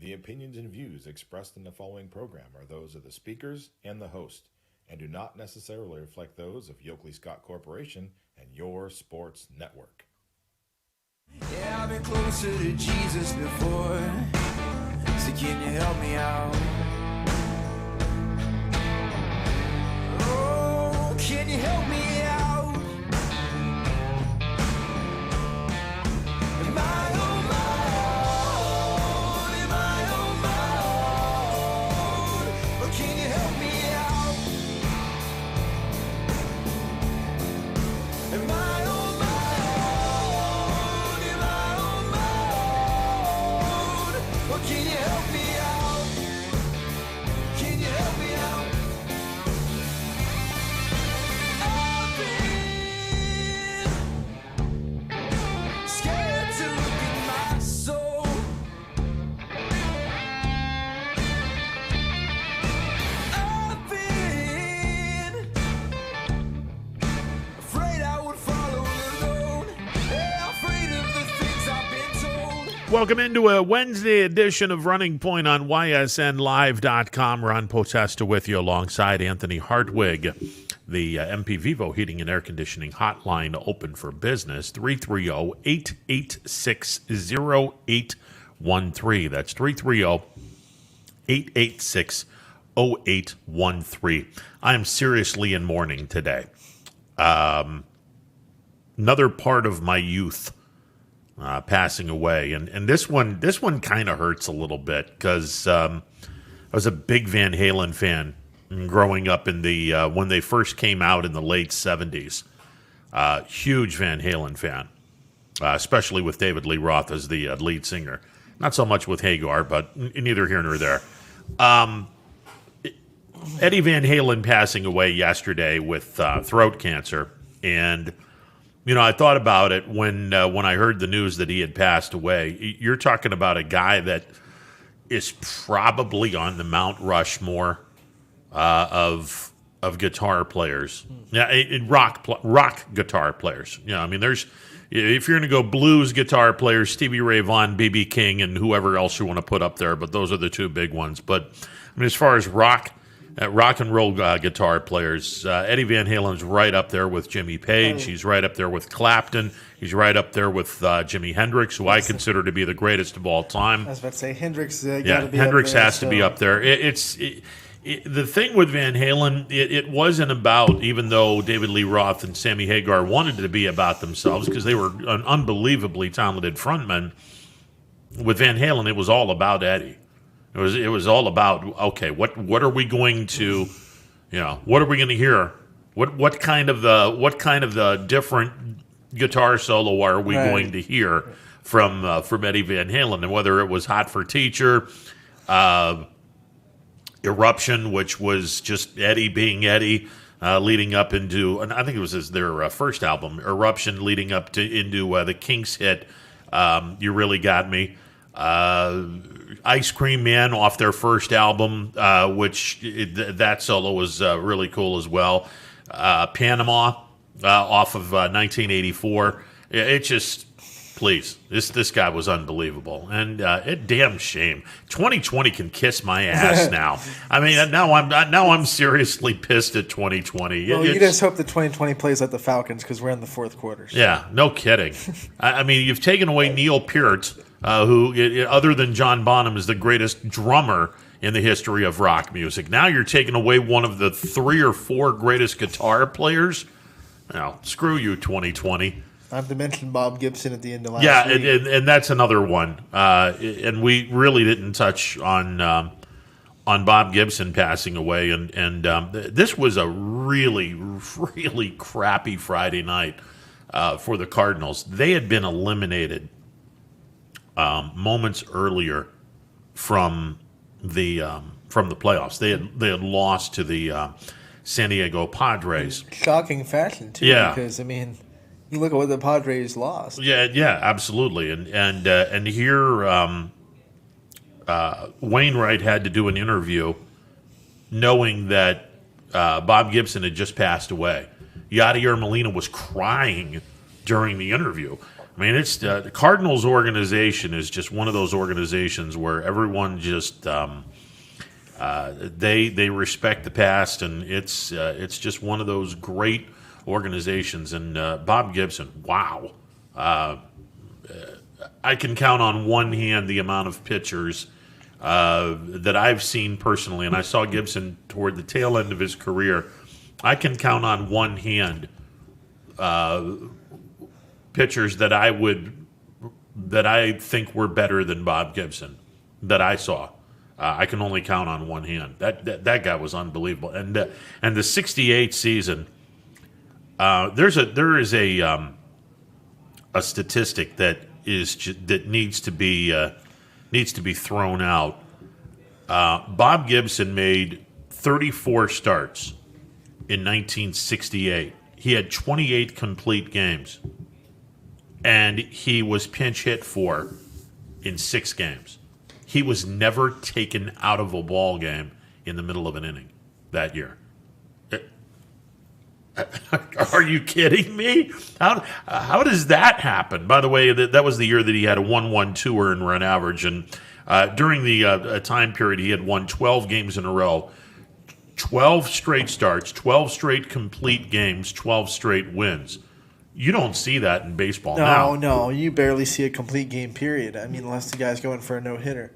The opinions and views expressed in the following program are those of the speakers and the host, and do not necessarily reflect those of Yoakley Scott Corporation and your sports network. Yeah, I've been closer to Jesus before, so can you help me out? Oh, can you help me out? Am I on my own? Am I on my own? Or can you help me out? Am I on my own? Am I on my own? Or can you help me out? Can you help me out? I've been scared to look at my soul. I've been afraid I would follow alone. Yeah, afraid of the things I've been told. Welcome into a Wednesday edition of Running Point on YSNLive.com. Ron Potesta with you alongside Anthony Hartwig. The MP Vivo Heating and Air Conditioning Hotline open for business, 330-886-0813. That's 330-886-0813. I am seriously in mourning today. Another part of my youth passing away, and this one kind of hurts a little bit because I was a big Van Halen fan growing up in the when they first came out in the late 70s. Huge Van Halen fan, especially with David Lee Roth as the lead singer. Not so much with Hagar, but neither here nor there. Eddie Van Halen passing away yesterday with throat cancer, and you know, I thought about it when I heard the news that he had passed away. You're talking about a guy that is probably on the Mount Rushmore of guitar players. Yeah, rock guitar players. You know, I mean, there's if you're going to go blues guitar players, Stevie Ray Vaughan, B.B. King, and whoever else you want to put up there, but those are the two big ones. But I mean, as far as rock and roll guitar players, Eddie Van Halen's right up there with Jimmy Page. He's right up there with Clapton. He's right up there with Jimi Hendrix, who I consider to be the greatest of all time. I was about to say Hendrix. Hendrix has to be up there. The thing with Van Halen, it wasn't about, even though David Lee Roth and Sammy Hagar wanted to be about themselves because they were an unbelievably talented frontman. With Van Halen, it was all about Eddie. It was all about, okay, what are we going to, what are we going to hear? What kind of the different guitar solo are we going to hear from Eddie Van Halen? And whether it was Hot for Teacher, Eruption, which was just Eddie being Eddie, leading up into, and I think it was their first album, Eruption, leading up into the Kinks hit, You Really Got Me. Ice Cream Man off their first album, that solo was really cool as well. Panama off of 1984. It just, please, this guy was unbelievable, and damn shame. 2020 can kiss my ass now. I mean, now I'm seriously pissed at 2020. Well, you just hope that 2020 plays like the Falcons because we're in the fourth quarter. So. Yeah, no kidding. I mean, you've taken away Neil Peart, who, other than John Bonham, is the greatest drummer in the history of rock music. Now you're taking away one of the 3 or 4 greatest guitar players. Now, screw you, 2020. Not to mention Bob Gibson at the end of last week. Yeah, and that's another one. And we really didn't touch on Bob Gibson passing away. And this was a really, really crappy Friday night for the Cardinals. They had been eliminated moments earlier from the playoffs. They had lost to the San Diego Padres. Shocking fashion too. Yeah. Because I mean, you look at what the Padres lost. Yeah, absolutely. And here Wainwright had to do an interview knowing that Bob Gibson had just passed away. Yadier Molina was crying during the interview. I mean, it's the Cardinals organization is just one of those organizations where everyone just they respect the past, and it's just one of those great organizations. And Bob Gibson, wow, I can count on one hand the amount of pitchers that I've seen personally, and I saw Gibson toward the tail end of his career. I can count on one hand pitchers that I think were better than Bob Gibson that I saw. I can only count on one hand. That guy was unbelievable. And the '68 season, there is a statistic that needs to be thrown out. Bob Gibson made 34 starts in 1968. He had 28 complete games, and he was pinch hit for in 6 games. He was never taken out of a ball game in the middle of an inning that year. Are you kidding me? How does that happen? By the way, that was the year that he had a 1.12 earned run average, and during the time period, he had won 12 games in a row, 12 straight starts, 12 straight complete games, 12 straight wins. You don't see that in baseball now. No, you barely see a complete game period. I mean, unless the guy's going for a no-hitter.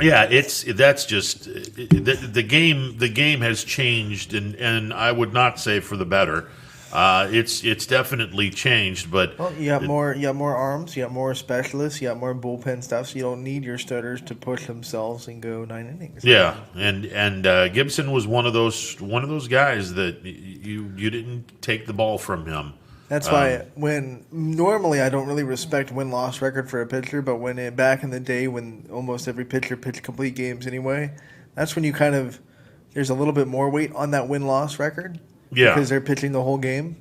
Yeah, that's just the game. The game has changed, and I would not say for the better. It's definitely changed, but Well, you got more arms, you got more specialists, you got more bullpen stuff, so you don't need your starters to push themselves and go 9 innings. yeah, and Gibson was one of those guys that you didn't take the ball from him. That's why when normally I don't really respect win-loss record for a pitcher, but back in the day when almost every pitcher pitched complete games anyway, that's when you kind of there's a little bit more weight on that win-loss record. Yeah, because they're pitching the whole game.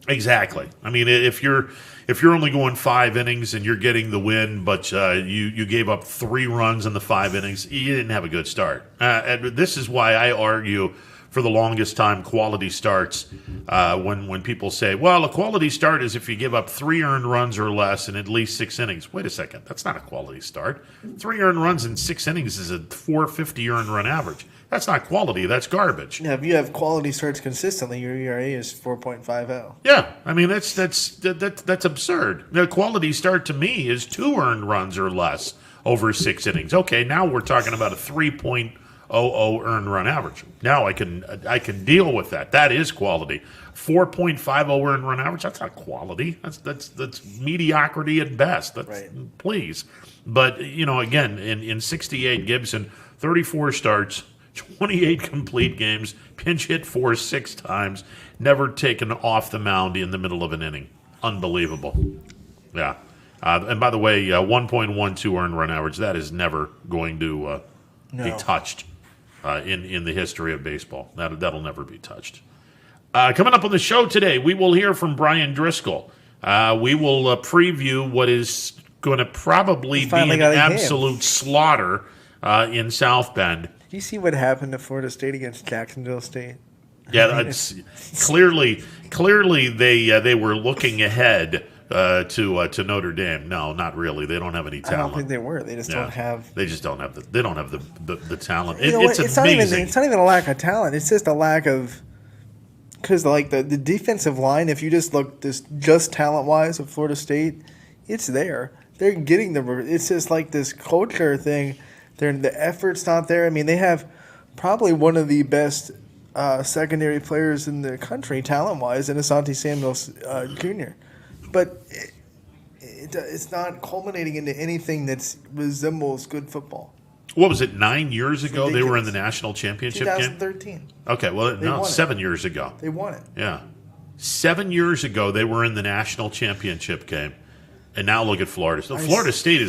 Exactly. I mean, if you're only going 5 innings and you're getting the win, but you gave up 3 runs in the 5 innings, you didn't have a good start. And this is why I argue for the longest time quality starts. When people say, well, a quality start is if you give up 3 earned runs or less in at least 6 innings. Wait a second, that's not a quality start. 3 earned runs in 6 innings is a 450 earned run average. That's not quality. That's garbage. Yeah, if you have quality starts consistently, your ERA is 4.50. Yeah, I mean that's absurd. The quality start to me is 2 earned runs or less over 6 innings. Okay, now we're talking about a 3.00 earned run average. Now I can deal with that. That is quality. 4.50 earned run average. That's not quality. That's mediocrity at best. Right. Please, but again in '68, Gibson 34 starts. 28 complete games, pinch hit 6 times, never taken off the mound in the middle of an inning. Unbelievable. Yeah. And by the way, 1.12 earned run average, that is never going to be touched in the history of baseball. That'll never be touched. Coming up on the show today, we will hear from Brian Driscoll. We will preview what is going to probably be an absolute slaughter in South Bend. Do you see what happened to Florida State against Jacksonville State? Yeah, that's clearly they were looking ahead to Notre Dame. No, not really. They don't have any talent. I don't think they were. They just don't have. They just don't have the talent. It's amazing. It's not even a lack of talent. It's just a lack of because like the defensive line. If you just look just talent wise of Florida State, it's there. They're getting the. It's just like this culture thing. The effort's not there. I mean, they have probably one of the best secondary players in the country, talent-wise, in Asante Samuels Jr. But it's not culminating into anything that resembles good football. What was it, 9 years ago they were in the national championship 2013. game? Okay, well, no, 7 years ago. They won it. Yeah. 7 years ago they were in the national championship game. And now look at Florida. So Florida State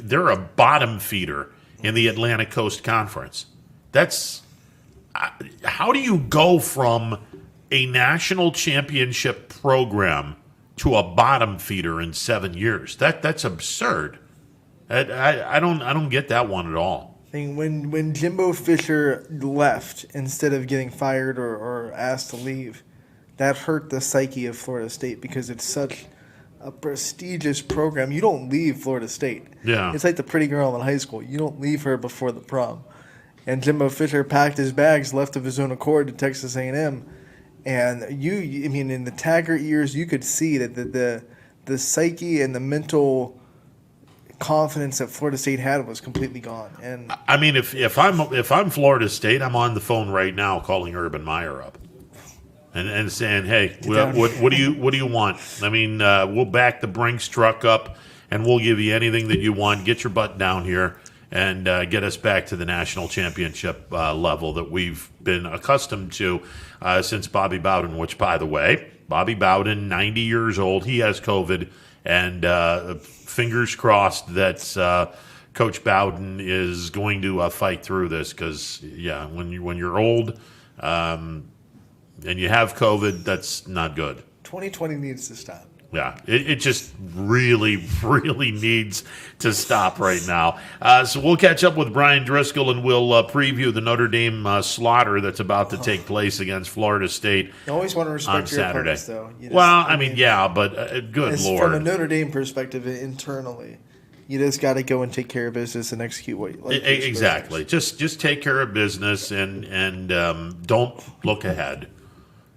they're a bottom feeder in the Atlantic Coast Conference. That's how do you go from a national championship program to a bottom feeder in 7 years? That's absurd. I don't get that one at all. I think when Jimbo Fisher left instead of getting fired or asked to leave, that hurt the psyche of Florida State because it's such a prestigious program. You don't leave Florida State. Yeah. It's like the pretty girl in high school. You don't leave her before the prom. And Jimbo Fisher packed his bags, left of his own accord to Texas A&M. And in the Taggart years, you could see that the psyche and the mental confidence that Florida State had was completely gone. And I mean, if I'm Florida State, I'm on the phone right now calling Urban Meyer up and saying, hey, what do you want? I mean, we'll back the Brinks truck up and we'll give you anything that you want. Get your butt down here and get us back to the national championship level that we've been accustomed to since Bobby Bowden, which, by the way, Bobby Bowden, 90 years old, he has COVID, and fingers crossed that Coach Bowden is going to fight through this because, yeah, when you're old and you have COVID, that's not good. 2020 needs to stop. Yeah, it just really, really needs to stop right now. So we'll catch up with Brian Driscoll and we'll preview the Notre Dame slaughter that's about to take place against Florida State. You always want to respect on your Saturday. opponents, though. But good Lord. From a Notre Dame perspective, internally, you just got to go and take care of business and execute what you like. Exactly. Just take care of business and don't look ahead.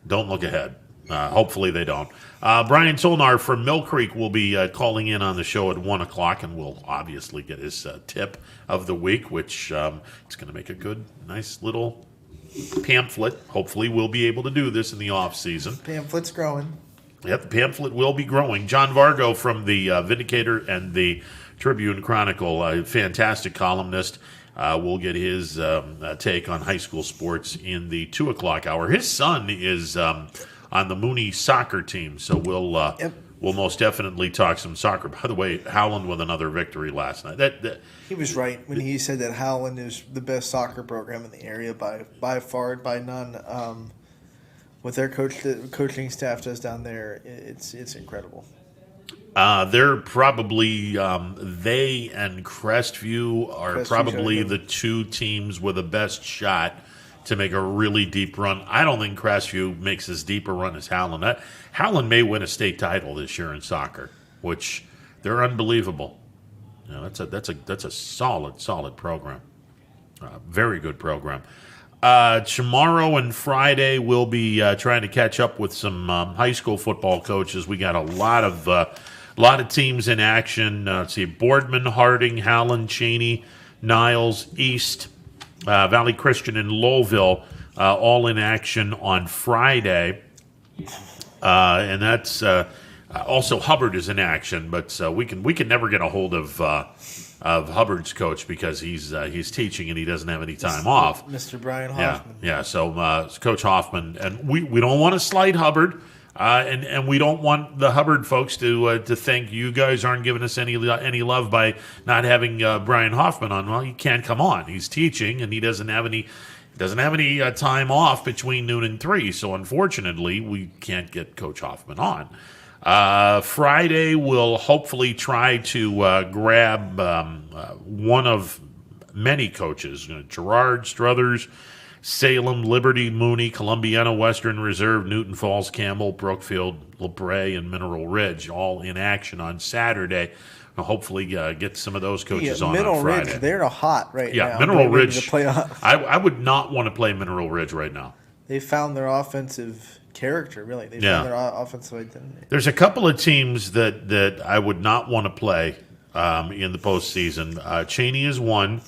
Don't look ahead. Hopefully they don't. Brian Tolnar from Mill Creek will be calling in on the show at 1 o'clock, and we'll obviously get his tip of the week, which it's going to make a good, nice little pamphlet. Hopefully we'll be able to do this in the off season. Pamphlet's growing. Yep, the pamphlet will be growing. John Vargo from the Vindicator and the Tribune Chronicle, a fantastic columnist. We'll get his take on high school sports in the 2 o'clock hour. His son is on the Mooney soccer team, so we'll most definitely talk some soccer. By the way, Howland with another victory last night. He was right when he said that Howland is the best soccer program in the area by far, by none. What their coaching staff does down there, it's incredible. They're probably they and Crestview are probably the two teams with the best shot to make a really deep run. I don't think Crestview makes as deep a run as Howland. Howland may win a state title this year in soccer, which they're unbelievable. You know, that's a solid program. Very good program. Tomorrow and Friday we'll be trying to catch up with some high school football coaches. We got a lot of teams in action. Let's see, Boardman, Harding, Howland, Cheney, Niles, East, Valley Christian, and Lowville, all in action on Friday. And that's also Hubbard is in action, but we can never get a hold of Hubbard's coach because he's teaching and he doesn't have any time off. Mr. Brian Hoffman. Yeah. So Coach Hoffman, and we don't want to slight Hubbard. And we don't want the Hubbard folks to think you guys aren't giving us any love by not having Brian Hoffman on. Well, he can't come on. He's teaching, and he doesn't have any time off between noon and 3. So unfortunately, we can't get Coach Hoffman on. Friday, we'll hopefully try to grab one of many coaches: Gerard, Struthers, Salem, Liberty, Mooney, Columbiana, Western Reserve, Newton Falls, Campbell, Brookfield, LaBrea, and Mineral Ridge, all in action on Saturday. We'll hopefully get some of those coaches on Friday. Mineral Ridge, they're hot right now. Yeah, Mineral Ridge. To I would not want to play Mineral Ridge right now. They found their offensive character, really. They found their offensive identity. There's a couple of teams that I would not want to play in the postseason. Cheney is one.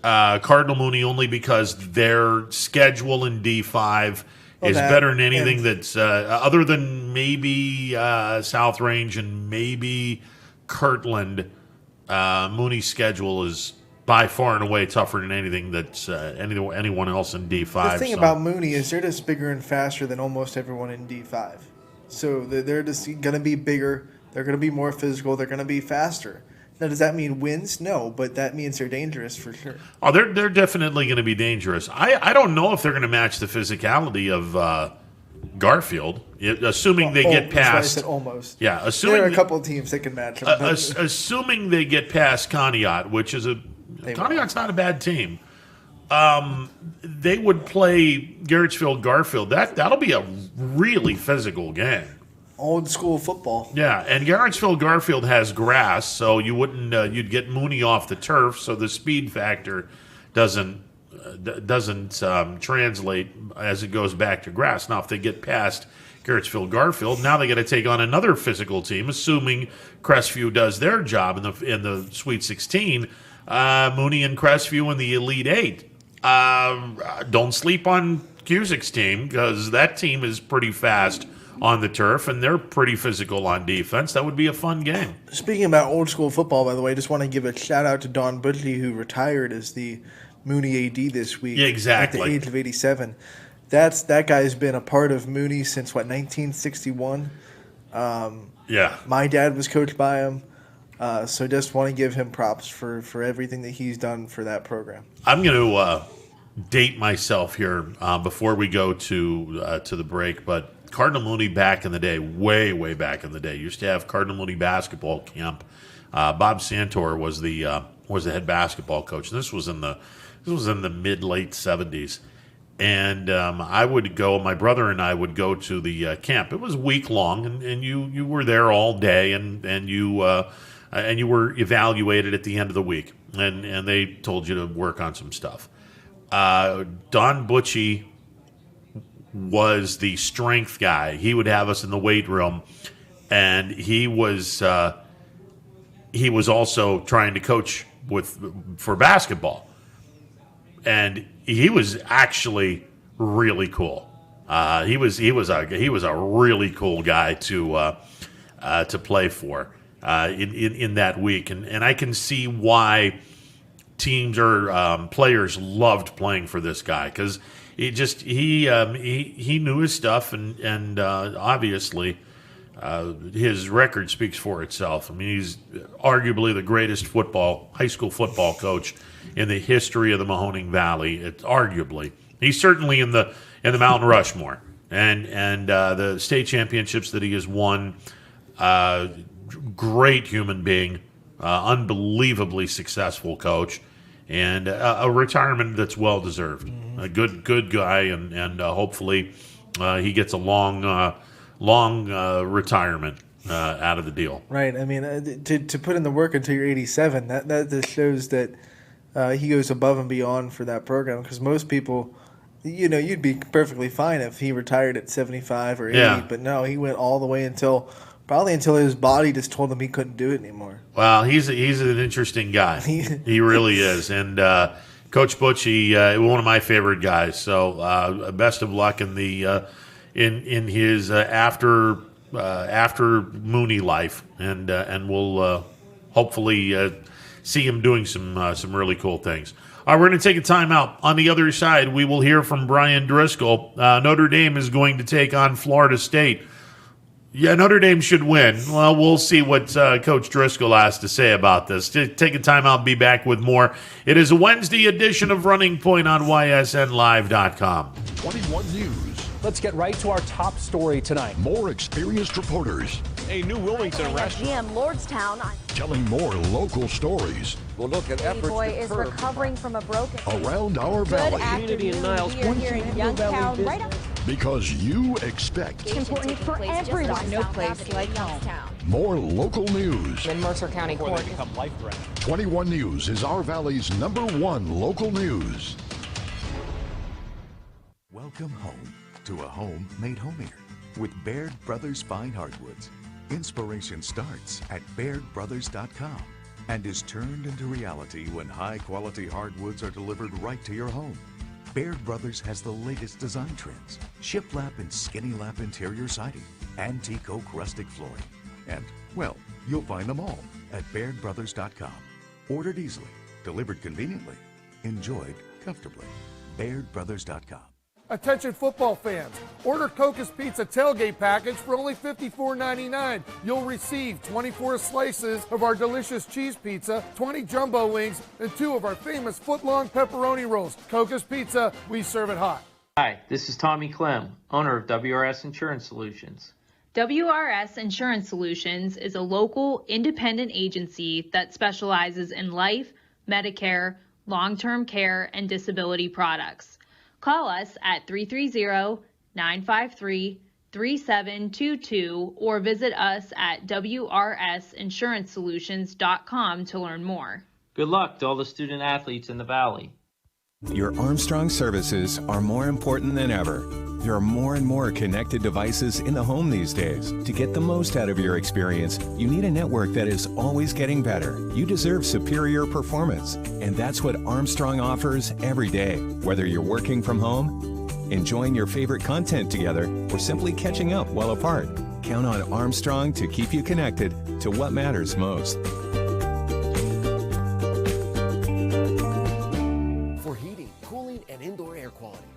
Cardinal Mooney only because their schedule in D5 is better than anything that's other than maybe South Range and maybe Kirtland. Mooney's schedule is by far and away tougher than anything that's anyone else in D5. The thing about Mooney is they're just bigger and faster than almost everyone in D5. So they're just going to be bigger. They're going to be more physical. They're going to be faster. Now, does that mean wins? No, but that means they're dangerous for sure. Oh, they're definitely going to be dangerous. I don't know if they're going to match the physicality of Garfield, assuming they get past. That's why I said almost. Yeah, assuming there are a couple of teams that can match them. Assuming they get past Conneaut, which is Conneaut's not a bad team. They would play Garrettsville Garfield. That'll be a really physical game. Old school football. Yeah, and Garrettsville Garfield has grass, so you wouldn't you'd get Mooney off the turf, so the speed factor doesn't translate as it goes back to grass. Now, if they get past Garrettsville Garfield, now they got to take on another physical team, assuming Crestview does their job in the Sweet 16. Mooney and Crestview in the Elite Eight. Don't sleep on Cusick's team, because that team is pretty fast on the turf, and they're pretty physical on defense. That would be a fun game. Speaking about old school football, by the way, I just want to give a shout out to Don Butchie, who retired as the Mooney AD this week. Yeah, exactly. At the age of 87. That guy's been a part of Mooney since, 1961? Yeah. My dad was coached by him. So just want to give him props for everything that he's done for that program. I'm going to date myself here before we go to the break, but Cardinal Mooney back in the day, way back in the day, used to have Cardinal Mooney basketball camp. Bob Santor was the head basketball coach. And this was in the mid-late 70s. And I would go, my brother and I would go to the camp. It was week long, and you were there all day, and you were evaluated at the end of the week. And they told you to work on some stuff. Don Butchie was the strength guy. He would have us in the weight room, and he was also trying to coach for basketball, and he was actually really cool. He was a really cool guy to play for in that week, and I can see why teams or players loved playing for this guy, because he knew his stuff, and obviously his record speaks for itself. I mean, he's arguably the greatest high school football coach in the history of the Mahoning Valley. Arguably, he's certainly in the Mountain Rushmore, and the state championships that he has won. Great human being, unbelievably successful coach, and a retirement that's well deserved. A good guy, and hopefully he gets a long retirement out of the deal. Right. I mean, to put in the work until you're 87, that just shows that he goes above and beyond for that program. Because most people, you'd be perfectly fine if he retired at 75 or 80, Yeah. but no, he went all the way until his body just told him he couldn't do it anymore. Well, he's an interesting guy. He really is, and Coach Butchie, one of my favorite guys. So best of luck in the in his after Mooney life, and we'll hopefully see him doing some really cool things. All right, we're going to take a timeout. On the other side, we will hear from Brian Driscoll. Notre Dame is going to take on Florida State. Yeah, Notre Dame should win. Well, we'll see what Coach Driscoll has to say about this. Take a timeout, be back with more. It is a Wednesday edition of Running Point on ysnlive.com. 21 News. Let's get right to our top story tonight. More experienced reporters A new Wilmington restaurant. GM Lordstown. telling more local stories We'll look at Baby efforts boy to is curb recovering from a broken. around our Good valley Community in Niles. afternoon. We are here in Youngstown, right up. because you expect It's important for everyone. No place like home. more local news. in Mercer County Before Court. they become life threatening. 21 News is our valley's #1 local news. Welcome home to a home made homier with Baird Brothers Fine Hardwoods. Inspiration starts at BairdBrothers.com and is turned into reality when high-quality hardwoods are delivered right to your home. Baird Brothers has the latest design trends, shiplap and skinny lap interior siding, antique oak rustic flooring, and, well, you'll find them all at BairdBrothers.com. Ordered easily, delivered conveniently, enjoyed comfortably. BairdBrothers.com. Attention football fans, order Coca's Pizza tailgate package for only $54.99. You'll receive 24 slices of our delicious cheese pizza, 20 jumbo wings, and 2 of our famous foot-long pepperoni rolls. Coca's Pizza, we serve it hot. Hi, this is Tommy Clem, owner of WRS Insurance Solutions. WRS Insurance Solutions is a local independent agency that specializes in life, Medicare, long-term care, and disability products. Call us at 330-953-2333 3722 or visit us at wrsinsuranceSolutions.com to learn more. Good luck to all the student athletes in the Valley. Your Armstrong services are more important than ever. There are more and more connected devices in the home these days. To get the most out of your experience, you need a network that is always getting better. You deserve superior performance, and that's what Armstrong offers every day. Whether you're working from home, enjoying your favorite content together, or simply catching up while apart, count on Armstrong to keep you connected to what matters most.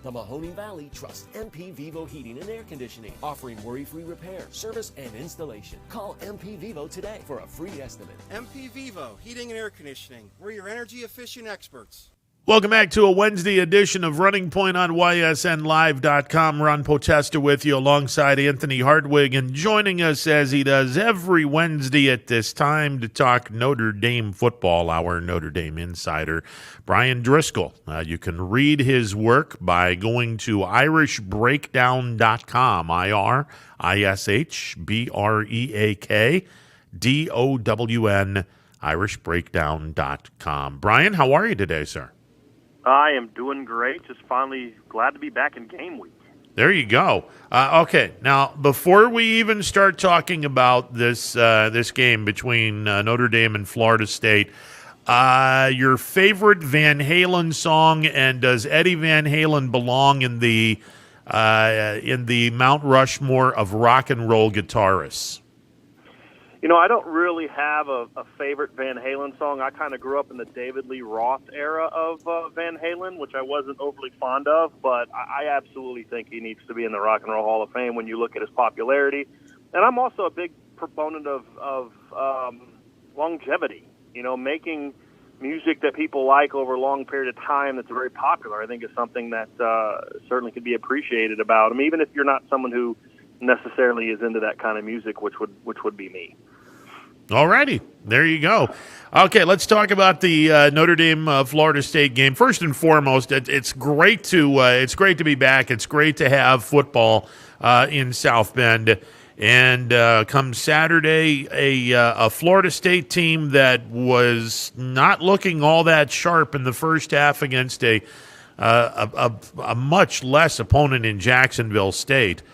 The Mahoning Valley trusts MP Vivo Heating and Air Conditioning, offering worry-free repair, service, and installation. Call MP Vivo today for a free estimate. MP Vivo Heating and Air Conditioning. We're your energy-efficient experts. Welcome back to a Wednesday edition of Running Point on YSNLive.com. Ron Potesta with you alongside Anthony Hartwig, and joining us as he does every Wednesday at this time to talk Notre Dame football, our Notre Dame insider, Brian Driscoll. You can read his work by going to irishbreakdown.com, IRISHBREAKDOWN, irishbreakdown.com. Brian, how are you today, sir? I am doing great. Just finally glad to be back in game week. There you go. Okay, now before we even start talking about this this game between Notre Dame and Florida State, your favorite Van Halen song, and does Eddie Van Halen belong in the Mount Rushmore of rock and roll guitarists? You know, I don't really have a favorite Van Halen song. I kind of grew up in the David Lee Roth era of Van Halen, which I wasn't overly fond of, but I absolutely think he needs to be in the Rock and Roll Hall of Fame when you look at his popularity. And I'm also a big proponent of longevity, you know, making music that people like over a long period of time that's very popular, I think is something that certainly could be appreciated about him, even if you're not someone who necessarily is into that kind of music, which would be me. Alrighty, there you go. Okay, let's talk about the Notre Dame Florida State game. First and foremost, it's great to be back. It's great to have football in South Bend. And come Saturday, a Florida State team that was not looking all that sharp in the first half against a much less opponent in Jacksonville State.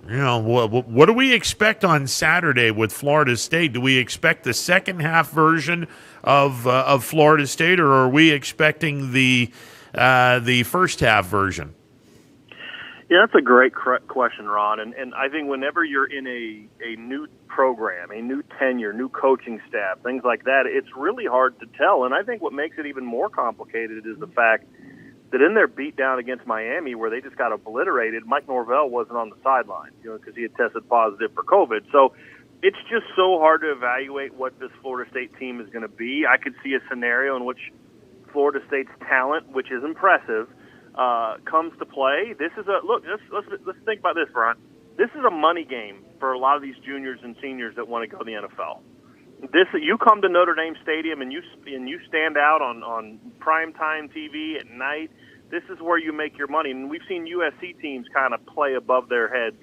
You know, what do we expect on Saturday with Florida State? Do we expect the second half version of Florida State, or are we expecting the first half version? Yeah, that's a great question, Ron. And I think whenever you're in a new program, a new tenure, new coaching staff, things like that, it's really hard to tell. And I think what makes it even more complicated is the fact that in their beatdown against Miami, where they just got obliterated, Mike Norvell wasn't on the sideline, you know, because he had tested positive for COVID. So it's just so hard to evaluate what this Florida State team is going to be. I could see a scenario in which Florida State's talent, which is impressive, comes to play. This is let's think about this, Brian. This is a money game for a lot of these juniors and seniors that want to go to the NFL. You come to Notre Dame Stadium and you stand out on primetime TV at night. This is where you make your money. And we've seen USC teams kind of play above their heads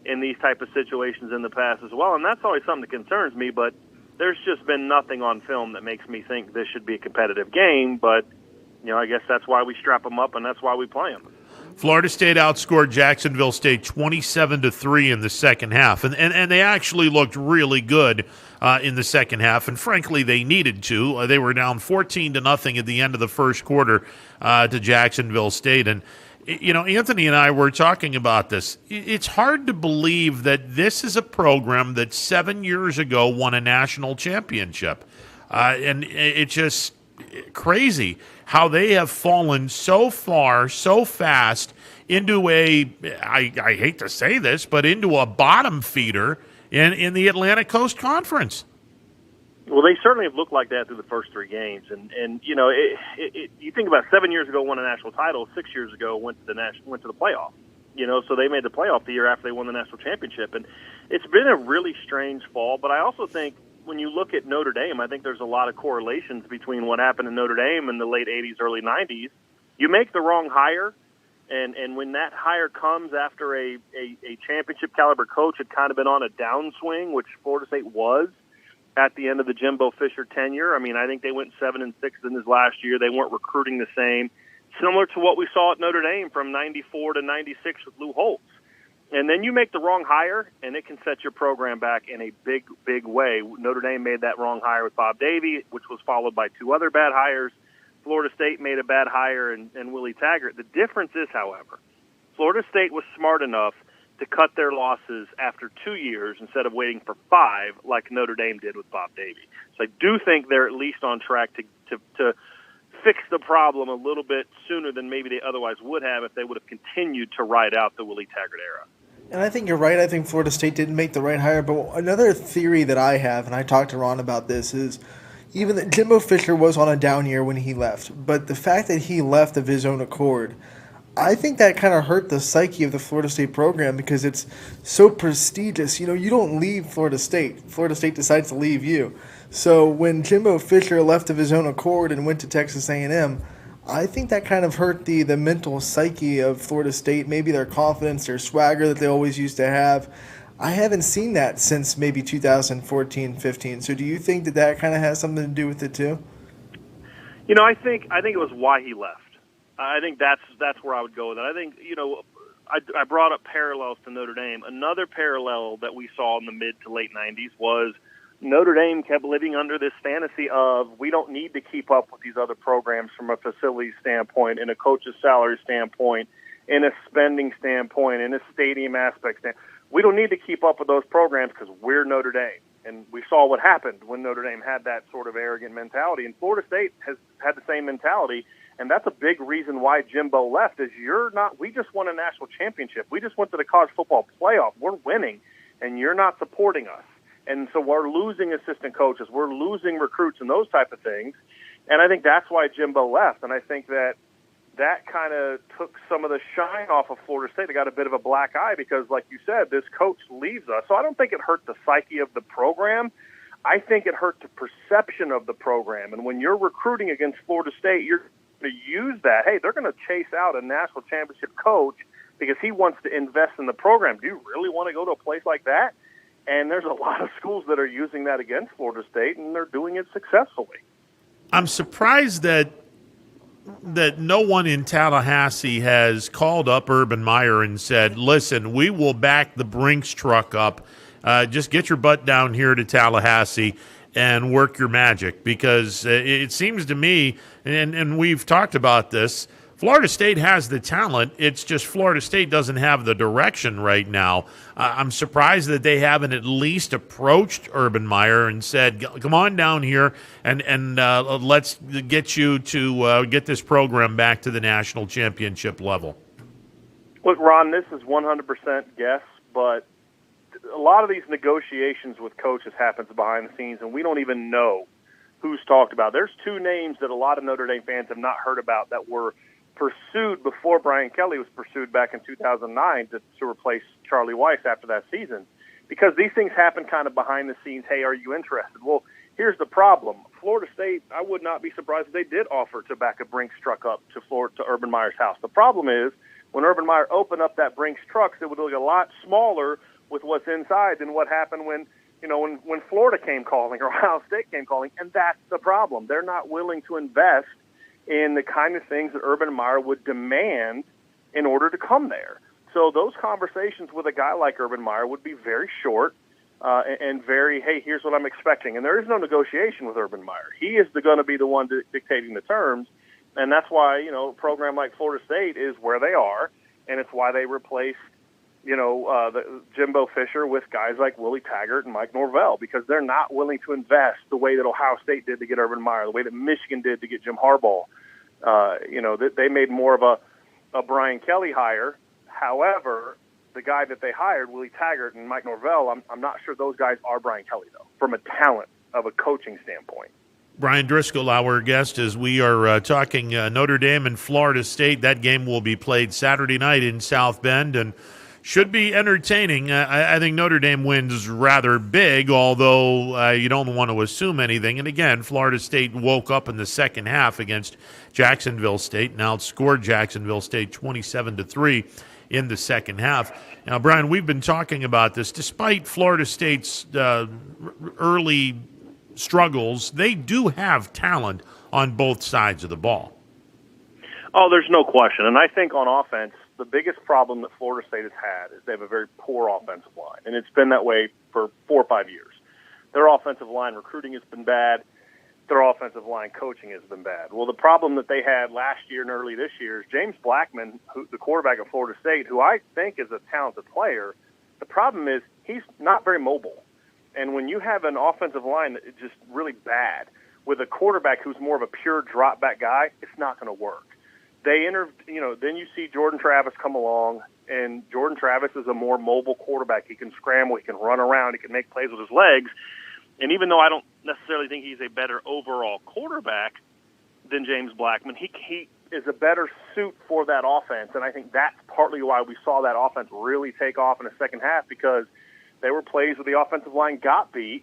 in these type of situations in the past as well. And that's always something that concerns me, but there's just been nothing on film that makes me think this should be a competitive game. But, you know, I guess that's why we strap them up and that's why we play them. Florida State outscored Jacksonville State 27-3 in the second half, and they actually looked really good in the second half. And frankly, they needed to. They were down 14-0 at the end of the first quarter to Jacksonville State. And you know, Anthony and I were talking about this. It's hard to believe that this is a program that 7 years ago won a national championship, and it's just crazy how they have fallen so far, so fast into I hate to say this, but into a bottom feeder in the Atlantic Coast Conference. Well, they certainly have looked like that through the first three games. And you know, you think about 7 years ago won a national title, 6 years ago went to the playoff. You know, so they made the playoff the year after they won the national championship. And it's been a really strange fall, but I also think when you look at Notre Dame, I think there's a lot of correlations between what happened in Notre Dame in the late 80s, early 90s. You make the wrong hire, And when that hire comes after a championship caliber coach had kind of been on a downswing, which Florida State was at the end of the Jimbo Fisher tenure. I mean, I think they went 7-6 in his last year. They weren't recruiting the same, similar to what we saw at Notre Dame from 94 to 96 with Lou Holtz. And then you make the wrong hire, and it can set your program back in a big, big way. Notre Dame made that wrong hire with Bob Davie, which was followed by 2 other bad hires. Florida State made a bad hire and Willie Taggart. The difference is, however, Florida State was smart enough to cut their losses after 2 years instead of waiting for 5 like Notre Dame did with Bob Davie. So I do think they're at least on track to fix the problem a little bit sooner than maybe they otherwise would have if they would have continued to ride out the Willie Taggart era. And I think you're right. I think Florida State didn't make the right hire. But another theory that I have, and I talked to Ron about this, is even that Jimbo Fisher was on a down year when he left. But the fact that he left of his own accord, I think that kind of hurt the psyche of the Florida State program because it's so prestigious. You know, you don't leave Florida State. Florida State decides to leave you. So when Jimbo Fisher left of his own accord and went to Texas A&M, I think that kind of hurt the mental psyche of Florida State, maybe their confidence, their swagger that they always used to have. I haven't seen that since maybe 2014-15. So do you think that kind of has something to do with it too? You know, I think it was why he left. I think that's where I would go with it. I think, you know, I brought up parallels to Notre Dame. Another parallel that we saw in the mid to late 90s was Notre Dame kept living under this fantasy of we don't need to keep up with these other programs from a facility standpoint, in a coach's salary standpoint, in a spending standpoint, in a stadium aspect standpoint. We don't need to keep up with those programs because we're Notre Dame. And we saw what happened when Notre Dame had that sort of arrogant mentality. And Florida State has had the same mentality. And that's a big reason why Jimbo left is we just won a national championship. We just went to the college football playoff. We're winning, and you're not supporting us. And so we're losing assistant coaches. We're losing recruits and those type of things. And I think that's why Jimbo left. And I think that kind of took some of the shine off of Florida State. They got a bit of a black eye because, like you said, this coach leaves us. So I don't think it hurt the psyche of the program. I think it hurt the perception of the program. And when you're recruiting against Florida State, you're going to use that. Hey, they're going to chase out a national championship coach because he wants to invest in the program. Do you really want to go to a place like that? And there's a lot of schools that are using that against Florida State, and they're doing it successfully. I'm surprised that no one in Tallahassee has called up Urban Meyer and said, listen, we will back the Brinks truck up. Just get your butt down here to Tallahassee and work your magic. Because it seems to me, and we've talked about this, Florida State has the talent. It's just Florida State doesn't have the direction right now. I'm surprised that they haven't at least approached Urban Meyer and said, come on down here and let's get you to get this program back to the national championship level. Look, Ron, this is 100% guess, but a lot of these negotiations with coaches happens behind the scenes, and we don't even know who's talked about. There's 2 names that a lot of Notre Dame fans have not heard about that were pursued before Brian Kelly was pursued back in 2009 to replace Charlie Weiss after that season, because these things happen kind of behind the scenes. Hey, are you interested? Well, here's the problem. Florida State, I would not be surprised if they did offer to back a Brinks truck up to Urban Meyer's house. The problem is when Urban Meyer opened up that Brinks truck, it would look a lot smaller with what's inside than what happened when Florida came calling or Ohio State came calling, and that's the problem. They're not willing to invest in the kind of things that Urban Meyer would demand in order to come there. So those conversations with a guy like Urban Meyer would be very short and very, hey, here's what I'm expecting. And there is no negotiation with Urban Meyer. He is going to be the one dictating the terms, and that's why, a program like Florida State is where they are, and it's why they replaced, the Jimbo Fisher with guys like Willie Taggart and Mike Norvell, because they're not willing to invest the way that Ohio State did to get Urban Meyer, the way that Michigan did to get Jim Harbaugh. They made more of a Brian Kelly hire. However, the guy that they hired, Willie Taggart and Mike Norvell, I'm not sure those guys are Brian Kelly, though, from a talent of a coaching standpoint. Brian Driscoll, our guest, as we are talking Notre Dame and Florida State. That game will be played Saturday night in South Bend, and should be entertaining. I think Notre Dame wins rather big, although you don't want to assume anything. And again, Florida State woke up in the second half against Jacksonville State and outscored Jacksonville State 27-3 in the second half. Now, Brian, we've been talking about this. Despite Florida State's early struggles, they do have talent on both sides of the ball. Oh, there's no question. And I think on offense, the biggest problem that Florida State has had is they have a very poor offensive line, and it's been that way for 4 or 5 years. Their offensive line recruiting has been bad. Their offensive line coaching has been bad. Well, the problem that they had last year and early this year is James Blackman, the quarterback of Florida State, who I think is a talented player. The problem is he's not very mobile. And when you have an offensive line that is just really bad with a quarterback who's more of a pure drop-back guy, it's not going to work. Then you see Jordan Travis come along, and Jordan Travis is a more mobile quarterback. He can scramble, he can run around, he can make plays with his legs. And even though I don't necessarily think he's a better overall quarterback than James Blackman, he is a better suit for that offense. And I think that's partly why we saw that offense really take off in the second half, because there were plays where the offensive line got beat.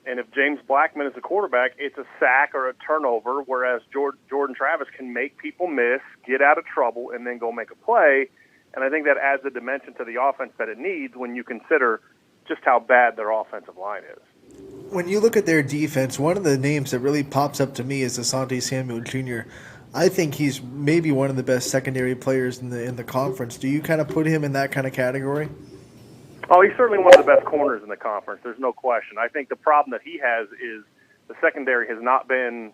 And if James Blackman is the quarterback, it's a sack or a turnover, whereas Jordan Travis can make people miss, get out of trouble, and then go make a play. And I think that adds a dimension to the offense that it needs when you consider just how bad their offensive line is. When you look at their defense, one of the names that really pops up to me is Asante Samuel Jr. I think he's maybe one of the best secondary players in the conference. Do you kind of put him in that kind of category? Oh, he's certainly one of the best corners in the conference. There's no question. I think the problem that he has is the secondary has not been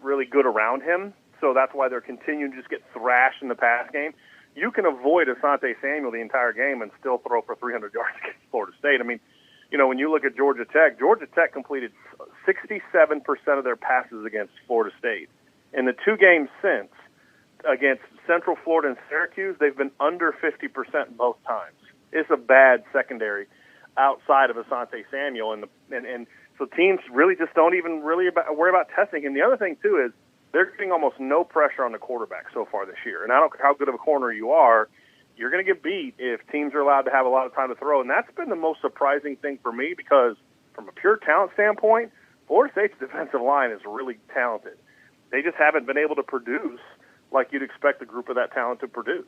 really good around him, so that's why they're continuing to just get thrashed in the pass game. You can avoid Asante Samuel the entire game and still throw for 300 yards against Florida State. I mean, when you look at Georgia Tech completed 67% of their passes against Florida State. In the 2 games since, against Central Florida and Syracuse, they've been under 50% both times. It's a bad secondary outside of Asante Samuel, and so teams really just don't even really worry about testing him. The other thing, too, is they're getting almost no pressure on the quarterback so far this year. And I don't care how good of a corner you are, you're going to get beat if teams are allowed to have a lot of time to throw. And that's been the most surprising thing for me, because from a pure talent standpoint, Florida State's defensive line is really talented. They just haven't been able to produce like you'd expect a group of that talent to produce.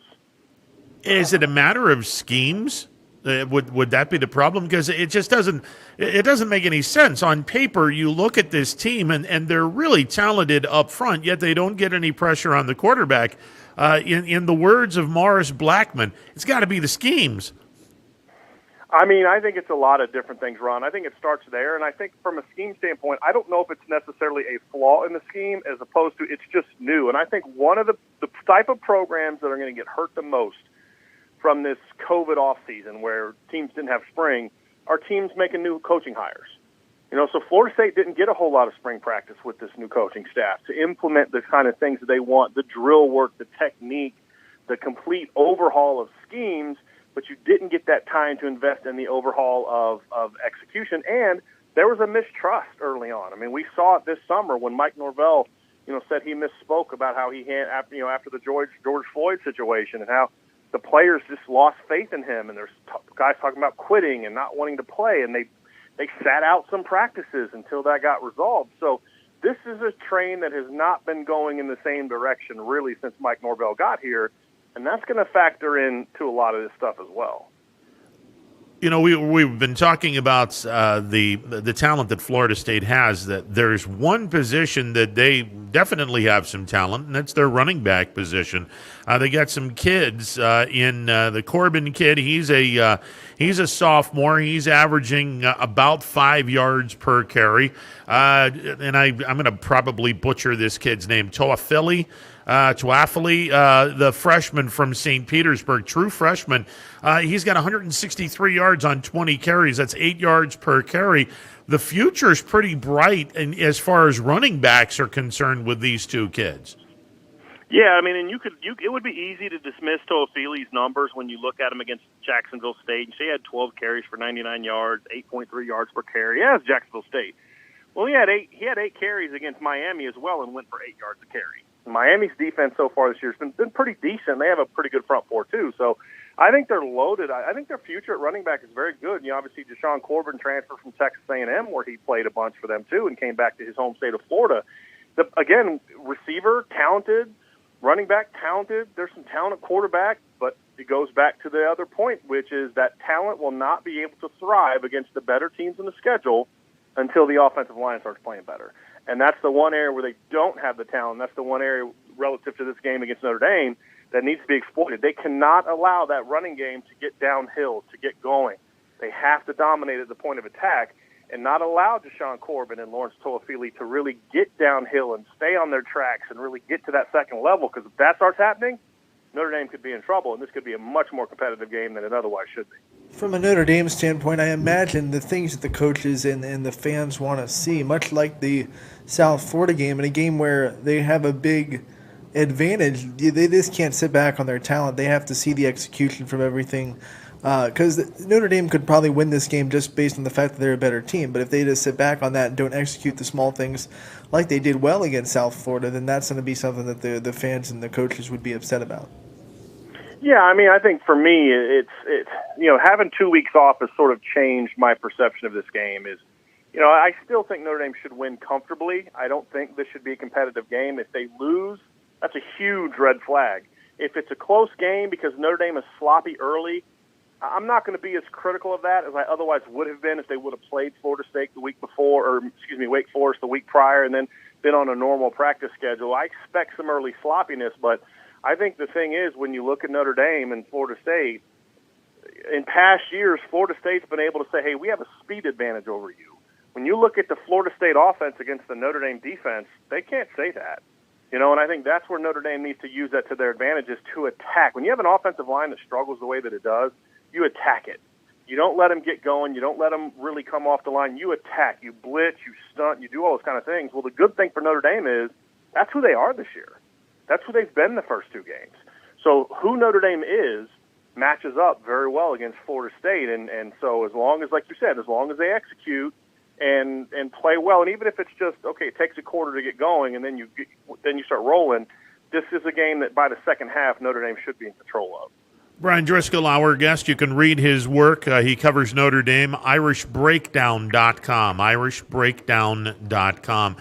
Is it a matter of schemes? Would that be the problem? Because it just doesn't make any sense. On paper, you look at this team, and they're really talented up front, yet they don't get any pressure on the quarterback. In the words of Morris Blackman, it's got to be the schemes. I mean, I think it's a lot of different things, Ron. I think it starts there, and I think from a scheme standpoint, I don't know if it's necessarily a flaw in the scheme as opposed to it's just new. And I think one of the type of programs that are going to get hurt the most from this COVID offseason where teams didn't have spring are teams making new coaching hires. So Florida State didn't get a whole lot of spring practice with this new coaching staff to implement the kind of things that they want, the drill work, the technique, the complete overhaul of schemes, but you didn't get that time to invest in the overhaul of execution. And there was a mistrust early on. I mean, we saw it this summer when Mike Norvell, said he misspoke about how he after the George Floyd situation, and how the players just lost faith in him, and there's guys talking about quitting and not wanting to play, and they sat out some practices until that got resolved. So this is a train that has not been going in the same direction really since Mike Norvell got here, and that's going to factor into a lot of this stuff as well. We've been talking about the talent that Florida State has. That there's one position that they definitely have some talent, and that's their running back position. They got some kids in the Corbin kid. He's a sophomore. He's averaging about 5 yards per carry. And I'm going to probably butcher this kid's name. Toafili, the freshman from St. Petersburg, true freshman. He's got 163 yards on 20 carries. That's 8 yards per carry. The future's pretty bright as far as running backs are concerned with these two kids. Yeah, I mean, and it would be easy to dismiss Toafili's numbers when you look at him against Jacksonville State. She had 12 carries for 99 yards, 8.3 yards per carry. Yeah, it's Jacksonville State. Well, he had eight carries against Miami as well and went for 8 yards a carry. Miami's defense so far this year has been pretty decent. They have a pretty good front four, too. So I think they're loaded. I think their future at running back is very good. You know, obviously, Deshaun Corbin transferred from Texas A&M, where he played a bunch for them too, and came back to his home state of Florida. Again, receiver, talented, running back, talented. There's some talent at quarterback, but it goes back to the other point, which is that talent will not be able to thrive against the better teams in the schedule until the offensive line starts playing better. And that's the one area where they don't have the talent. That's the one area relative to this game against Notre Dame that needs to be exploited. They cannot allow that running game to get downhill, to get going. They have to dominate at the point of attack and not allow Deshaun Corbin and Lawrence Toafili to really get downhill and stay on their tracks and really get to that second level, because if that starts happening, Notre Dame could be in trouble, and this could be a much more competitive game than it otherwise should be. From a Notre Dame standpoint, I imagine the things that the coaches and the fans want to see, much like the South Florida game, in a game where they have a big advantage, they just can't sit back on their talent. They have to see the execution from everything. Because Notre Dame could probably win this game just based on the fact that they're a better team. But if they just sit back on that and don't execute the small things like they did well against South Florida, then that's going to be something that the fans and the coaches would be upset about. Yeah, I mean, I think for me, it's having 2 weeks off has sort of changed my perception of this game. I still think Notre Dame should win comfortably. I don't think this should be a competitive game. If they lose, that's a huge red flag. If it's a close game because Notre Dame is sloppy early, I'm not going to be as critical of that as I otherwise would have been if they would have played Florida State the week before, or Wake Forest the week prior, and then been on a normal practice schedule. I expect some early sloppiness, but I think the thing is, when you look at Notre Dame and Florida State, in past years, Florida State's been able to say, hey, we have a speed advantage over you. When you look at the Florida State offense against the Notre Dame defense, they can't say that. And I think that's where Notre Dame needs to use that to their advantage, is to attack. When you have an offensive line that struggles the way that it does, you attack it. You don't let them get going. You don't let them really come off the line. You attack. You blitz. You stunt. You do all those kind of things. Well, the good thing for Notre Dame is that's who they are this year. That's who they've been the first two games. So who Notre Dame is matches up very well against Florida State. And so as long as, like you said, as long as they execute and play well, and even if it's just, okay, it takes a quarter to get going and then you start rolling, this is a game that by the second half Notre Dame should be in control of. Brian Driscoll, our guest. You can read his work. He covers Notre Dame, irishbreakdown.com, irishbreakdown.com.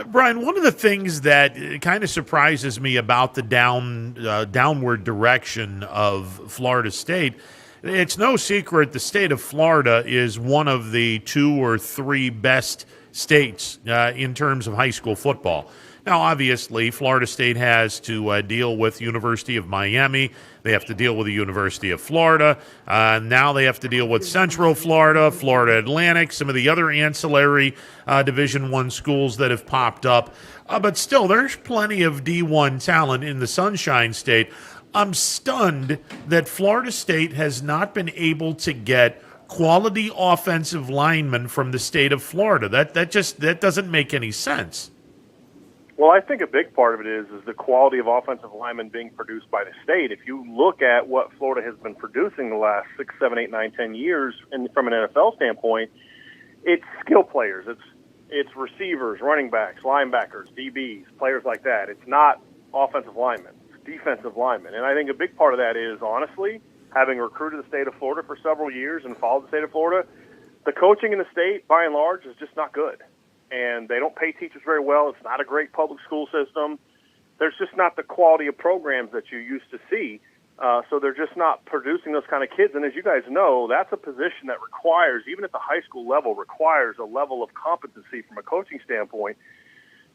Brian, one of the things that kind of surprises me about the downward direction of Florida State, it's no secret the state of Florida is one of the 2 or 3 best states in terms of high school football. Now, obviously, Florida State has to deal with University of Miami. They have to deal with the University of Florida. Now they have to deal with Central Florida, Florida Atlantic, some of the other ancillary Division I schools that have popped up. But still, there's plenty of D1 talent in the Sunshine State. I'm stunned that Florida State has not been able to get quality offensive linemen from the state of Florida. That doesn't make any sense. Well, I think a big part of it is the quality of offensive linemen being produced by the state. If you look at what Florida has been producing the last 6, 7, 8, 9, 10 years, and from an NFL standpoint, it's skill players. It's receivers, running backs, linebackers, DBs, players like that. It's not offensive linemen. It's defensive linemen. And I think a big part of that is, honestly, having recruited the state of Florida for several years and followed the state of Florida, the coaching in the state, by and large, is just not good. And they don't pay teachers very well. It's not a great public school system. There's just not the quality of programs that you used to see. So they're just not producing those kind of kids. And as you guys know, that's a position that requires, even at the high school level, requires a level of competency from a coaching standpoint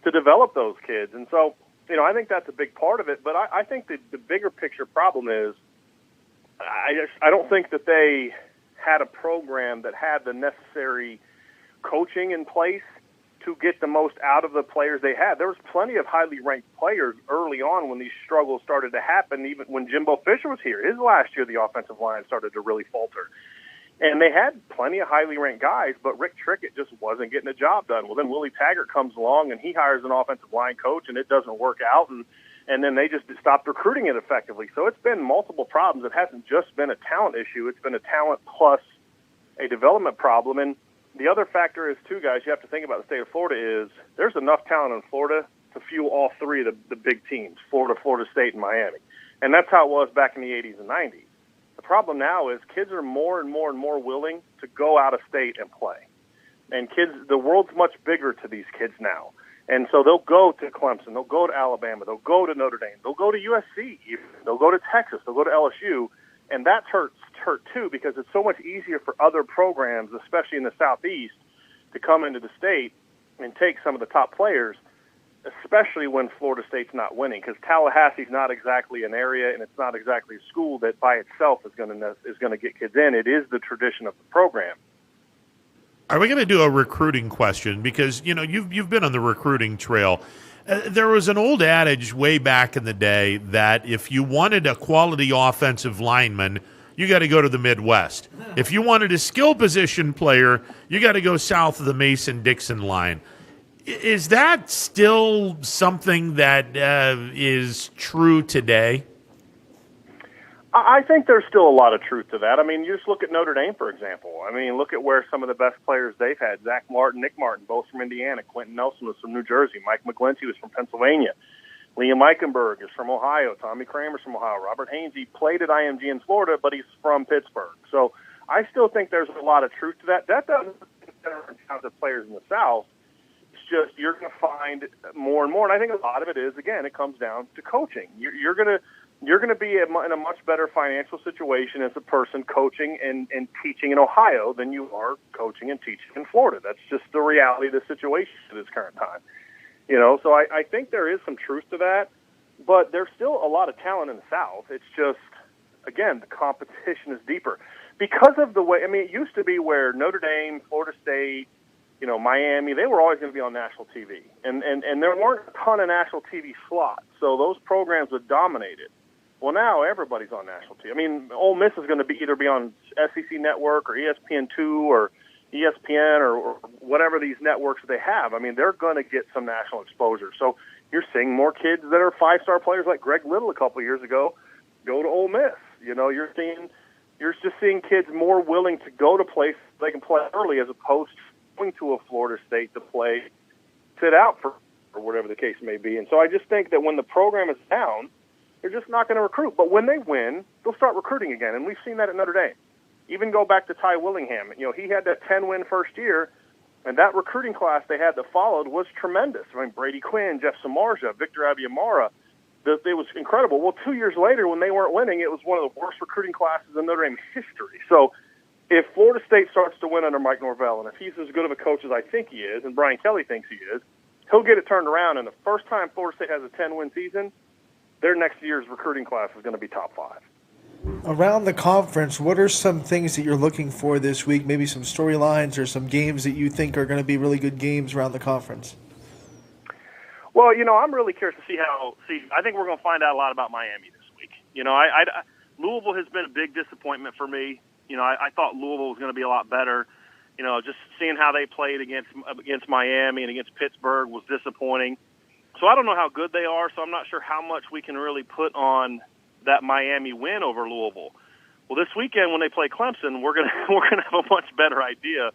to develop those kids. And so, I think that's a big part of it. But I think the bigger picture problem is I don't think that they had a program that had the necessary coaching in place to get the most out of the players they had. There was plenty of highly ranked players early on when these struggles started to happen, even when Jimbo Fisher was here. His last year, the offensive line started to really falter. And they had plenty of highly ranked guys, but Rick Trickett just wasn't getting the job done. Well, then Willie Taggart comes along, and he hires an offensive line coach, and it doesn't work out, and then they just stopped recruiting it effectively. So it's been multiple problems. It hasn't just been a talent issue. It's been a talent plus a development problem. And the other factor is, too, guys, you have to think about the state of Florida is there's enough talent in Florida to fuel all three of the big teams, Florida, Florida State, and Miami. And that's how it was back in the 80s and 90s. The problem now is kids are more and more willing to go out of state and play. And kids, the world's much bigger to these kids now. And so they'll go to Clemson, they'll go to Alabama, they'll go to Notre Dame, they'll go to USC, even. They'll go to Texas, they'll go to LSU, and that's hurt too because it's so much easier for other programs, especially in the Southeast, to come into the state and take some of the top players, especially when Florida State's not winning, because Tallahassee's not exactly an area and it's not exactly a school that by itself is going to get kids in. It is the tradition of the program. Are we going to do a recruiting question? Because, you know, you've been on the recruiting trail. There was an old adage way back in the day that if you wanted a quality offensive lineman, you got to go to the Midwest. If you wanted a skill position player, you got to go south of the Mason-Dixon line. Is that still something that is true today? I think there's still a lot of truth to that. I mean, you just look at Notre Dame, for example. I mean, look at where some of the best players they've had. Zach Martin, Nick Martin, both from Indiana. Quentin Nelson was from New Jersey. Mike McGlinchey was from Pennsylvania. Liam Eichenberg is from Ohio. Tommy Kramer's from Ohio. Robert Hainsey played at IMG in Florida, but he's from Pittsburgh. So I still think there's a lot of truth to that. That doesn't consider talented players in the South. It's just you're going to find more and more, and I think a lot of it is, again, it comes down to coaching. You're going to be in a much better financial situation as a person coaching and teaching in Ohio than you are coaching and teaching in Florida. That's just the reality of the situation at this current time. You know, so I think there is some truth to that, but there's still a lot of talent in the South. It's just, again, the competition is deeper. Because of the way, I mean, it used to be where Notre Dame, Florida State, you know, Miami, they were always going to be on national TV. And there weren't a ton of national TV slots, so those programs would dominate it. Well, now everybody's on national TV. I mean, Ole Miss is going to either be on SEC Network or ESPN2 or ESPN or whatever these networks they have. I mean, they're going to get some national exposure. So you're seeing more kids that are five-star players like Greg Little a couple of years ago go to Ole Miss. You know, you're just seeing kids more willing to go to places they can play early as opposed to going to a Florida State to play, sit out for or whatever the case may be. And so I just think that when the program is down, they're just not going to recruit. But when they win, they'll start recruiting again. And we've seen that at Notre Dame. Even go back to Ty Willingham. You know, he had that 10-win first year, and that recruiting class they had that followed was tremendous. I mean, Brady Quinn, Jeff Samardzija, Victor Abiamara, it was incredible. Well, 2 years later, when they weren't winning, it was one of the worst recruiting classes in Notre Dame history. So if Florida State starts to win under Mike Norvell, and if he's as good of a coach as I think he is, and Brian Kelly thinks he is, he'll get it turned around. And the first time Florida State has a 10-win season, their next year's recruiting class is going to be top 5. Around the conference, what are some things that you're looking for this week? Maybe some storylines or some games that you think are going to be really good games around the conference? Well, you know, I'm really curious to see I think we're going to find out a lot about Miami this week. You know, Louisville has been a big disappointment for me. You know, I thought Louisville was going to be a lot better. You know, just seeing how they played against Miami and against Pittsburgh was disappointing. So I don't know how good they are, so I'm not sure how much we can really put on that Miami win over Louisville. Well, this weekend when they play Clemson, we're gonna have a much better idea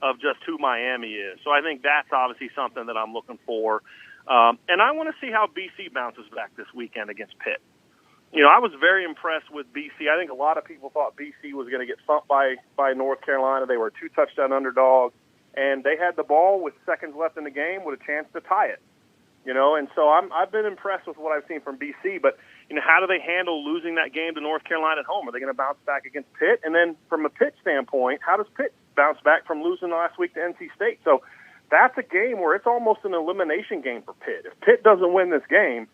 of just who Miami is. So I think that's obviously something that I'm looking for, and I want to see how BC bounces back this weekend against Pitt. You know, I was very impressed with BC. I think a lot of people thought BC was going to get thumped by North Carolina. They were a 2-touchdown underdog, and they had the ball with seconds left in the game with a chance to tie it. You know, and so I've been impressed with what I've seen from BC. But, you know, how do they handle losing that game to North Carolina at home? Are they going to bounce back against Pitt? And then from a Pitt standpoint, how does Pitt bounce back from losing last week to NC State? So that's a game where it's almost an elimination game for Pitt. If Pitt doesn't win this game,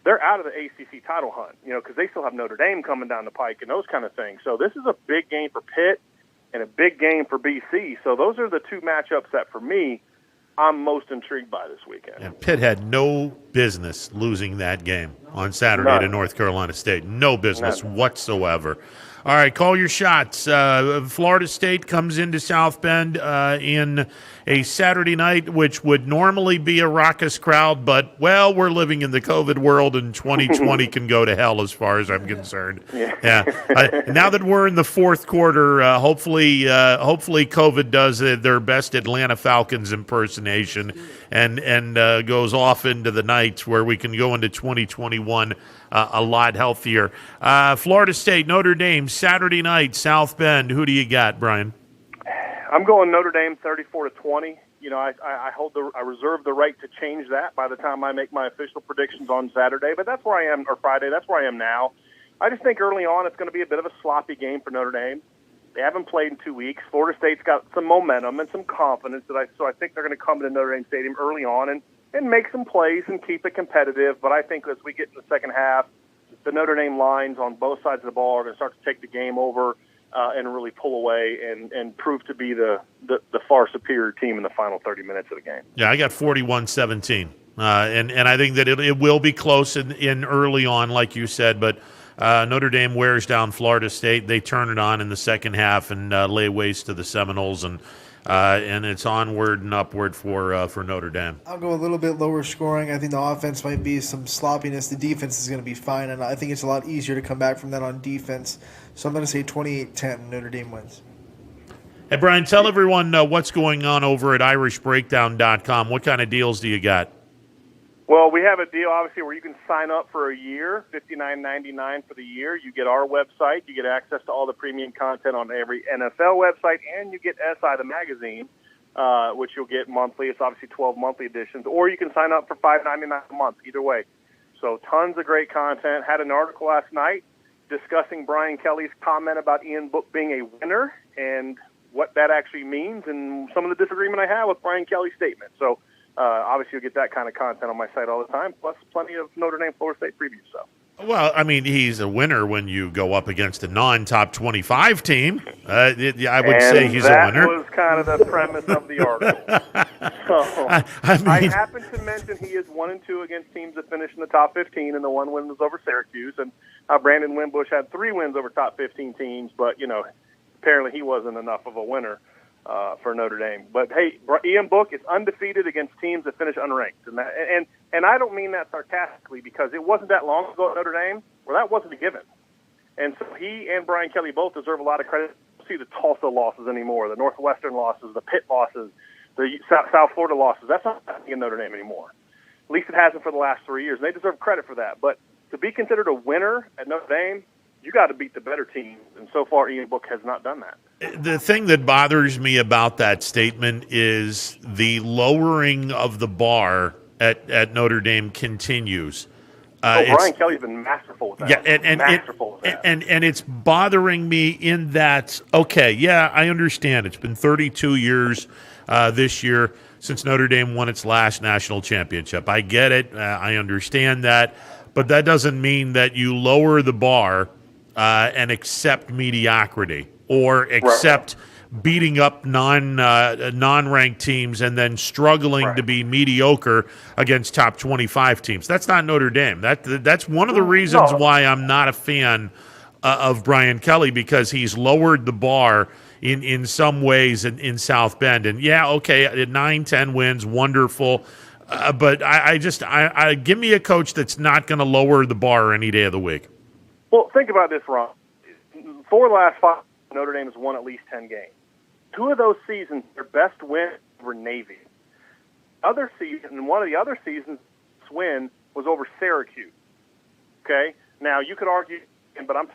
they're out of the ACC title hunt, you know, because they still have Notre Dame coming down the pike and those kind of things. So this is a big game for Pitt and a big game for BC. So those are the two matchups that, for me, I'm most intrigued by this weekend. And Pitt had no business losing that game on Saturday to North Carolina State. No business whatsoever. All right, call your shots. Florida State comes into South Bend in a Saturday night, which would normally be a raucous crowd, but, well, we're living in the COVID world, and 2020 can go to hell as far as I'm concerned. Yeah. Now that we're in the fourth quarter, hopefully COVID does their best Atlanta Falcons impersonation and goes off into the night where we can go into 2021 a lot healthier. Florida State, Notre Dame, Saturday night, South Bend. Who do you got, Brian? I'm going Notre Dame 34-20. You know, I reserve the right to change that by the time I make my official predictions on Saturday, but that's where I am, or Friday. That's where I am now. I just think early on it's going to be a bit of a sloppy game for Notre Dame. They haven't played in 2 weeks. Florida State's got some momentum and some confidence so I think they're going to come to Notre Dame Stadium early on and make some plays and keep it competitive. But I think as we get in the second half, the Notre Dame lines on both sides of the ball are going to start to take the game over and really pull away and prove to be the far superior team in the final 30 minutes of the game. Yeah, I got 41-17. And I think that it will be close in early on, like you said, but Notre Dame wears down Florida State. They turn it on in the second half and lay waste to the Seminoles, and it's onward and upward for Notre Dame. I'll go a little bit lower scoring. I think the offense might be some sloppiness. The defense is going to be fine, and I think it's a lot easier to come back from that on defense. So I'm going to say 28-10, Notre Dame wins. Hey, Brian, tell everyone what's going on over at irishbreakdown.com. What kind of deals do you got? Well, we have a deal, obviously, where you can sign up for a year, $59.99 for the year. You get our website. You get access to all the premium content on every NFL website, and you get SI, the magazine, which you'll get monthly. It's obviously 12 monthly editions. Or you can sign up for $5.99 a month, either way. So tons of great content. Had an article last night discussing Brian Kelly's comment about Ian Book being a winner and what that actually means and some of the disagreement I have with Brian Kelly's statement. So obviously you'll get that kind of content on my site all the time, plus plenty of Notre Dame Florida State previews. So. Well, I mean, he's a winner when you go up against a non-top 25 team. I would say he's a winner. That was kind of the premise of the article. So, I happen to mention he is 1-2 against teams that finished in the top 15, and the one win was over Syracuse. And Brandon Wimbush had 3 wins over top 15 teams, but, you know, apparently he wasn't enough of a winner for Notre Dame. But, hey, Ian Book is undefeated against teams that finish unranked. And I don't mean that sarcastically, because it wasn't that long ago at Notre Dame where that wasn't a given. And so he and Brian Kelly both deserve a lot of credit. See the Tulsa losses anymore, the Northwestern losses, the Pitt losses, the South Florida losses. That's not happening in Notre Dame anymore. At least it hasn't for the last 3 years. And they deserve credit for that. But to be considered a winner at Notre Dame, you got to beat the better team. And so far, Ian Book has not done that. The thing that bothers me about that statement is the lowering of the bar at Notre Dame continues. Brian Kelly's been masterful with that. Yeah, and it's bothering me in that, okay, yeah, I understand. It's been 32 years this year since Notre Dame won its last national championship. I get it. I understand that. But that doesn't mean that you lower the bar and accept mediocrity or accept beating up non-ranked teams and then struggling to be mediocre against top 25 teams. That's not Notre Dame. That's one of the reasons why I'm not a fan of Brian Kelly, because he's lowered the bar in some ways in South Bend. And yeah, okay, 9-10 wins, wonderful. But I give me a coach that's not going to lower the bar any day of the week. Well, think about this, Ron. 4 of the last 5, Notre Dame has won at least 10 games. 2 of those seasons, their best win were Navy. Other season, and one of the other seasons, this win was over Syracuse. Okay? Now, you could argue, but I'm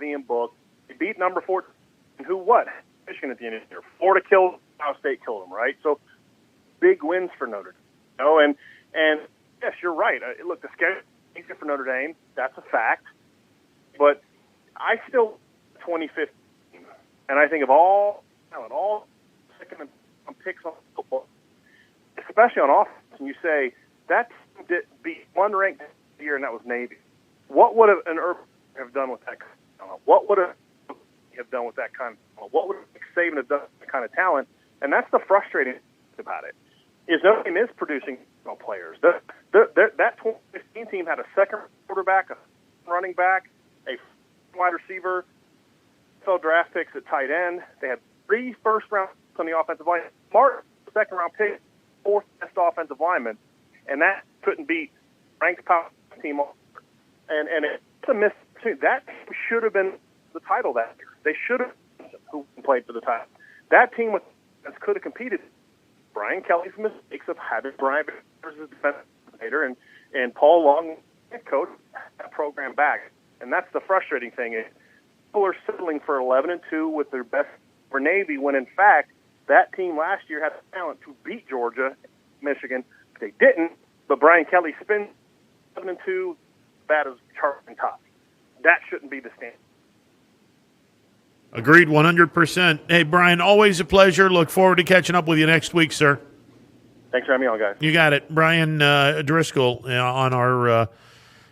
Ian Book. They beat number 14, and who what? Michigan at the end of the year. Florida killed them, Ohio State killed them, right? So, big wins for Notre Dame. You know, and yes, you're right. Look, the schedule is easier for Notre Dame. That's a fact. But I still 2015, and I think of all second and picks on football, especially on offense, and you say that team did beat one ranked year, and that was Navy. What would an Urban have done with that kind of talent? What would have done with that kind of talent? What would Saban have done with that kind of talent? And that's the frustrating thing about it. Is Notre Dame is producing players. That 2015 team had a second quarterback, a running back, a wide receiver, NFL draft picks at tight end. They had 3 first-round picks on the offensive line. Smart second-round pick, 4th best offensive lineman, and that couldn't beat ranked power team. And it's a miss. That should have been the title that year. They should have who played for the title. That team could have competed. Brian Kelly's mistakes of having Brian as his defensive coordinator and Paul Long coach that program back. And that's the frustrating thing. people are settling for 11-2 with their best for Navy, when in fact that team last year had the talent to beat Georgia, Michigan. They didn't, but Brian Kelly spins 11-2. That is charging top. That shouldn't be the standard. Agreed, 100%. Hey, Brian, always a pleasure. Look forward to catching up with you next week, sir. Thanks for having me on, guys. You got it. Brian Driscoll on our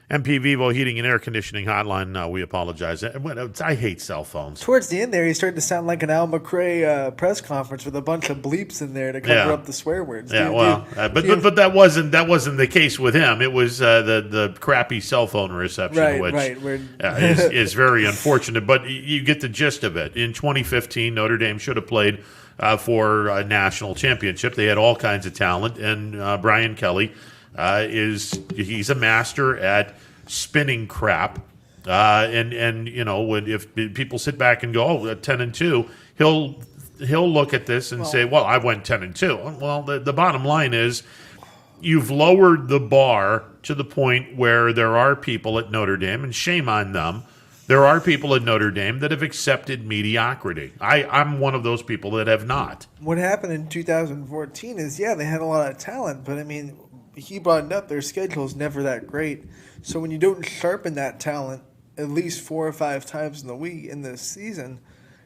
MP Vivo Heating and Air Conditioning hotline. We apologize. I hate cell phones. Towards the end there, he started to sound like an Al McRae press conference with a bunch of bleeps in there to cover up the swear words. Yeah, but that wasn't the case with him. It was the crappy cell phone reception, which is very unfortunate. But you get the gist of it. In 2015, Notre Dame should have played for a national championship. They had all kinds of talent, and Brian Kelly he's a master at spinning crap, and you know, if people sit back and go, 10-2, he'll look at this and say, well, I went 10-2. Well, the bottom line is you've lowered the bar to the point where there are people at Notre Dame, and shame on them. There are people at Notre Dame that have accepted mediocrity. I'm one of those people that have not. What happened in 2014 is, they had a lot of talent, but I mean, he brought it up, their schedule is never that great. So when you don't sharpen that talent at least 4 or 5 times in this season,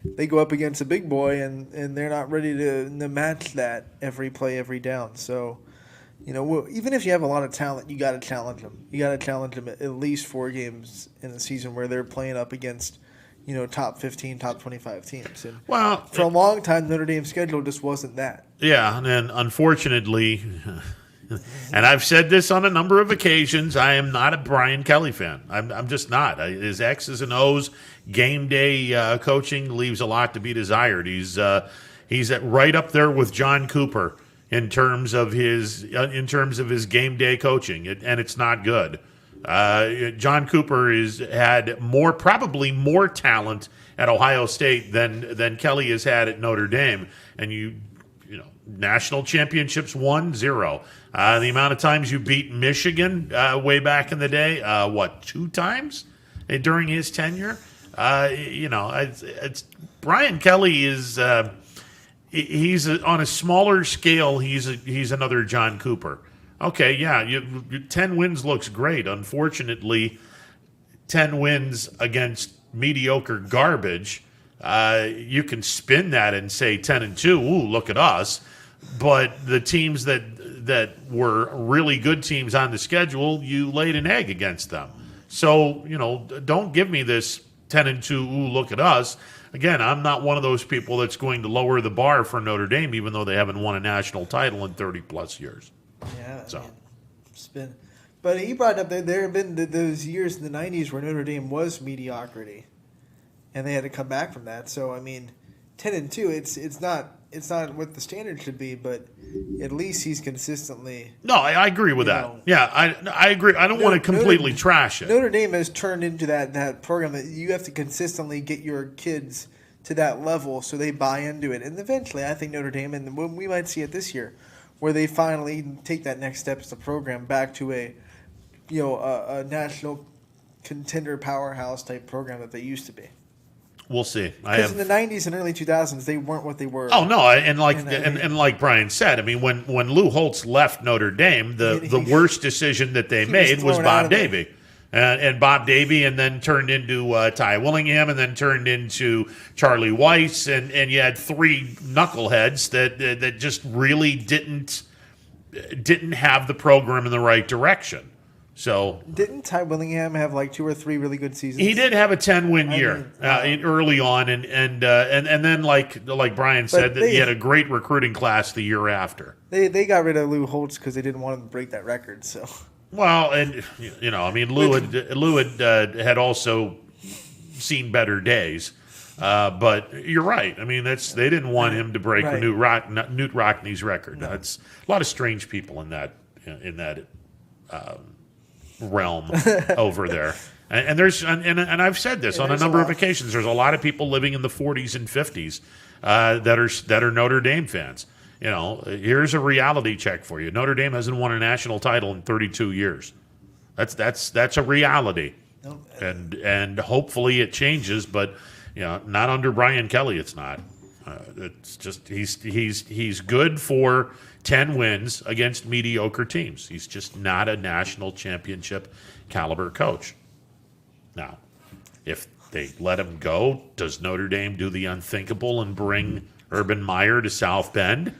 they go up against a big boy and they're not ready to match that every play, every down. So, you know, even if you have a lot of talent, you got to challenge them. You got to challenge them at least 4 games in a season where they're playing up against, you know, top 15, top 25 teams. And for a long time, Notre Dame's schedule just wasn't that. Yeah, and unfortunately, and I've said this on a number of occasions, I am not a Brian Kelly fan. I'm just not. His X's and O's game day coaching leaves a lot to be desired. He's right up there with John Cooper in terms of his game day coaching, and it's not good. John Cooper had probably more talent at Ohio State than Kelly has had at Notre Dame, and you know, national championships 1-0. The amount of times you beat Michigan way back in the day, 2 times during his tenure? You know, it's Brian Kelly is he's on a smaller scale. He's another John Cooper. Okay, yeah, 10 wins looks great. Unfortunately, 10 wins against mediocre garbage. You can spin that and say 10-2. Ooh, look at us. But the teams that were really good teams on the schedule, you laid an egg against them. So, you know, don't give me this 10-2, ooh, look at us. Again, I'm not one of those people that's going to lower the bar for Notre Dame, even though they haven't won a national title in 30-plus years. Yeah, so. But he brought up that there have been those years in the 90s where Notre Dame was mediocrity, and they had to come back from that. So, I mean, 10-2, it's not what the standard should be, but at least he's consistently. No, I agree with that. Yeah, I agree. I don't want to completely trash it. Notre Dame has turned into that program that you have to consistently get your kids to that level so they buy into it. And eventually, I think Notre Dame, and we might see it this year, where they finally take that next step as a program back to a national contender powerhouse type program that they used to be. We'll see. Because in the 90s and early 2000s, they weren't what they were. Oh no, and like Brian said, I mean, when Lou Holtz left Notre Dame, the worst decision that they made was Bob Davie, and Bob Davie, and then turned into Ty Willingham, and then turned into Charlie Weiss, and you had 3 knuckleheads that just really didn't have the program in the right direction. So didn't Ty Willingham have like 2 or 3 really good seasons? He did have a 10-win year early on, and then like Brian said, he had a great recruiting class the year after. They got rid of Lou Holtz because they didn't want him to break that record. So well, and you know, I mean, Lou had also seen better days, but you're right. I mean, they didn't want him to break Knute Rockne's record. That's a lot of strange people in that realm over there, and there's and I've said this on a number of occasions. There's a lot of people living in the 40s and 50s that are Notre Dame fans. You know, here's a reality check for you. Notre Dame hasn't won a national title in 32 years. That's a reality. Nope. And hopefully it changes, but not under Brian Kelly. It's not. It's just he's good for 10 wins against mediocre teams. He's just not a national championship caliber coach. Now, if they let him go, does Notre Dame do the unthinkable and bring Urban Meyer to South Bend?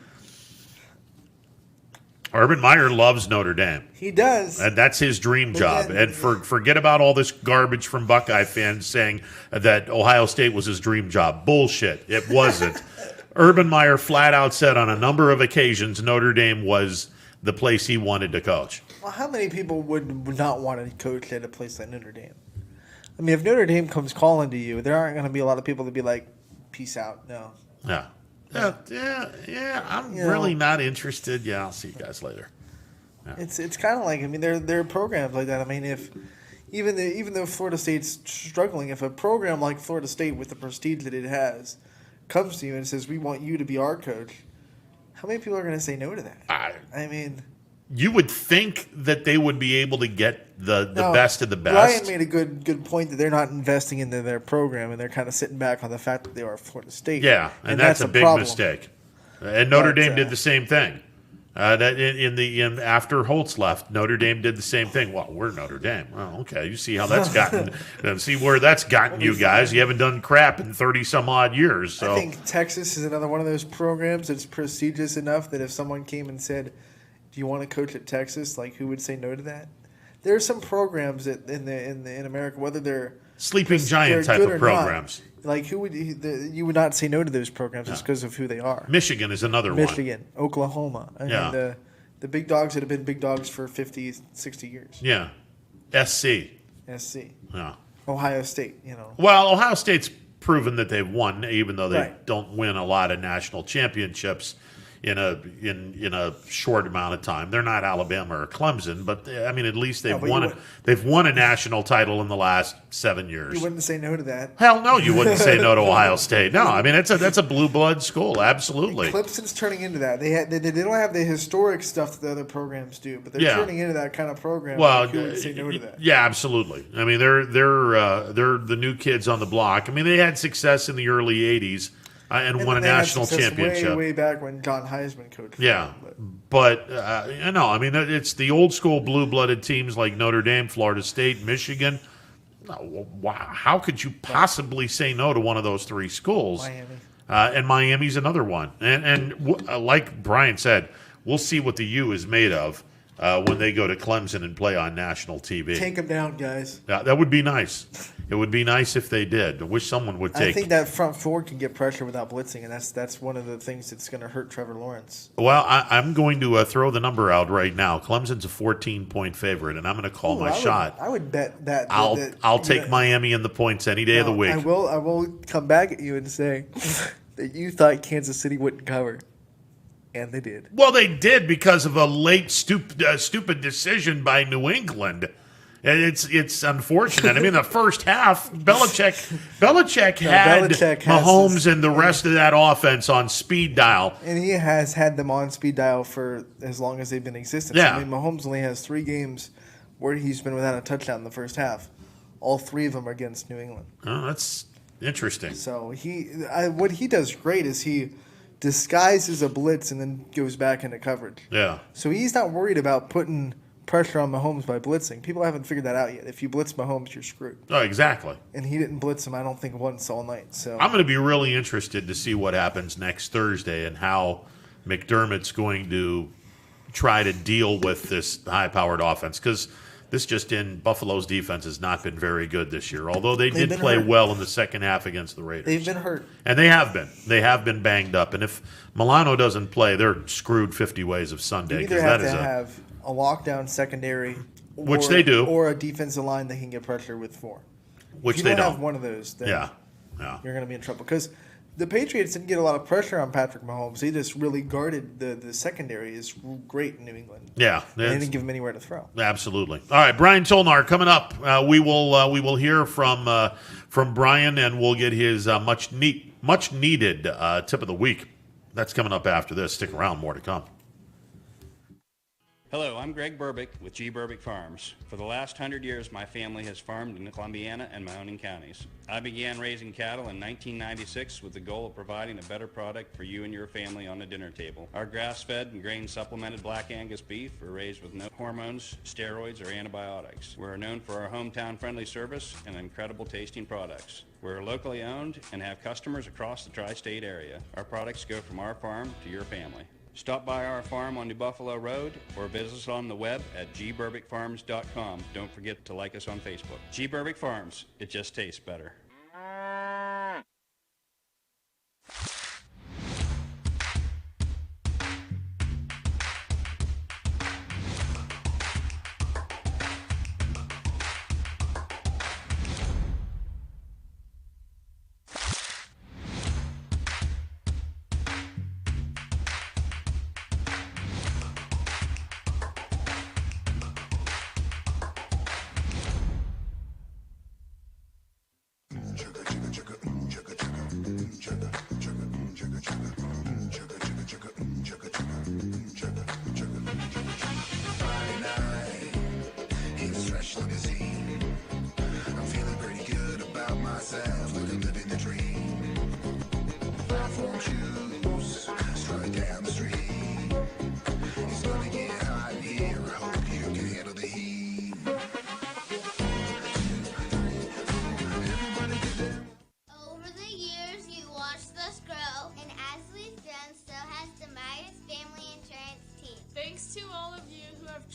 Urban Meyer loves Notre Dame. He does. And that's his dream job. And forget about all this garbage from Buckeye fans saying that Ohio State was his dream job. Bullshit. It wasn't. Urban Meyer flat out said on a number of occasions Notre Dame was the place he wanted to coach. Well, how many people would not want to coach at a place like Notre Dame? I mean, if Notre Dame comes calling to you, there aren't going to be a lot of people that be like, peace out. No. Yeah. I'm really not interested. Yeah, I'll see you guys later. Yeah. It's kind of like, I mean, there are programs like that. I mean, if even though Florida State's struggling, if a program like Florida State with the prestige that it has comes to you and says, we want you to be our coach, how many people are going to say no to that? I mean, you would think that they would be able to get the best of the best. Brian made a good point that they're not investing into their program, and they're kind of sitting back on the fact that they are Florida State. Yeah, and that's a big mistake. And Notre Dame did the same thing. That after Holtz left, Notre Dame did the same thing. Well, we're Notre Dame. Oh, okay. You see how that's gotten. See where that's gotten you guys. You haven't done crap in 30 some odd years. So I think Texas is another one of those programs that's prestigious enough that if someone came and said, "Do you want to coach at Texas?" Like, who would say no to that? There are some programs that in America, whether they're sleeping giant type of programs. Not, like you would not say no to those programs just because of who they are. Michigan is another one. Michigan, Oklahoma. I mean, the big dogs that have been big dogs for 50, 60 years. Yeah. SC. Yeah. Ohio State, Well, Ohio State's proven that they've won, even though they don't win a lot of national championships in a short amount of time. They're not Alabama or Clemson, but I mean, at least they've won a national title in the last 7 years. You wouldn't say no to that. Hell no, you wouldn't say no to Ohio State. No, I mean that's a blue blood school, absolutely. Clemson's turning into that. They don't have the historic stuff that the other programs do, but they're turning into that kind of program. Well, you wouldn't say no to that. Yeah, absolutely. I mean, they're the new kids on the block. I mean, they had success in the early '80s. And won a national championship. Way back when John Heisman coached. Yeah, but I mean, it's the old school blue-blooded teams like Notre Dame, Florida State, Michigan. How could you possibly say no to one of those three schools? Miami. And Miami's another one. And like Brian said, we'll see what the U is made of when they go to Clemson and play on national TV. Take them down, guys. Yeah, that would be nice. It would be nice if they did. I wish someone would take. I think that front four can get pressure without blitzing, and that's one of the things that's going to hurt Trevor Lawrence. Well, I'm going to throw the number out right now. Clemson's a 14-point favorite, and I'm going to call my shot. I would bet that. I'll take Miami in the points any day of the week. I will come back at you and say that you thought Kansas City wouldn't cover. And they did. Well, they did because of a late stupid decision by New England. And it's unfortunate. I mean, the first half, Belichick had Mahomes and the rest of that offense on speed dial. And he has had them on speed dial for as long as they've been in existence. Yeah. I mean, Mahomes only has 3 games where he's been without a touchdown in the first half. All 3 of them are against New England. Oh, that's interesting. So what he does great is he disguises a blitz and then goes back into coverage. Yeah. So he's not worried about putting pressure on Mahomes by blitzing. People haven't figured that out yet. If you blitz Mahomes, you're screwed. Oh, exactly. And he didn't blitz him, I don't think, once all night. So I'm going to be really interested to see what happens next Thursday and how McDermott's going to try to deal with this high-powered offense, because this just in, Buffalo's defense has not been very good this year, although they did play well in the second half against the Raiders. They've been hurt. And they have been. They have been banged up. And if Milano doesn't play, they're screwed 50 ways of Sunday. You either have to have a lockdown secondary, which they do, or a defensive line that can get pressure with 4. Which if you they don't don't have one of those, then yeah. You're going to be in trouble. Because the Patriots didn't get a lot of pressure on Patrick Mahomes. They just really guarded the secondary is great in New England. Yeah. And they didn't give him anywhere to throw. Absolutely. All right, Brian Tolnar coming up. We will hear from Brian, and we'll get his much needed tip of the week. That's coming up after this. Stick around, more to come. Hello, I'm Greg Burbick with G. Burbick Farms. For the last 100 years, my family has farmed in Columbiana and Mahoning counties. I began raising cattle in 1996 with the goal of providing a better product for you and your family on the dinner table. Our grass-fed and grain-supplemented Black Angus beef are raised with no hormones, steroids, or antibiotics. We're known for our hometown-friendly service and incredible tasting products. We're locally owned and have customers across the tri-state area. Our products go from our farm to your family. Stop by our farm on New Buffalo Road or visit us on the web at gburbickfarms.com. Don't forget to like us on Facebook. G. Burbick Farms, it just tastes better.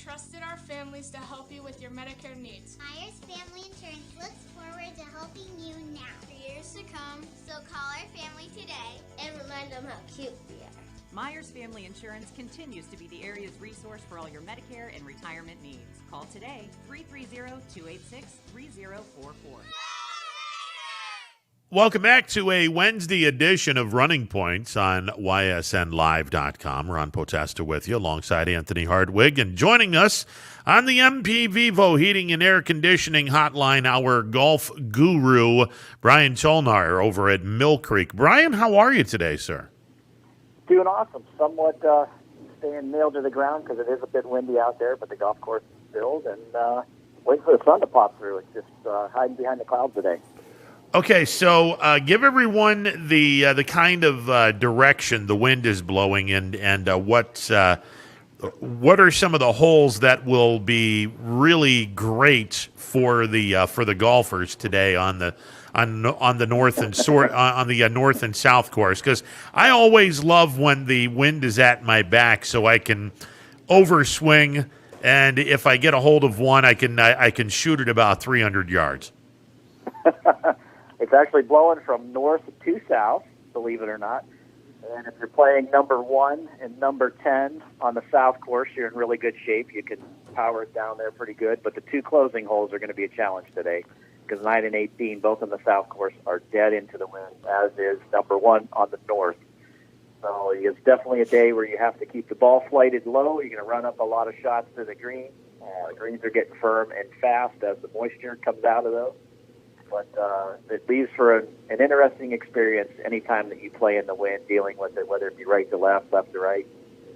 trusted our families to help you with your Medicare needs. Myers Family Insurance looks forward to helping you now. For years to come, so call our family today and remind them how cute we are. Myers Family Insurance continues to be the area's resource for all your Medicare and retirement needs. Call today, 330-286-3044. Welcome back to a Wednesday edition of Running Points on ysnlive.com. Ron Potesta with you alongside Anthony Hardwig. And joining us on the MP Vivo Heating and Air Conditioning Hotline, our golf guru, Brian Tolnar over at Mill Creek. Brian, how are you today, sir? Doing awesome. Somewhat staying nailed to the ground because it is a bit windy out there, but the golf course is filled and waiting for the sun to pop through. It's just hiding behind the clouds today. Okay, so give everyone the kind of direction the wind is blowing and what are some of the holes that will be really great for the golfers today on the north and on the north and south course, because I always love when the wind is at my back so I can overswing, and if I get a hold of one, I can shoot it about 300 yards. It's actually blowing from north to south, believe it or not. And if you're playing number 1 and number 10 on the south course, you're in really good shape. You can power it down there pretty good. But the two closing holes are going to be a challenge today because 9 and 18, both on the south course, are dead into the wind, as is number 1 on the north. So it's definitely a day where you have to keep the ball flighted low. You're going to run up a lot of shots to the green. The greens are getting firm and fast as the moisture comes out of those. But it leaves for an interesting experience anytime that you play in the wind, dealing with it, whether it be right to left, left to right.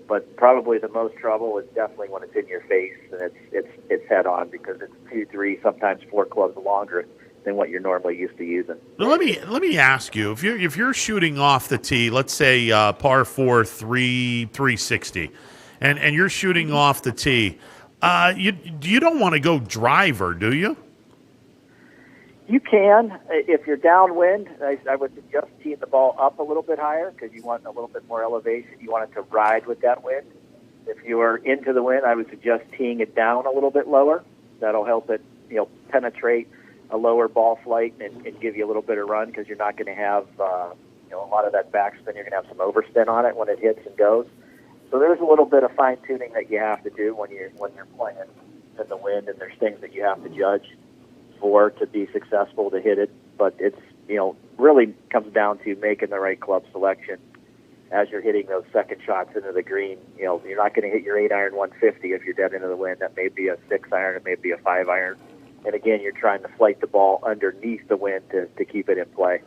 But probably the most trouble is definitely when it's in your face and it's head on, because it's 2, 3, sometimes 4 clubs longer than what you're normally used to using. Well, let me ask you, if you're shooting off the tee, let's say par 4, 360, and you're shooting off the tee, you don't want to go driver, do you? You can. If you're downwind, I would suggest teeing the ball up a little bit higher because you want a little bit more elevation. You want it to ride with that wind. If you are into the wind, I would suggest teeing it down a little bit lower. That'll help it, penetrate a lower ball flight and give you a little bit of run, because you're not going to have, a lot of that backspin. You're going to have some overspin on it when it hits and goes. So there's a little bit of fine tuning that you have to do when you're playing in the wind, and there's things that you have to judge for to be successful to hit it. But it's, really comes down to making the right club selection as you're hitting those second shots into the green. You're not going to hit your 8-iron 150 if you're dead into the wind. That may be a 6-iron, it may be a 5-iron. And again, you're trying to flight the ball underneath the wind to keep it in play.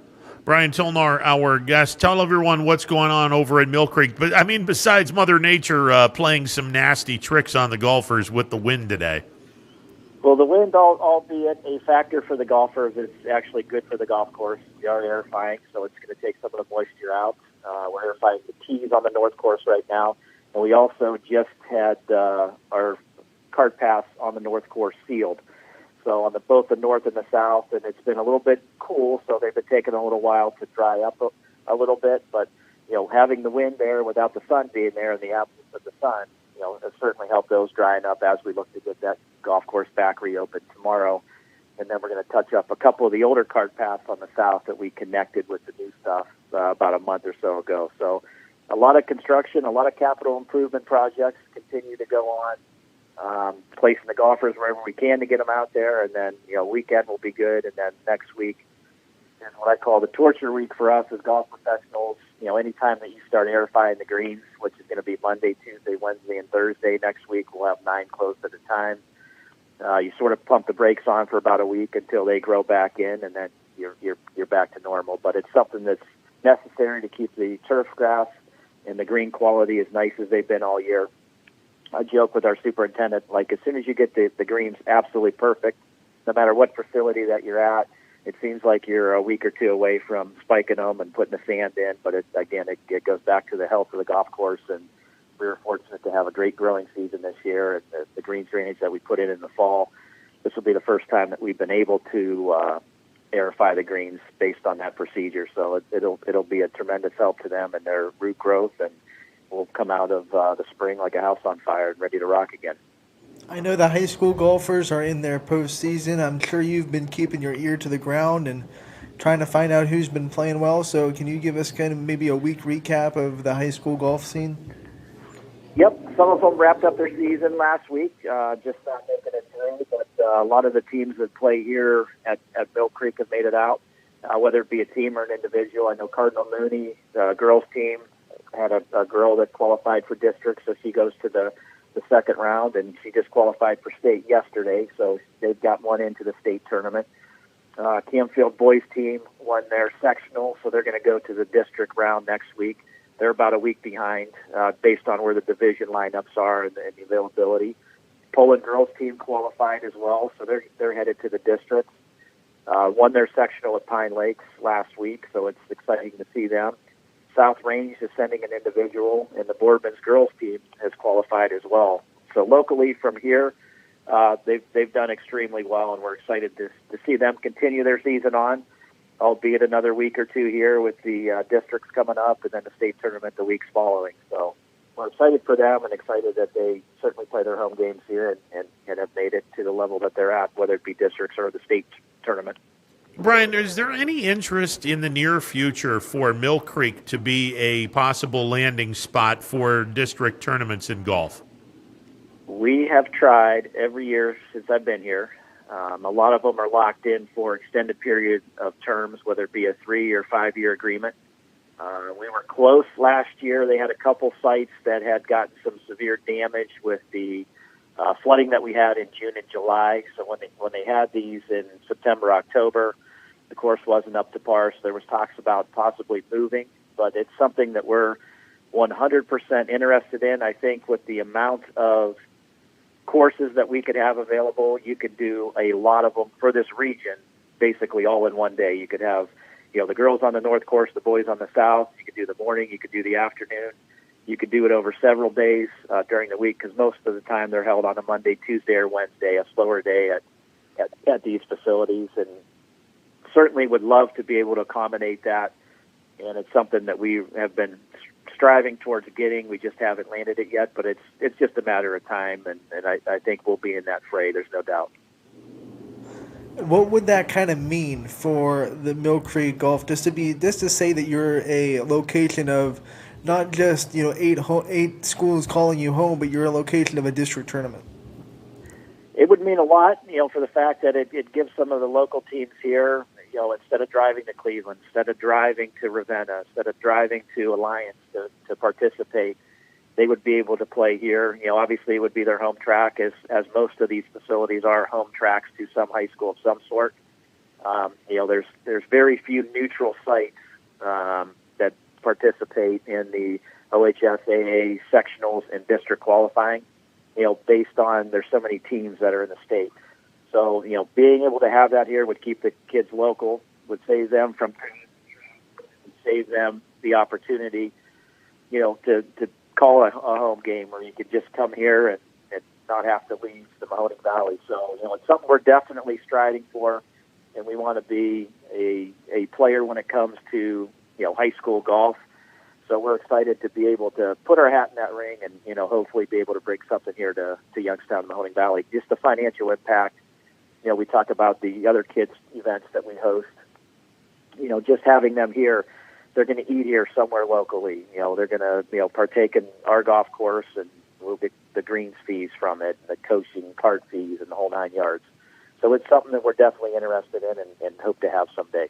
Brian Tilnar, our guest. Tell everyone what's going on over at Mill Creek. But I mean, besides Mother Nature playing some nasty tricks on the golfers with the wind today. Well, the wind, albeit a factor for the golfers, is actually good for the golf course. We are airifying, so it's going to take some of the moisture out. We're airifying the tees on the north course right now, and we also just had our cart paths on the north course sealed. So on both the north and the south, and it's been a little bit cool, so they've been taking a little while to dry up a little bit. But having the wind there without the sun being there, and the absence of the sun, has certainly helped those drying up as we look to get that golf course back reopened tomorrow. And then we're going to touch up a couple of the older cart paths on the south that we connected with the new stuff about a month or so ago. So a lot of construction, a lot of capital improvement projects continue to go on, placing the golfers wherever we can to get them out there. And then, weekend will be good. And then next week is what I call the torture week for us as golf professionals. Anytime that you start airifying the greens, which is going to be Monday, Tuesday, Wednesday, and Thursday next week, we'll have 9 closed at a time. You sort of pump the brakes on for about a week until they grow back in, and then you're back to normal. But it's something that's necessary to keep the turf grass and the green quality as nice as they've been all year. I joke with our superintendent, as soon as you get the greens absolutely perfect, no matter what facility that you're at, it seems like you're a week or two away from spiking them and putting the sand in. But it goes back to the health of the golf course, and we were fortunate to have a great growing season this year. And the greens drainage that we put in the fall, this will be the first time that we've been able to airify the greens based on that procedure. So it'll be a tremendous help to them and their root growth, and we'll come out of the spring like a house on fire and ready to rock again. I know the high school golfers are in their postseason. I'm sure you've been keeping your ear to the ground and trying to find out who's been playing well. So can you give us kind of maybe a week recap of the high school golf scene? Yep, some of them wrapped up their season last week, just not making it through. But a lot of the teams that play here at Mill Creek have made it out, whether it be a team or an individual. I know Cardinal Mooney, the girls team, had a girl that qualified for district, so she goes to the second round, and she just qualified for state yesterday, so they've got one into the state tournament. Camfield boys team won their sectional, so they're going to go to the district round next week. They're about a week behind based on where the division lineups are and the availability. Poland girls team qualified as well, so they're headed to the district. Won their sectional at Pine Lakes last week, so it's exciting to see them. South Range is sending an individual, and the Boardman's girls team has qualified as well. So locally from here, they've done extremely well, and we're excited to see them continue their season on, albeit another week or two here with the districts coming up and then the state tournament the weeks following. So we're excited for them and excited that they certainly play their home games here and have made it to the level that they're at, whether it be districts or the state tournament. Brian, is there any interest in the near future for Mill Creek to be a possible landing spot for district tournaments in golf? We have tried every year since I've been here. A lot of them are locked in for extended period of terms, whether it be a 3 or 5 year agreement. We were close last year. They had a couple sites that had gotten some severe damage with the flooding that we had in June and July. So when they had these in September, October, the course wasn't up to par. So there was talks about possibly moving, but it's something that we're 100% interested in. I think with the amount of courses that we could have available, you could do a lot of them for this region, basically all in one day. You could have, the girls on the north course, the boys on the south. You could do the morning. You could do the afternoon. You could do it over several days during the week, because most of the time they're held on a Monday, Tuesday, or Wednesday, a slower day at these facilities. And certainly would love to be able to accommodate that. And it's something that we have been striving towards getting. We just haven't landed it yet, but it's just a matter of time. And I think we'll be in that fray. There's no doubt. What would that kind of mean for the Mill Creek Golf? Just to say that you're a location of not just 8 schools calling you home, but you're a location of a district tournament. It would mean a lot, for the fact that it gives some of the local teams here, instead of driving to Cleveland, instead of driving to Ravenna, instead of driving to Alliance to participate, they would be able to play here. Obviously it would be their home track, as most of these facilities are home tracks to some high school of some sort. There's very few neutral sites that participate in the OHSAA sectionals and district qualifying, based on there's so many teams that are in the state. So, being able to have that here would keep the kids local, would save them from, save them the opportunity, to call a home game where you could just come here and not have to leave the Mahoning Valley. So, it's something we're definitely striding for, and we want to be a player when it comes to, high school golf. So we're excited to be able to put our hat in that ring and, hopefully be able to bring something here to Youngstown and Mahoning Valley. Just the financial impact. We talk about the other kids' events that we host. Just having them here, they're going to eat here somewhere locally. They're going to, partake in our golf course, and we'll get the greens fees from it, the coaching cart fees, and the whole 9 yards. So it's something that we're definitely interested in and hope to have someday.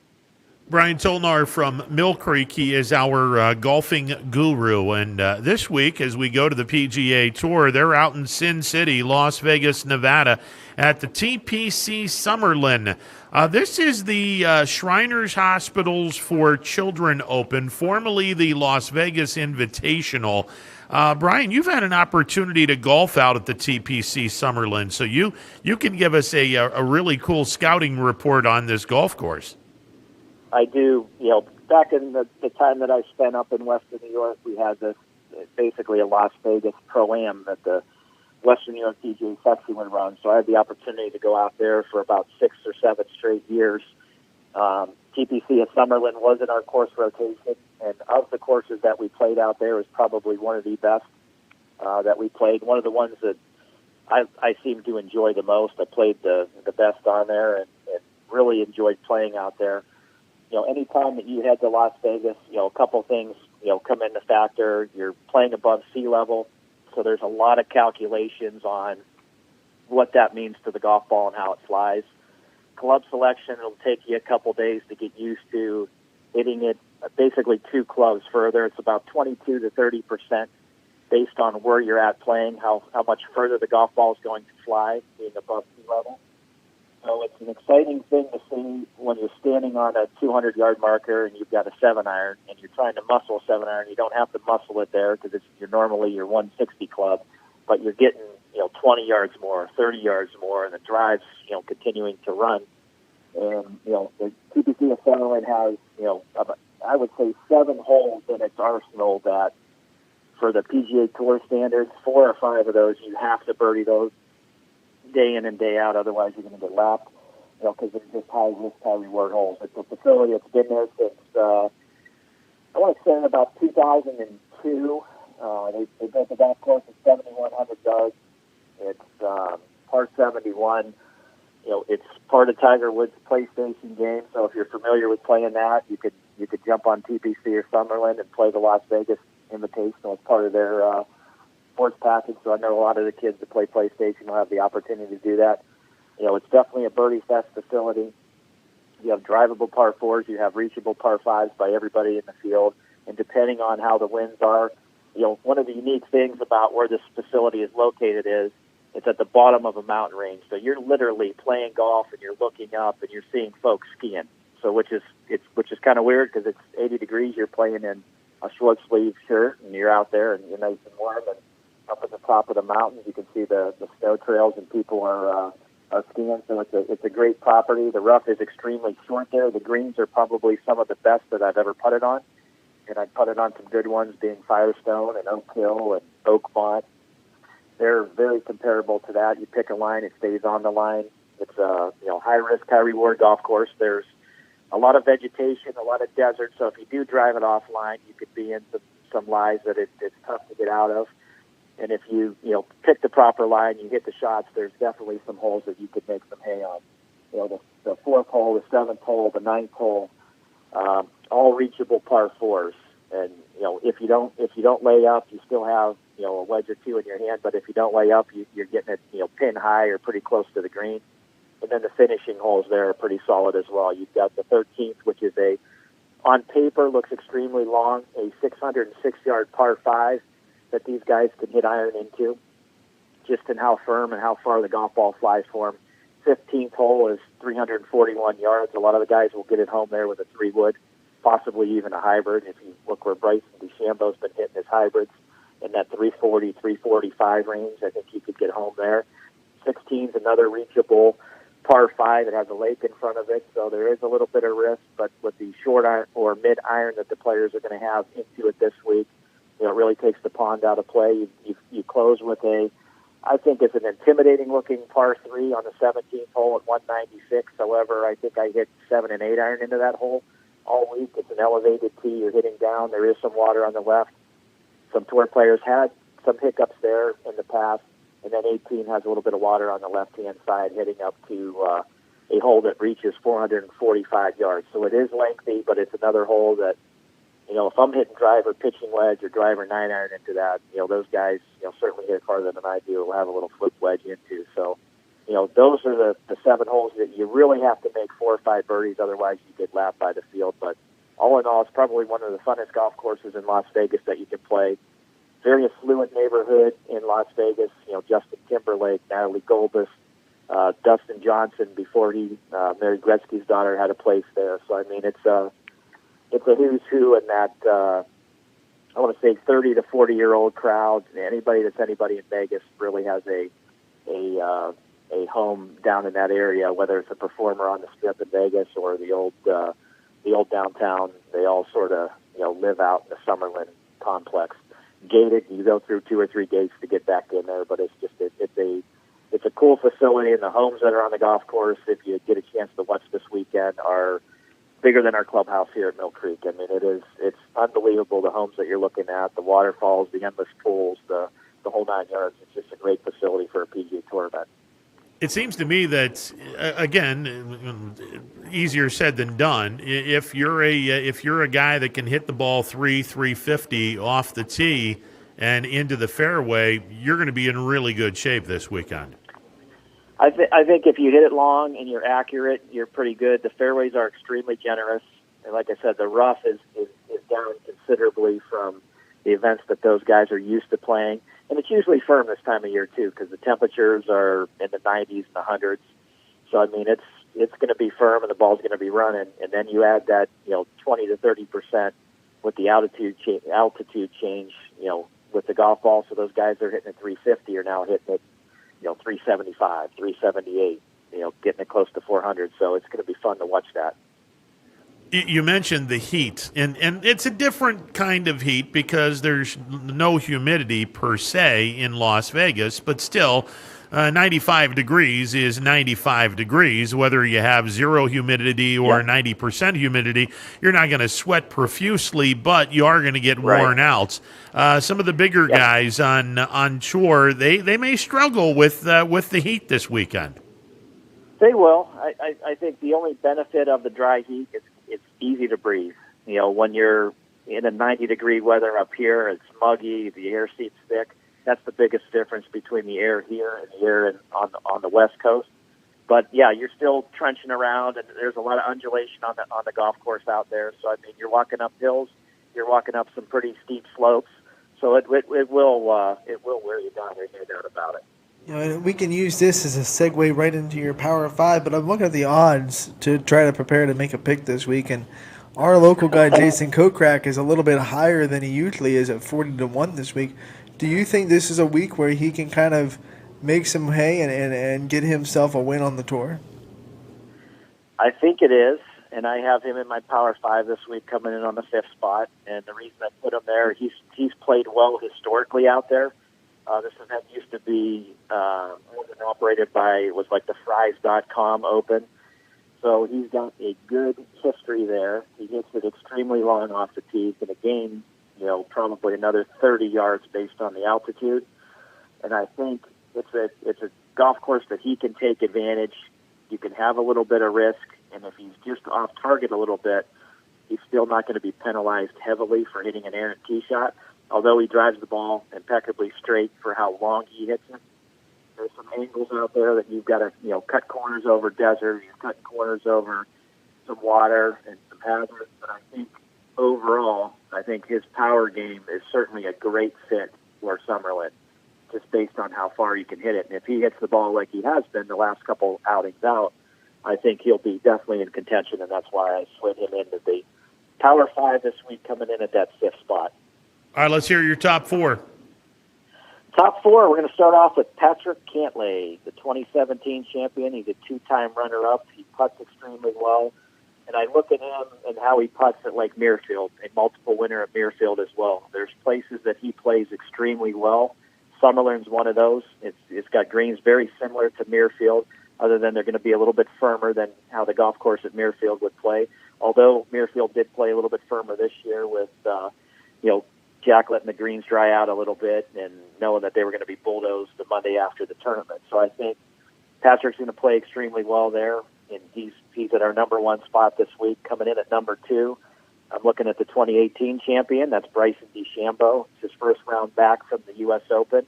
Brian Tolnar from Mill Creek, he is our golfing guru. And this week, as we go to the PGA Tour, they're out in Sin City, Las Vegas, Nevada, at the TPC Summerlin. This is the Shriners Hospitals for Children Open, formerly the Las Vegas Invitational. Brian, you've had an opportunity to golf out at the TPC Summerlin, so you can give us a really cool scouting report on this golf course. I do. Back in the time that I spent up in Western New York, we had this basically a Las Vegas Pro-Am that the Western New York PGA section would run. So I had the opportunity to go out there for about 6 or 7 straight years. TPC at Summerlin was in our course rotation, and of the courses that we played out there, was probably one of the best that we played. One of the ones that I seemed to enjoy the most. I played the best on there and really enjoyed playing out there. Anytime that you head to Las Vegas, a couple things, come into factor. You're playing above sea level, so there's a lot of calculations on what that means to the golf ball and how it flies. Club selection, it'll take you a couple days to get used to hitting it basically 2 clubs further. It's about 22 to 30% based on where you're at playing, how much further the golf ball is going to fly, being above sea level. So it's an exciting thing to see when you're standing on a 200-yard marker and you've got a 7-iron and you're trying to muscle a 7-iron. You don't have to muscle it there because you're normally your 160 club, but you're getting 20 yards more, 30 yards more, and the drive's continuing to run. And the TPC of Summerlin has I would say 7 holes in its arsenal that, for the PGA Tour standards, 4 or 5 of those you have to birdie those day in and day out, otherwise you're going to get lapped, because they're just high risk, high reward holes. It's a facility that's been there since, I want to say about 2002. They built the golf course at 7,100 yards. It's par 71. It's part of Tiger Woods' PlayStation game, so if you're familiar with playing that, you could jump on TPC or Summerlin and play the Las Vegas Invitational as part of their sports package. So I know a lot of the kids that play PlayStation will have the opportunity to do that. It's definitely a birdie fest facility. You have drivable par 4s, you have reachable par 5s by everybody in the field, and depending on how the winds are, one of the unique things about where this facility is located is it's at the bottom of a mountain range. So you're literally playing golf and you're looking up and you're seeing folks skiing. So which is kind of weird because it's 80 degrees. You're playing in a short sleeve shirt and you're out there and you're nice and warm, and up at the top of the mountain you can see the snow trails and people are skiing. So it's a great property. The rough is extremely short there. The greens are probably some of the best that I've ever putted on, and I putted on some good ones, being Firestone and Oak Hill and Oakmont. They're very comparable to that. You pick a line, it stays on the line. It's a high risk, high reward golf course. There's a lot of vegetation, a lot of desert. So if you do drive it offline, you could be in some lies that it's tough to get out of. And if you pick the proper line, you hit the shots, there's definitely some holes that you could make some hay on. The 4th hole, the 7th hole, the 9th hole, all reachable par 4s. And if you don't lay up, you still have a wedge or 2 in your hand. But if you don't lay up, you're getting it pin high or pretty close to the green. And then the finishing holes there are pretty solid as well. You've got the 13th, which is on paper looks extremely long, a 606-yard par 5 that these guys can hit iron into, just in how firm and how far the golf ball flies for them. 15th hole is 341 yards. A lot of the guys will get it home there with a 3-wood, possibly even a hybrid. If you look where Bryson DeChambeau's been hitting his hybrids in that 340, 345 range, I think he could get home there. 16 is another reachable par 5 that has a lake in front of it, so there is a little bit of risk, but with the short iron or mid iron that the players are going to have into it this week, it really takes the pond out of play. You close with I think it's an intimidating-looking par 3 on the 17th hole at 196. However, I think I hit 7 and 8 iron into that hole all week. It's an elevated tee. You're hitting down. There is some water on the left. Some tour players had some hiccups there in the past. And then 18 has a little bit of water on the left-hand side heading up to a hole that reaches 445 yards. So it is lengthy, but it's another hole that, if I'm hitting driver, pitching wedge, or driver 9-iron into that, those guys, certainly hit it farther than I do, will have a little flip wedge into. So, those are the 7 holes that you really have to make 4 or 5 birdies, otherwise you get lapped by the field. But all in all, it's probably one of the funnest golf courses in Las Vegas that you can play. Very affluent neighborhood in Las Vegas. Justin Timberlake, Natalie Golbus, Dustin Johnson, before he married Gretzky's daughter, had a place there. So, I mean, it's a who's who in that, I want to say 30 to 40-year-old crowd. Anybody that's anybody in Vegas really has a home down in that area, whether it's a performer on the Strip in Vegas or the old downtown. They all sort of, live out in the Summerlin complex. Gated, you go through 2 or 3 gates to get back in there, but it's a cool facility, and the homes that are on the golf course, if you get a chance to watch this weekend, are bigger than our clubhouse here at Mill Creek. I mean, it's unbelievable, the homes that you're looking at, the waterfalls, the endless pools, the whole 9 yards. It's just a great facility for a PGA Tour event. It seems to me that, again, easier said than done. If you're a guy that can hit the ball 350 off the tee and into the fairway, you're going to be in really good shape this weekend. I think if you hit it long and you're accurate, you're pretty good. The fairways are extremely generous. And like I said, the rough is down considerably from the events that those guys are used to playing. And it's usually firm this time of year, too, because the temperatures are in the 90s and the 100s. So, I mean, it's going to be firm and the ball's going to be running. And then you add that, 20 to 30% with the altitude change, with the golf ball. So those guys that are hitting at 350 are now hitting at 375, 378, getting it close to 400. So it's going to be fun to watch that. You mentioned the heat, and it's a different kind of heat because there's no humidity per se in Las Vegas, but still, 95 degrees is 95 degrees. Whether you have zero humidity or 90% humidity, you're not going to sweat profusely, but you are going to get worn out. Some of the bigger guys on shore, they may struggle with the heat this weekend. They will. I think the only benefit of the dry heat is it's easy to breathe. When you're in a 90-degree weather up here, it's muggy, the air seeps thick. That's the biggest difference between the air here and the air on the West Coast. But yeah, you're still trenching around, and there's a lot of undulation on the golf course out there. So I mean, you're walking up hills, you're walking up some pretty steep slopes. So it will wear you down. There's no doubt about it. We can use this as a segue right into your Power 5, but I'm looking at the odds to try to prepare to make a pick this week, and our local guy Jason Kokrak is a little bit higher than he usually is at 40-1 this week. Do you think this is a week where he can kind of make some hay and get himself a win on the tour? I think it is, and I have him in my Power 5 this week coming in on the 5th spot, and the reason I put him there, he's played well historically out there. This event used to be owned and operated by, it was like the Fries.com Open. So he's got a good history there. He hits it extremely long off the tee. He's going to gain, probably another 30 yards based on the altitude. And I think it's a golf course that he can take advantage. You can have a little bit of risk, and if he's just off target a little bit, he's still not going to be penalized heavily for hitting an errant tee shot. Although he drives the ball impeccably straight for how long he hits it, there's some angles out there that you've got to, cut corners over desert, you're cutting corners over some water and some hazards. But I think overall, his power game is certainly a great fit for Summerlin. just based on how far he can hit it. And if he hits the ball like he has been the last couple outings out, I think he'll be definitely in contention, and that's why I slid him into the Power 5 this week, coming in at that 5th spot. All right, let's hear your top 4. Top 4, we're going to start off with Patrick Cantlay, the 2017 champion. He's a 2-time runner-up. He putts extremely well. And I look at him and how he putts at Lake Muirfield, a multiple winner at Muirfield as well. There's places that he plays extremely well. Summerlin's one of those. It's got greens very similar to Muirfield, other than they're going to be a little bit firmer than how the golf course at Muirfield would play. Although Muirfield did play a little bit firmer this year with, Jack letting the greens dry out a little bit and knowing that they were going to be bulldozed the Monday after the tournament. So I think Patrick's going to play extremely well there, and he's at our number 1 spot this week, coming in at number 2. I'm looking at the 2018 champion. That's Bryson DeChambeau. It's his first round back from the U.S. Open.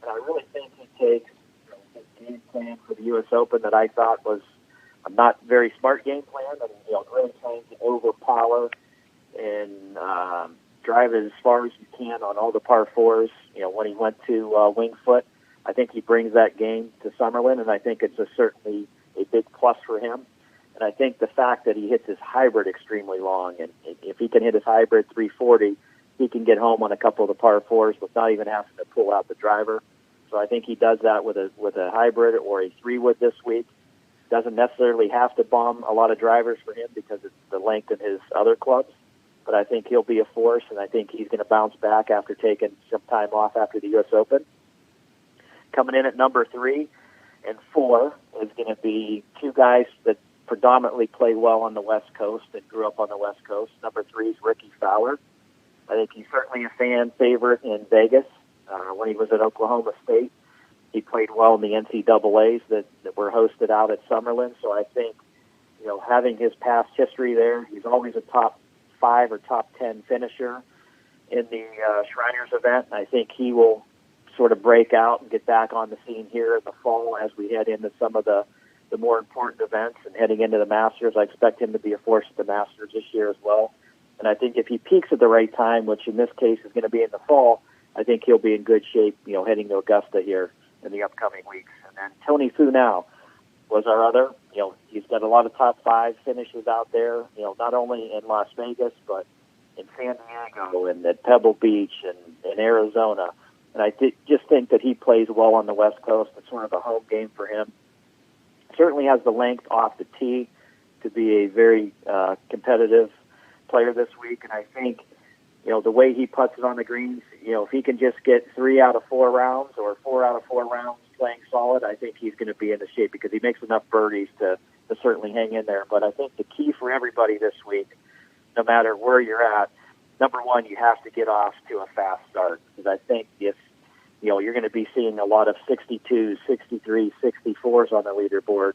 And I really think he takes his game plan for the U.S. Open that I thought was a not very smart game plan, and really trying to overpower and drive it as far as you can on all the par 4s. When he went to Winged Foot, I think he brings that game to Summerlin, and I think it's certainly a big plus for him. And I think the fact that he hits his hybrid extremely long, and if he can hit his hybrid 340, he can get home on a couple of the par 4s with not even having to pull out the driver. So I think he does that with a hybrid or a 3-wood this week. Doesn't necessarily have to bomb a lot of drivers for him because it's the length in his other clubs. But I think he'll be a force, and I think he's going to bounce back after taking some time off after the U.S. Open. Coming in at number 3 and 4 is going to be 2 guys that predominantly play well on the West Coast and grew up on the West Coast. Number 3 is Ricky Fowler. I think he's certainly a fan favorite in Vegas. When he was at Oklahoma State, he played well in the NCAAs that were hosted out at Summerlin. So I think, having his past history there, he's always a top 5 or top 10 finisher in the Shriners event. I think he will sort of break out and get back on the scene here in the fall as we head into some of the more important events and heading into the Masters. I expect him to be a force at the Masters this year as well. And I think if he peaks at the right time, which in this case is going to be in the fall, I think he'll be in good shape, heading to Augusta here in the upcoming weeks. And then Tony Finau was our other. He's got a lot of top 5 finishes out there, not only in Las Vegas, but in San Diego and at Pebble Beach and in Arizona. And I just think that he plays well on the West Coast. It's sort of a home game for him. Certainly has the length off the tee to be a very competitive player this week. And I think, the way he puts it on the greens, if he can just get 3 out of 4 rounds or 4 out of 4 rounds playing solid, I think he's going to be in the shape because he makes enough birdies to certainly hang in there. But I think the key for everybody this week, no matter where you're at, number 1, you have to get off to a fast start. Because I think if, you're going to be seeing a lot of 62s, 63s, 64s on the leaderboard.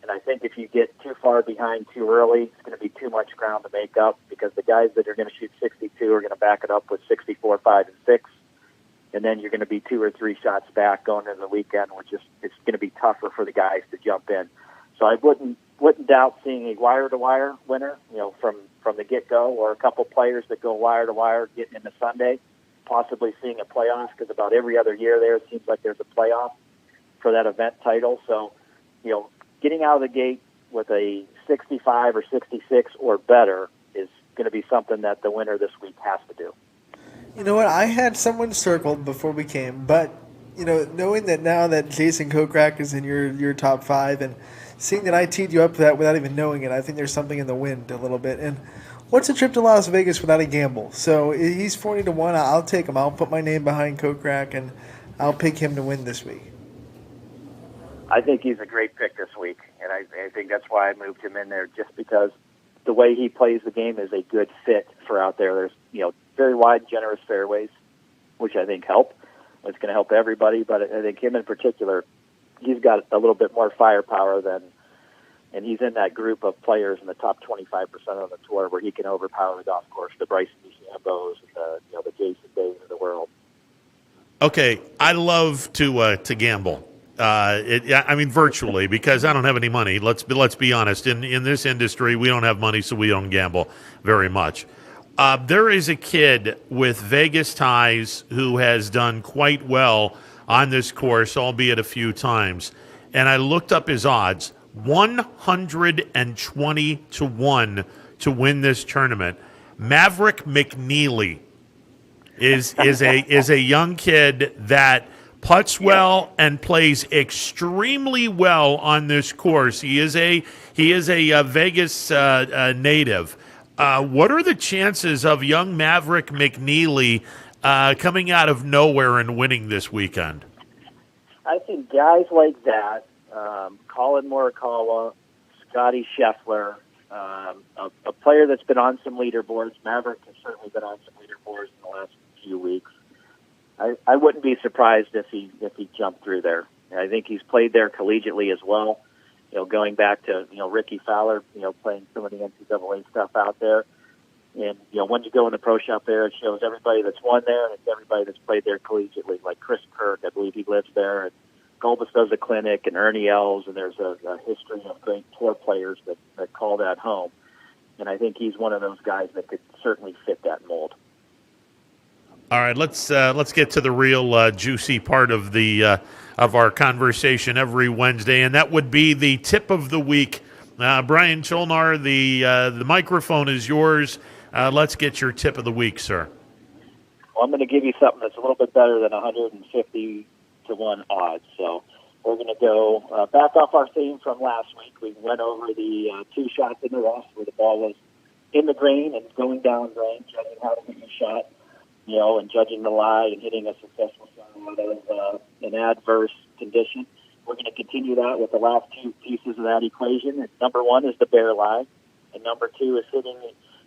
And I think if you get too far behind too early, it's going to be too much ground to make up because the guys that are going to shoot 62 are going to back it up with 64, 5, and 6. And then you're going to be 2 or 3 shots back going into the weekend, which is it's going to be tougher for the guys to jump in. So I wouldn't doubt seeing a wire-to-wire winner, from the get-go, or a couple players that go wire-to-wire getting into Sunday, possibly seeing a playoff because about every other year there it seems like there's a playoff for that event title. So, getting out of the gate with a 65 or 66 or better is going to be something that the winner this week has to do. You know what? I had someone circled before we came, but knowing that now that Jason Kokrak is in your top 5 and seeing that I teed you up for that without even knowing it, I think there's something in the wind a little bit. And what's a trip to Las Vegas without a gamble? So he's 40-1. I'll take him. I'll put my name behind Kokrak, and I'll pick him to win this week. I think he's a great pick this week, and I think that's why I moved him in there, just because the way he plays the game is a good fit for out there. There's, very wide, generous fairways, which I think help. It's going to help everybody, but I think him in particular, he's got a little bit more firepower and he's in that group of players in the top 25% of the tour where he can overpower the golf course, the Bryson DeChambeaus and the Jason Days of the world. Okay, I love to gamble. Virtually, because I don't have any money. Let's be honest. In this industry, we don't have money, so we don't gamble very much. There is a kid with Vegas ties who has done quite well on this course, albeit a few times. And I looked up his odds, 120 to 1 to win this tournament. Maverick McNeely is a young kid that putts well and plays extremely well on this course. He is a Vegas native. What are the chances of young Maverick McNeely coming out of nowhere and winning this weekend? I think guys like that, Colin Morikawa, Scotty Scheffler, a player that's been on some leaderboards. Maverick has certainly been on some leaderboards in the last few weeks. I wouldn't be surprised if he jumped through there. I think he's played there collegiately as well. You know, going back to Ricky Fowler, playing some of the NCAA stuff out there. And when you go in the pro shop there, it shows everybody that's won there, and it's everybody that's played there collegiately. Like Chris Kirk, I believe he lives there, and Golbus does a clinic, and Ernie Els, and there's a history of great tour players that call that home. And I think he's one of those guys that could certainly fit that mold. All right, let's get to the real juicy part of of our conversation every Wednesday, and that would be the tip of the week. Brian Cholnar, the microphone is yours. Let's get your tip of the week, sir. Well, I'm going to give you something that's a little bit better than 150 to 1 odds. So we're going to go back off our theme from last week. We went over the 2 shots in the rough where the ball was in the green and going down range, judging how to hit your shot. And judging the lie and hitting a successful shot out of an adverse condition. We're going to continue that with the last 2 pieces of that equation. And number 1 is the bear lie, and number 2 is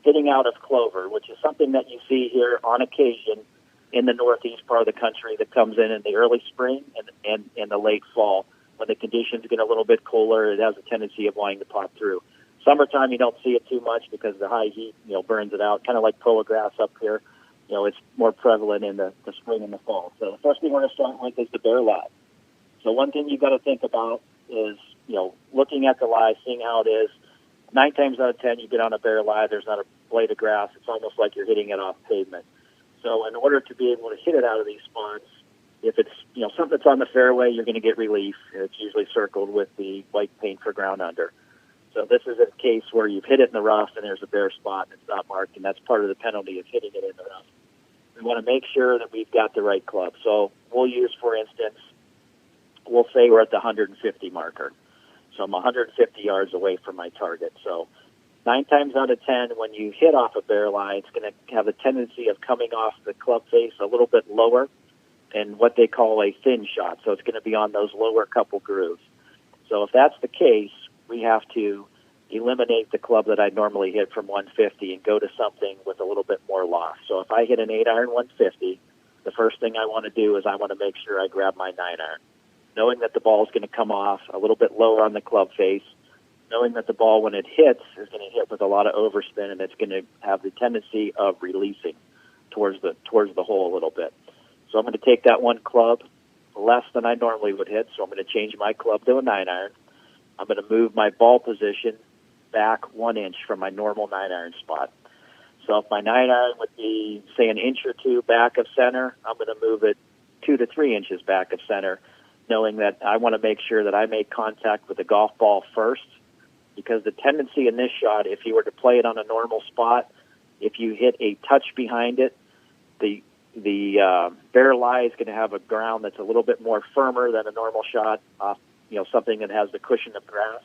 hitting out of clover, which is something that you see here on occasion in the northeast part of the country that comes in the early spring and in the late fall. When the conditions get a little bit cooler, it has a tendency of wanting to pop through. Summertime, you don't see it too much because the high heat, burns it out, kind of like polo grass up here. It's more prevalent in the spring and the fall. So the first thing we're going to start with is the bear lie. So one thing you've got to think about is, looking at the lie, seeing how it is. 9 times out of 10, you get on a bear lie, there's not a blade of grass. It's almost like you're hitting it off pavement. So in order to be able to hit it out of these spots, if it's, something that's on the fairway, you're going to get relief. It's usually circled with the white paint for ground under. So this is a case where you've hit it in the rough and there's a bare spot and it's not marked, and that's part of the penalty of hitting it in the rough. We want to make sure that we've got the right club. So we'll use, for instance, we'll say we're at the 150 marker. So I'm 150 yards away from my target. So 9 times out of 10, when you hit off a bear lie, it's going to have a tendency of coming off the club face a little bit lower and what they call a thin shot. So it's going to be on those lower couple grooves. So if that's the case, we have to eliminate the club that I normally hit from 150 and go to something with a little bit more loft. So if I hit an 8-iron 150, the first thing I want to do is I want to make sure I grab my 9-iron, knowing that the ball is going to come off a little bit lower on the club face, knowing that the ball, when it hits, is going to hit with a lot of overspin, and it's going to have the tendency of releasing towards the hole a little bit. So I'm going to take that one club less than I normally would hit, so I'm going to change my club to a 9-iron. I'm going to move my ball position back 1 inch from my normal 9-iron spot. So if my 9-iron would be, say, an inch or 2 back of center, I'm going to move it 2 to 3 inches back of center, knowing that I want to make sure that I make contact with the golf ball first, because the tendency in this shot, if you were to play it on a normal spot, if you hit a touch behind it, the bear lie is going to have a ground that's a little bit more firmer than a normal shot off, something that has the cushion of grass.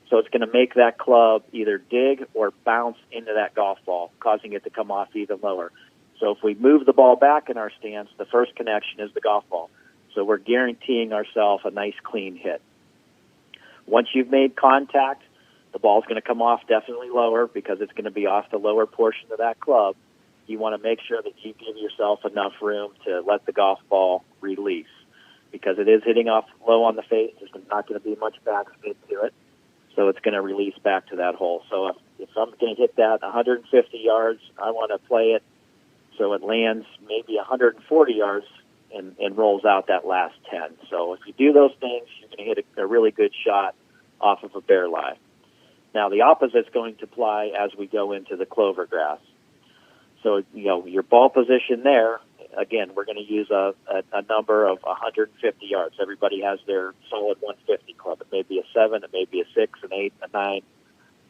So it's going to make that club either dig or bounce into that golf ball, causing it to come off even lower. So if we move the ball back in our stance, the first connection is the golf ball. So we're guaranteeing ourselves a nice, clean hit. Once you've made contact, the ball's going to come off definitely lower because it's going to be off the lower portion of that club. You want to make sure that you give yourself enough room to let the golf ball release, because it is hitting off low on the face. There's not going to be much backspin to it. So it's going to release back to that hole. So if I'm going to hit that 150 yards, I want to play it so it lands maybe 140 yards and rolls out that last 10. So if you do those things, you're going to hit a really good shot off of a bear lie. Now the opposite is going to apply as we go into the clover grass. So your ball position there again, we're going to use a number of 150 yards. Everybody has their solid 150 club. It may be a 7, it may be a 6, an 8, a 9,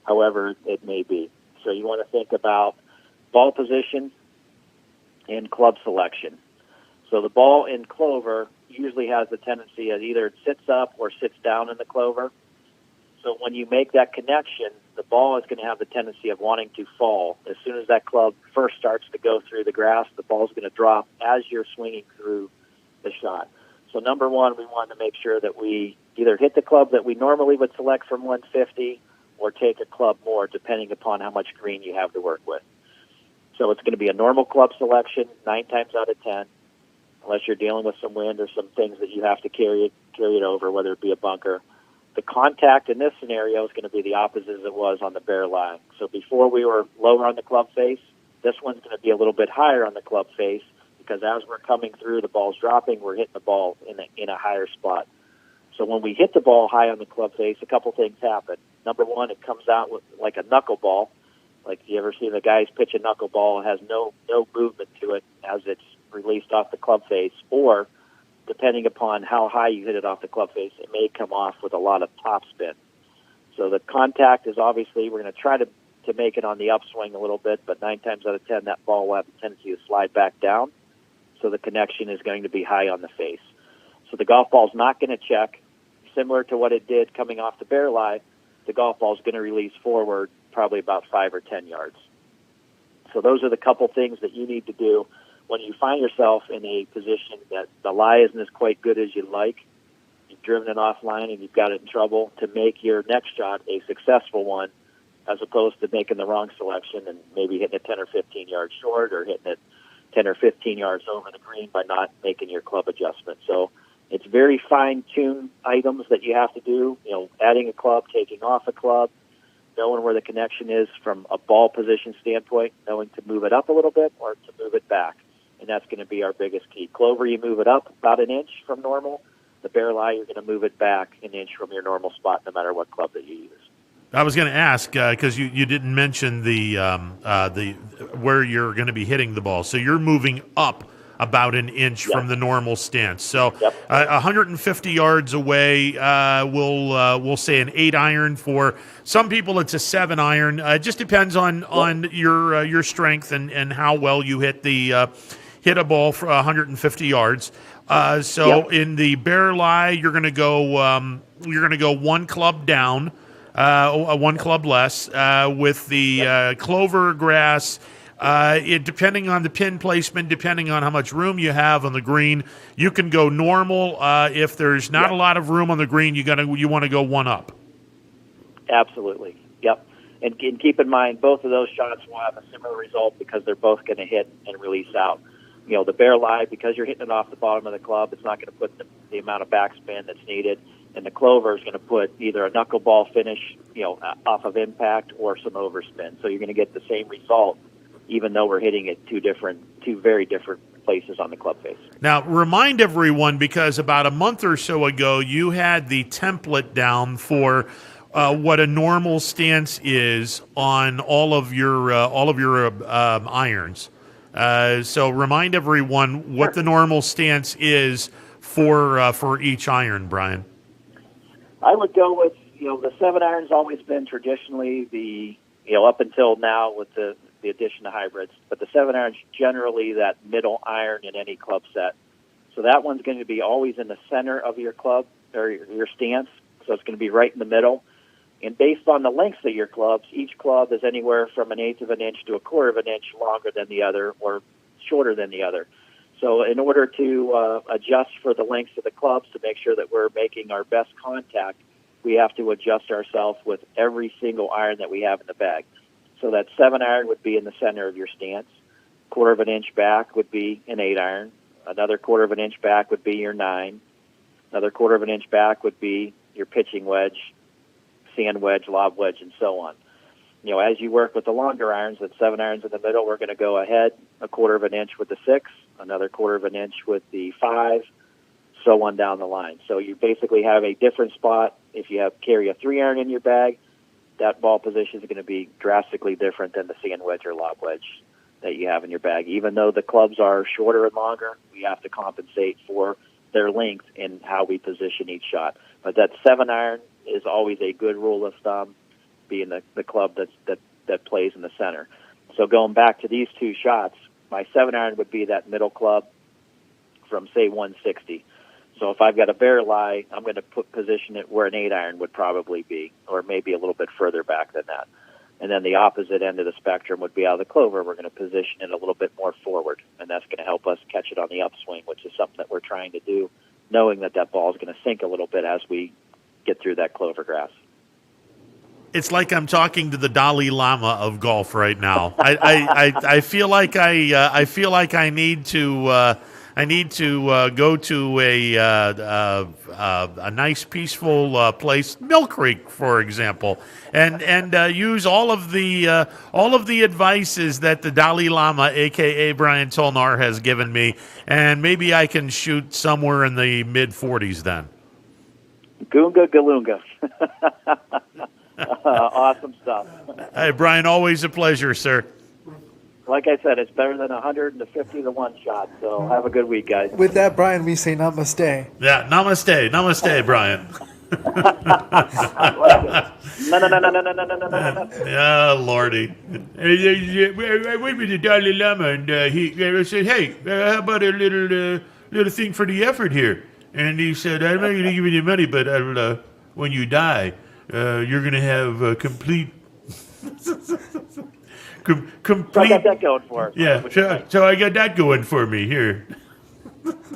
however it may be. So you want to think about ball position and club selection. So the ball in clover usually has the tendency of either it sits up or sits down in the clover. So when you make that connection, the ball is going to have the tendency of wanting to fall. As soon as that club first starts to go through the grass, the ball is going to drop as you're swinging through the shot. So number one, we want to make sure that we either hit the club that we normally would select from 150 or take a club more, depending upon how much green you have to work with. So it's going to be a normal club selection 9 times out of 10, unless you're dealing with some wind or some things that you have to carry it over, whether it be a bunker. The contact in this scenario is going to be the opposite as it was on the bare lie. So before we were lower on the club face, this one's going to be a little bit higher on the club face because as we're coming through, the ball's dropping, we're hitting the ball in a higher spot. So when we hit the ball high on the club face, a couple things happen. Number one, it comes out with like a knuckleball. Like you ever see the guys pitch a knuckleball, it has no movement to it as it's released off the club face, or depending upon how high you hit it off the club face, it may come off with a lot of topspin. So the contact is obviously, we're going to try to make it on the upswing a little bit, but 9 times out of 10, that ball will have a tendency to slide back down. So the connection is going to be high on the face. So the golf ball's not going to check. Similar to what it did coming off the bare lie, the golf ball's going to release forward probably about 5 or 10 yards. So those are the couple things that you need to do when you find yourself in a position that the lie isn't as quite good as you'd like. You've driven it offline and you've got it in trouble, to make your next shot a successful one, as opposed to making the wrong selection and maybe hitting it 10 or 15 yards short or hitting it 10 or 15 yards over the green by not making your club adjustment. So it's very fine-tuned items that you have to do, adding a club, taking off a club, knowing where the connection is from a ball position standpoint, knowing to move it up a little bit or to move it back. And that's going to be our biggest key. Clover, you move it up about an inch from normal. The bare lie, you're going to move it back an inch from your normal spot, no matter what club that you use. I was going to ask because you didn't mention the where you're going to be hitting the ball. So you're moving up about an inch from the normal stance. So 150 yards away, we'll say an 8 iron. For some people, it's a 7 iron. It just depends on your strength and how well you hit a ball for 150 yards. In the bare lie, you're going to go 1 club down, 1 club less. With the clover grass, depending on the pin placement, depending on how much room you have on the green, you can go normal. If there's not a lot of room on the green, you want to go 1 up. Absolutely. Yep. And keep in mind, both of those shots will have a similar result because they're both going to hit and release out. The bare lie, because you're hitting it off the bottom of the club, it's not going to put the amount of backspin that's needed. And the clover is going to put either a knuckleball finish, off of impact, or some overspin. So you're going to get the same result, even though we're hitting it two very different places on the club face. Now, remind everyone, because about a month or so ago, you had the template down for what a normal stance is on all of your irons. So remind everyone what the normal stance is for each iron, Brian. I would go with, the 7 iron's always been traditionally up until now with the addition of hybrids, but the 7 iron's generally that middle iron in any club set. So that one's going to be always in the center of your club or your stance. So it's going to be right in the middle. And based on the lengths of your clubs, each club is anywhere from 1/8 of an inch to 1/4 of an inch longer than the other or shorter than the other. So in order to adjust for the lengths of the clubs to make sure that we're making our best contact, we have to adjust ourselves with every single iron that we have in the bag. So that 7 iron would be in the center of your stance. 1/4 of an inch back would be an 8 iron. Another 1/4 of an inch back would be your 9. Another 1/4 of an inch back would be your pitching wedge, sand wedge, lob wedge, and so on. As you work with the longer irons, the 7 irons in the middle, we're going to go ahead 1/4 of an inch with the 6, another 1/4 of an inch with the 5, so on down the line. So you basically have a different spot. If you carry a 3 iron in your bag, that ball position is going to be drastically different than the sand wedge or lob wedge. that you have in your bag. Even though the clubs are shorter and longer, we have to compensate for their length in how we position each shot. But that 7-iron is always a good rule of thumb, being the club that plays in the center. So going back to these two shots, my 7-iron would be that middle club from, say, 160. So if I've got a barrel lie, I'm going to position it where an 8-iron would probably be, or maybe a little bit further back than that. And then the opposite end of the spectrum would be out of the clover. We're going to position it a little bit more forward, and that's going to help us catch it on the upswing, which is something that we're trying to do, knowing that ball is going to sink a little bit as we get through that clover grass. It's like I'm talking to the Dalai Lama of golf right now. I feel like I need to go to a nice peaceful place, Mill Creek, for example, and use all of the advices that the Dalai Lama, aka Brian Tolnar, has given me, and maybe I can shoot somewhere in the mid-40s then. Goonga Galunga. Awesome stuff. Hey, Brian, always a pleasure, sir. Like I said, it's better than 150 to 1 shot, so have a good week, guys. With that, Brian, we say namaste. Yeah, namaste. Namaste, Brian. No. Yeah, Lordy. I went with the Dalai Lama, and he said, "Hey, how about a little thing for the effort here?" And he said, "I'm not going to give you any money, but when you die, you're going to have complete." Complete. So I got that going for us. Yeah, so I got that going for me here.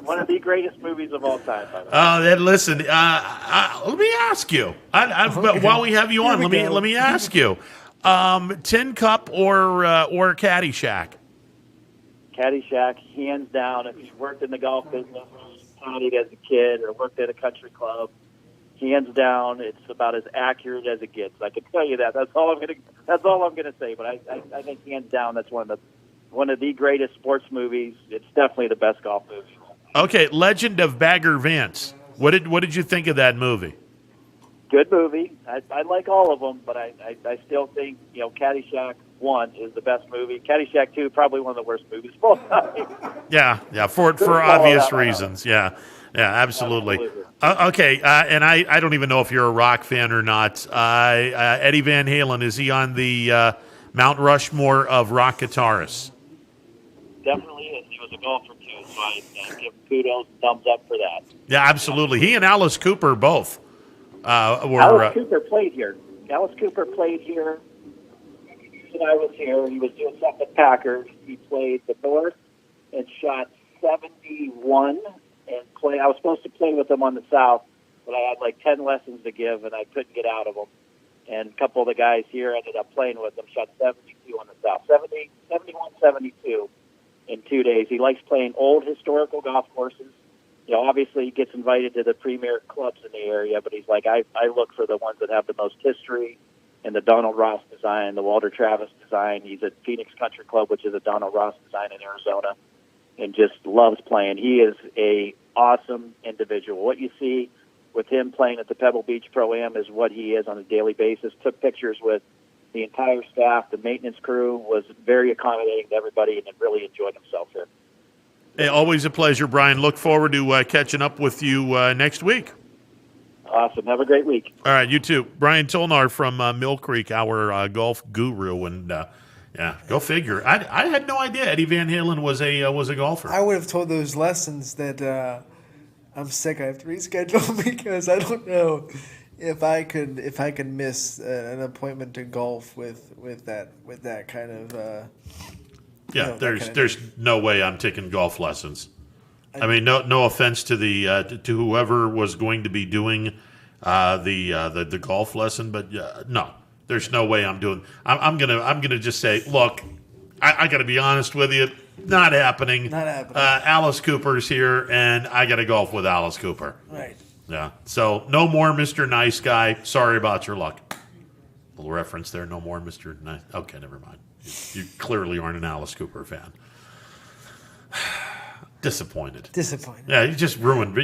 One of the greatest movies of all time, by the way. Then listen. Let me ask you. While we have you on, let me ask you. Tin Cup or Caddyshack? Caddyshack, hands down. If you've worked in the golf business, partied as a kid, or worked at a country club, hands down, it's about as accurate as it gets. I can tell you that. That's all I'm gonna say. But I think hands down, that's one of the greatest sports movies. It's definitely the best golf movie. Okay, Legend of Bagger Vance. What did you think of that movie? Good movie. I like all of them, but I still think Caddyshack 1 is the best movie. Caddyshack 2 probably one of the worst movies of all time. Yeah, for obvious reasons. Yeah, absolutely. Okay, and I don't even know if you're a rock fan or not. Eddie Van Halen, is he on the Mount Rushmore of rock guitarists? Definitely is. He was a golfer too, so I give him kudos and thumbs up for that. Yeah, absolutely. He and Alice Cooper both were. Alice Cooper played here. Alice Cooper played here. When I was here, he was doing something at Packard. He played the North and shot 71. I was supposed to play with him on the South, but I had like 10 lessons to give, and I couldn't get out of them. And a couple of the guys here ended up playing with him, shot 72 on the South, 71, 72 in 2 days. He likes playing old historical golf courses. Obviously he gets invited to the premier clubs in the area, but he's like, I look for the ones that have the most history, and the Donald Ross design, the Walter Travis design. He's at Phoenix Country Club, which is a Donald Ross design in Arizona, and just loves playing. He is a awesome individual. What you see with him playing at the Pebble Beach Pro-Am is what he is on a daily basis. Took pictures with the entire staff. The maintenance crew was very accommodating to everybody, and really enjoyed himself here. Hey, always a pleasure, Brian. Look forward to catching up with you next week. Awesome. Have a great week. All right, you too. Brian Tolnar from Mill Creek, our golf guru, and yeah, go figure. I had no idea Eddie Van Halen was a golfer. I would have told those lessons that I'm sick. I have to reschedule because I don't know if I could miss an appointment to golf with that kind of. Yeah, there's no way I'm taking golf lessons. I mean, no offense to to whoever was going to be doing the golf lesson, but no, there's no way I'm doing. I'm gonna just say, look, I got to be honest with you, not happening. Not happening. Alice Cooper's here, and I got to golf with Alice Cooper. Right. Yeah. So no more Mr. Nice Guy. Sorry about your luck. Little reference there. No more Mr. Nice. Okay, never mind. You clearly aren't an Alice Cooper fan. Disappointed. Disappointed. Yeah, you just ruined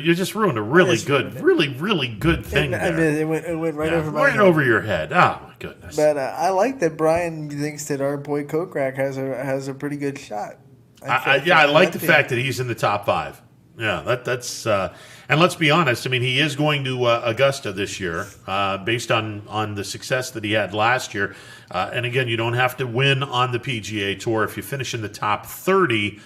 a really good thing I there. mean, it went right over my right head. over your head. Oh my goodness. But I like that Brian thinks that our boy Kokrak has a pretty good shot. I like the fact that he's in the top 5. Yeah, that's and let's be honest. I mean, he is going to Augusta this year, based on the success that he had last year. And again, you don't have to win on the PGA Tour. If you finish in the top 30,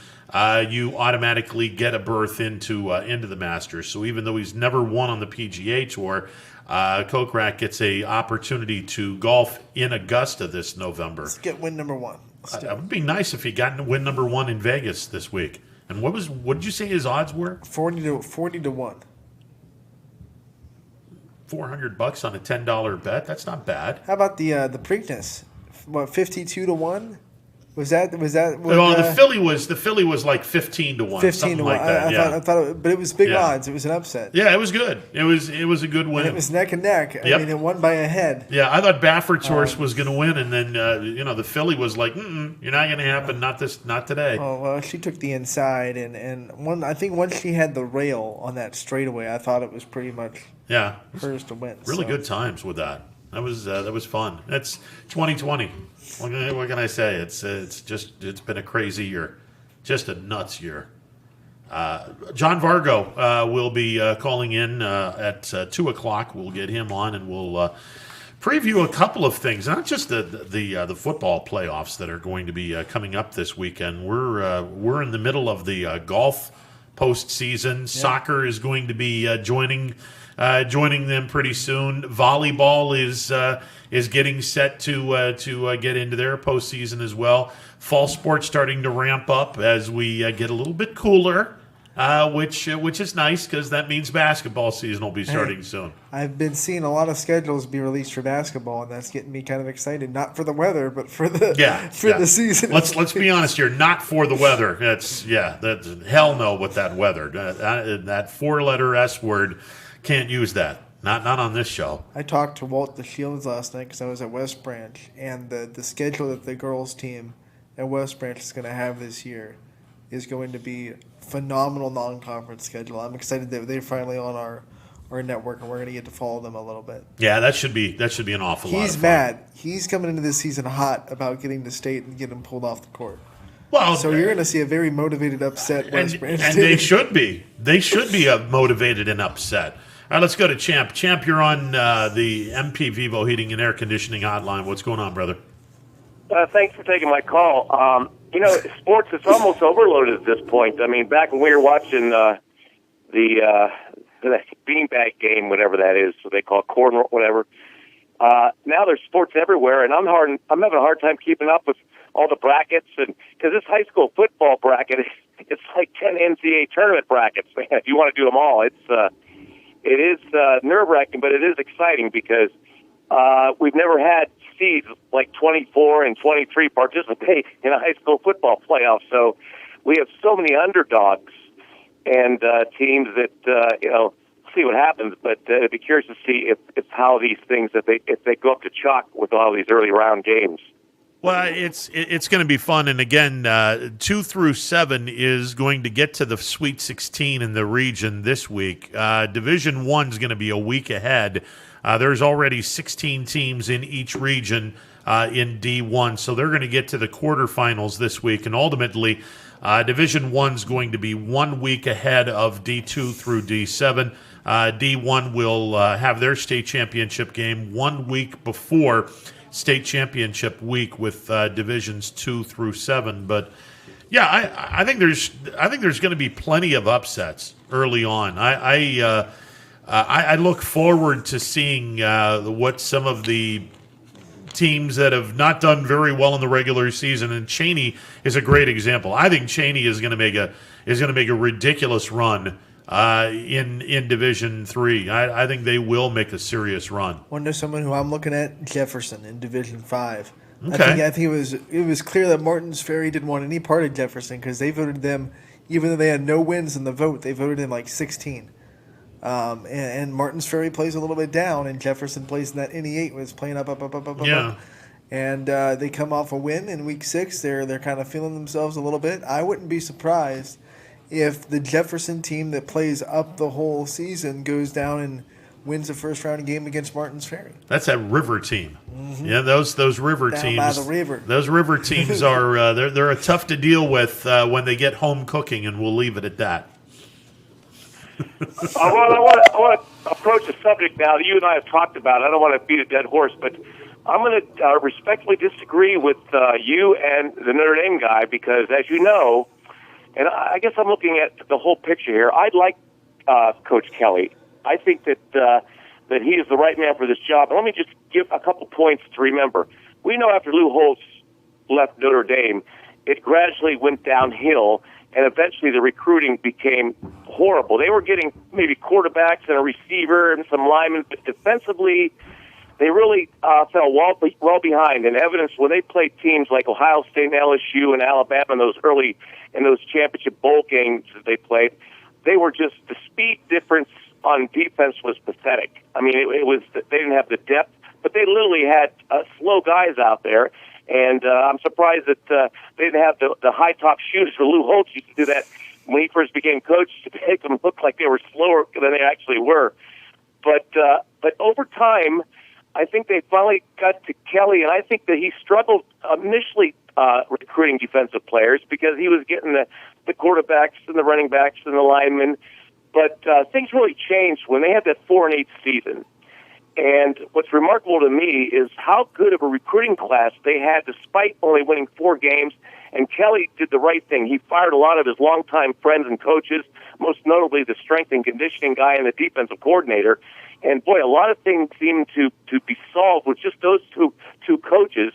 you automatically get a berth into the Masters. So even though he's never won on the PGA Tour, Kokrak gets a opportunity to golf in Augusta this November. Let's get win number 1. It would be nice if he got win number 1 in Vegas this week. And what did you say his odds were? 40 to 1. $400 on a $10 bet. That's not bad. How about the Preakness? What, 52 to 1? Was that? Well, the Philly was like 15 to 1. 15 something to 1. like that. I thought, but it was big odds. It was an upset. Yeah, it was good. It was a good win. And it was neck and neck. I mean, it won by a head. Yeah, I thought Baffert's horse was going to win, and then the Philly was like, you're not going to happen. Not today. Oh well, she took the inside, and I think once she had the rail on that straightaway, I thought it was pretty much hers to win. Really good times with that. That was fun. That's 2020. What can I say? It's been a crazy year, just a nuts year. John Vargo will be calling in at 2:00. We'll get him on and we'll preview a couple of things. Not just the football playoffs that are going to be coming up this weekend. We're in the middle of the golf postseason. Soccer is going to be joining them pretty soon. Volleyball is getting set to get into their postseason as well. Fall sports starting to ramp up as we get a little bit cooler, which is nice because that means basketball season will be starting soon. I've been seeing a lot of schedules be released for basketball, and that's getting me kind of excited. Not for the weather, but for the the season. Let's be honest here. Not for the weather. That's hell no with that weather. That 4-letter S word. Can't use that. Not on this show. I talked to Walt DeShields last night because I was at West Branch, and the schedule that the girls' team at West Branch is going to have this year is going to be phenomenal non-conference schedule. I'm excited that they're finally on our network, and we're going to get to follow them a little bit. Yeah, that should be an awful lot of fun. He's mad. He's coming into this season hot about getting to state and getting pulled off the court. Well, so you're going to see a very motivated, upset West Branch. And they should be. They should be motivated and upset. All right, let's go to Champ. Champ, you're on the MP Vivo Heating and Air Conditioning hotline. What's going on, brother? Thanks for taking my call. Sports is almost overloaded at this point. I mean, back when we were watching the beanbag game, whatever that is, so they call it corn, whatever. Now there's sports everywhere, and I'm having a hard time keeping up with all the brackets, and because this high school football bracket, it's like 10 NCAA tournament brackets. Man, if you want to do them all, it is nerve-wracking, but it is exciting because we've never had seeds like 24 and 23 participate in a high school football playoff. So we have so many underdogs and teams that see what happens. But I'd be curious to see if how these things if they go up to chalk with all these early round games. Well, it's going to be fun, and again, 2 through 7 is going to get to the Sweet 16 in the region this week. Division 1 is going to be a week ahead. There's already 16 teams in each region in D1, so they're going to get to the quarterfinals this week, and ultimately, Division 1 is going to be 1 week ahead of D2 through D7. D1 will have their state championship game 1 week before state championship week with divisions 2 through 7. But yeah, I think there's going to be plenty of upsets early on. I look forward to seeing what some of the teams that have not done very well in the regular season, and Cheney is a great example. I think Cheney is going to make a ridiculous run in Division 3. I think they will make a serious run. Wonder someone who I'm looking at, Jefferson in Division 5. Okay. I think it was clear that Martins Ferry didn't want any part of Jefferson because they voted them, even though they had no wins in the vote, they voted them like 16. And Martins Ferry plays a little bit down, and Jefferson plays in that NE8 was playing up. Yeah. And they come off a win in Week 6. They're kind of feeling themselves a little bit. I wouldn't be surprised if the Jefferson team that plays up the whole season goes down and wins the first round game against Martins Ferry. That's that river team. Yeah, those river Down teams. by the river. Those river teams are they're tough to deal with when they get home cooking, and we'll leave it at that. I want to approach a subject now that you and I have talked about. I don't want to beat a dead horse, but I'm going to respectfully disagree with you and the Notre Dame guy because, as you know, and I guess I'm looking at the whole picture here. I'd like Coach Kelly. I think that that he is the right man for this job. And let me just give a couple points to remember. We know after Lou Holtz left Notre Dame, it gradually went downhill, and eventually the recruiting became horrible. They were getting maybe quarterbacks and a receiver and some linemen, but defensively, they really fell well behind. And evidence when they played teams like Ohio State and LSU and Alabama in those championship bowl games that they played, they were just the speed difference on defense was pathetic. I mean, it was they didn't have the depth, but they literally had slow guys out there. And I'm surprised that they didn't have the high top shooters. For Lou Holtz used to do that when he first became coach to make them look like they were slower than they actually were. But over time, I think they finally got to Kelly, and I think that he struggled initially recruiting defensive players because he was getting the quarterbacks and the running backs and the linemen. But things really changed when they had that 4-8 season. And what's remarkable to me is how good of a recruiting class they had despite only winning 4 games. And Kelly did the right thing. He fired a lot of his longtime friends and coaches, most notably the strength and conditioning guy and the defensive coordinator. And, boy, a lot of things seem to be solved with just those two coaches.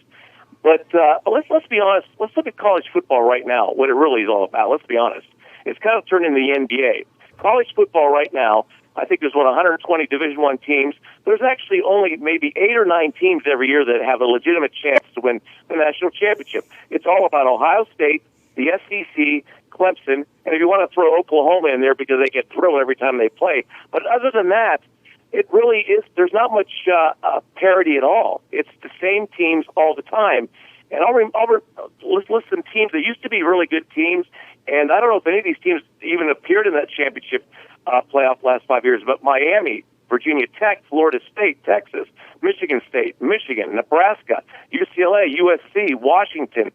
But let's be honest. Let's look at college football right now, what it really is all about. Let's be honest. It's kind of turned into the NBA. College football right now, I think there's 120 Division I teams. There's actually only maybe 8 or 9 teams every year that have a legitimate chance to win the national championship. It's all about Ohio State, the SEC, Clemson, and if you want to throw Oklahoma in there because they get thrilled every time they play. But other than that, it really is. There's not much parity at all. It's the same teams all the time. And I'll list some teams that used to be really good teams, and I don't know if any of these teams even appeared in that championship playoff last 5 years, but Miami, Virginia Tech, Florida State, Texas, Michigan State, Michigan, Nebraska, UCLA, USC, Washington.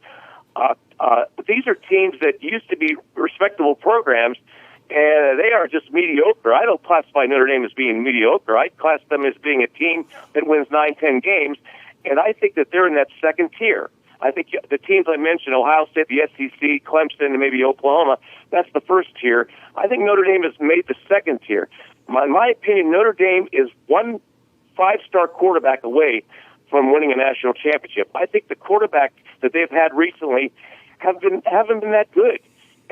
These are teams that used to be respectable programs, and they are just mediocre. I don't classify Notre Dame as being mediocre. I class them as being a team that wins 9-10 games, and I think that they're in that second tier. I think the teams I mentioned, Ohio State, the SEC, Clemson, and maybe Oklahoma, that's the first tier. I think Notre Dame has made the second tier. In my opinion, Notre Dame is one 5-star quarterback away from winning a national championship. I think the quarterbacks that they've had recently haven't been that good.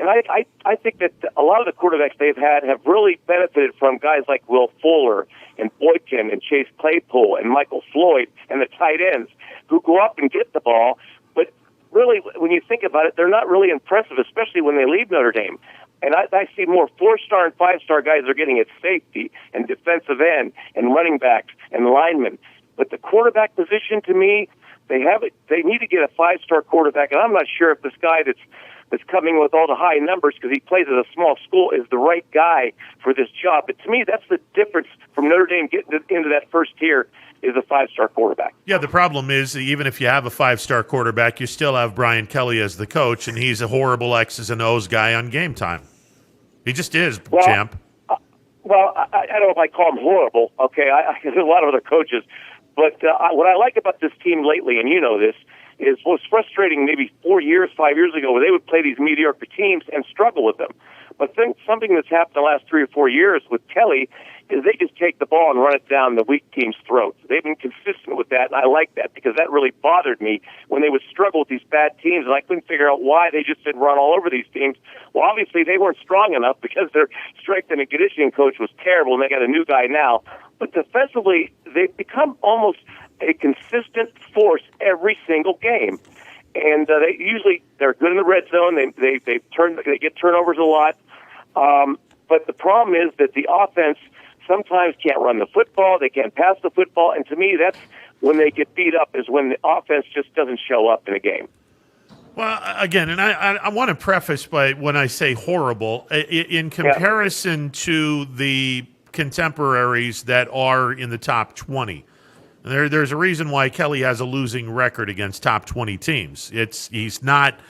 And I think that a lot of the quarterbacks they've had have really benefited from guys like Will Fuller and Boykin and Chase Claypool and Michael Floyd and the tight ends who go up and get the ball. But really, when you think about it, they're not really impressive, especially when they leave Notre Dame. And I see more 4-star and 5-star guys are getting at safety and defensive end and running backs and linemen. But the quarterback position, to me, they need to get a 5-star quarterback. And I'm not sure if this guy that's coming with all the high numbers because he plays at a small school is the right guy for this job. But to me, that's the difference from Notre Dame getting into that first tier is a 5-star quarterback. Yeah, the problem is even if you have a 5-star quarterback, you still have Brian Kelly as the coach, and he's a horrible X's and O's guy on game time. He just is, champ. I don't know if I call him horrible. Okay, there's a lot of other coaches. But what I like about this team lately, and you know this, is what's frustrating maybe 5 years ago, where they would play these mediocre teams and struggle with them. But something that's happened the last 3 or 4 years with Kelly is they just take the ball and run it down the weak team's throats. They've been consistent with that, and I like that because that really bothered me when they would struggle with these bad teams, and I couldn't figure out why they just didn't run all over these teams. Well, obviously they weren't strong enough because their strength and conditioning coach was terrible, and they got a new guy now. But defensively, they've become almost a consistent force every single game. And they're good in the red zone. They get turnovers a lot. But the problem is that the offense sometimes can't run the football. They can't pass the football. And to me, that's when they get beat up, is when the offense just doesn't show up in a game. Well, again, and I want to preface by when I say horrible, in comparison to the contemporaries that are in the top 20. There's a reason why Kelly has a losing record against top 20 teams. He's not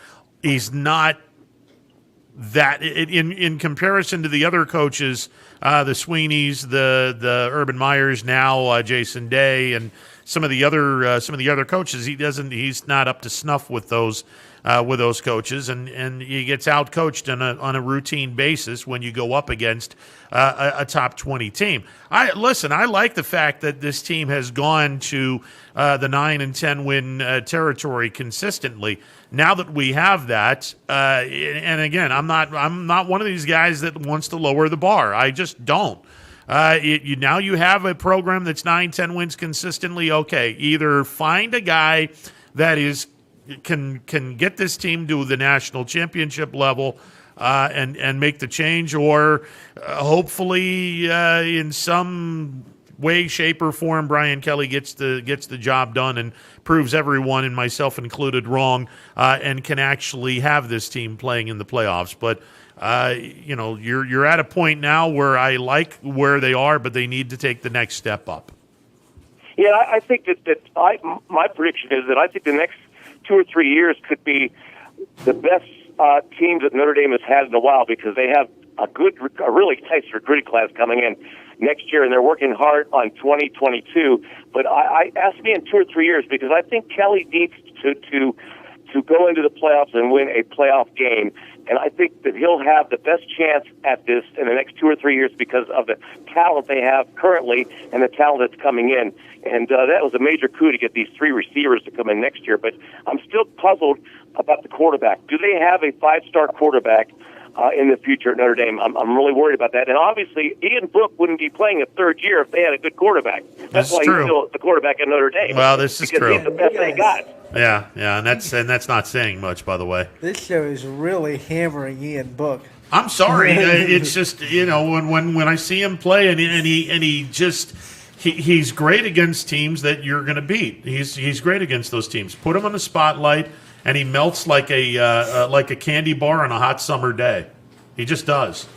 that in comparison to the other coaches, the Sweeneys, the Urban Meyers, now Jason Day, and some of the other coaches. He's not up to snuff with those coaches, and he gets outcoached on a routine basis when you go up against a top 20 team. I like the fact that this team has gone to the 9 and 10 win territory consistently. Now that we have that, and again, I'm not one of these guys that wants to lower the bar. I just don't. Now you have a program that's 9-10 wins consistently. Okay, either find a guy that can get this team to the national championship level and make the change, or hopefully in some way, shape, or form, Brian Kelly gets the job done and proves everyone, and myself included, wrong, and can actually have this team playing in the playoffs. But you're at a point now where I like where they are, but they need to take the next step up. Yeah, I think my prediction is that I think the next 2 or 3 years could be the best teams that Notre Dame has had in a while, because they have a really nice recruiting class coming in next year, and they're working hard on 2022. But I ask me in 2 or 3 years, because I think Kelly needs to go into the playoffs and win a playoff game. And I think that he'll have the best chance at this in the next 2 or 3 years because of the talent they have currently and the talent that's coming in. And that was a major coup to get these 3 receivers to come in next year. But I'm still puzzled about the quarterback. Do they have a 5-star quarterback in the future at Notre Dame? I'm really worried about that. And obviously, Ian Book wouldn't be playing a third year if they had a good quarterback. That's why he's still the quarterback at Notre Dame. Well, this is true. He's the best they got. Yeah, and that's not saying much, by the way. This show is really hammering Ian Book. I'm sorry. It's just, when I see him play and he's great against teams that you're going to beat. He's great against those teams. Put him on the spotlight, and he melts like a candy bar on a hot summer day. He just does.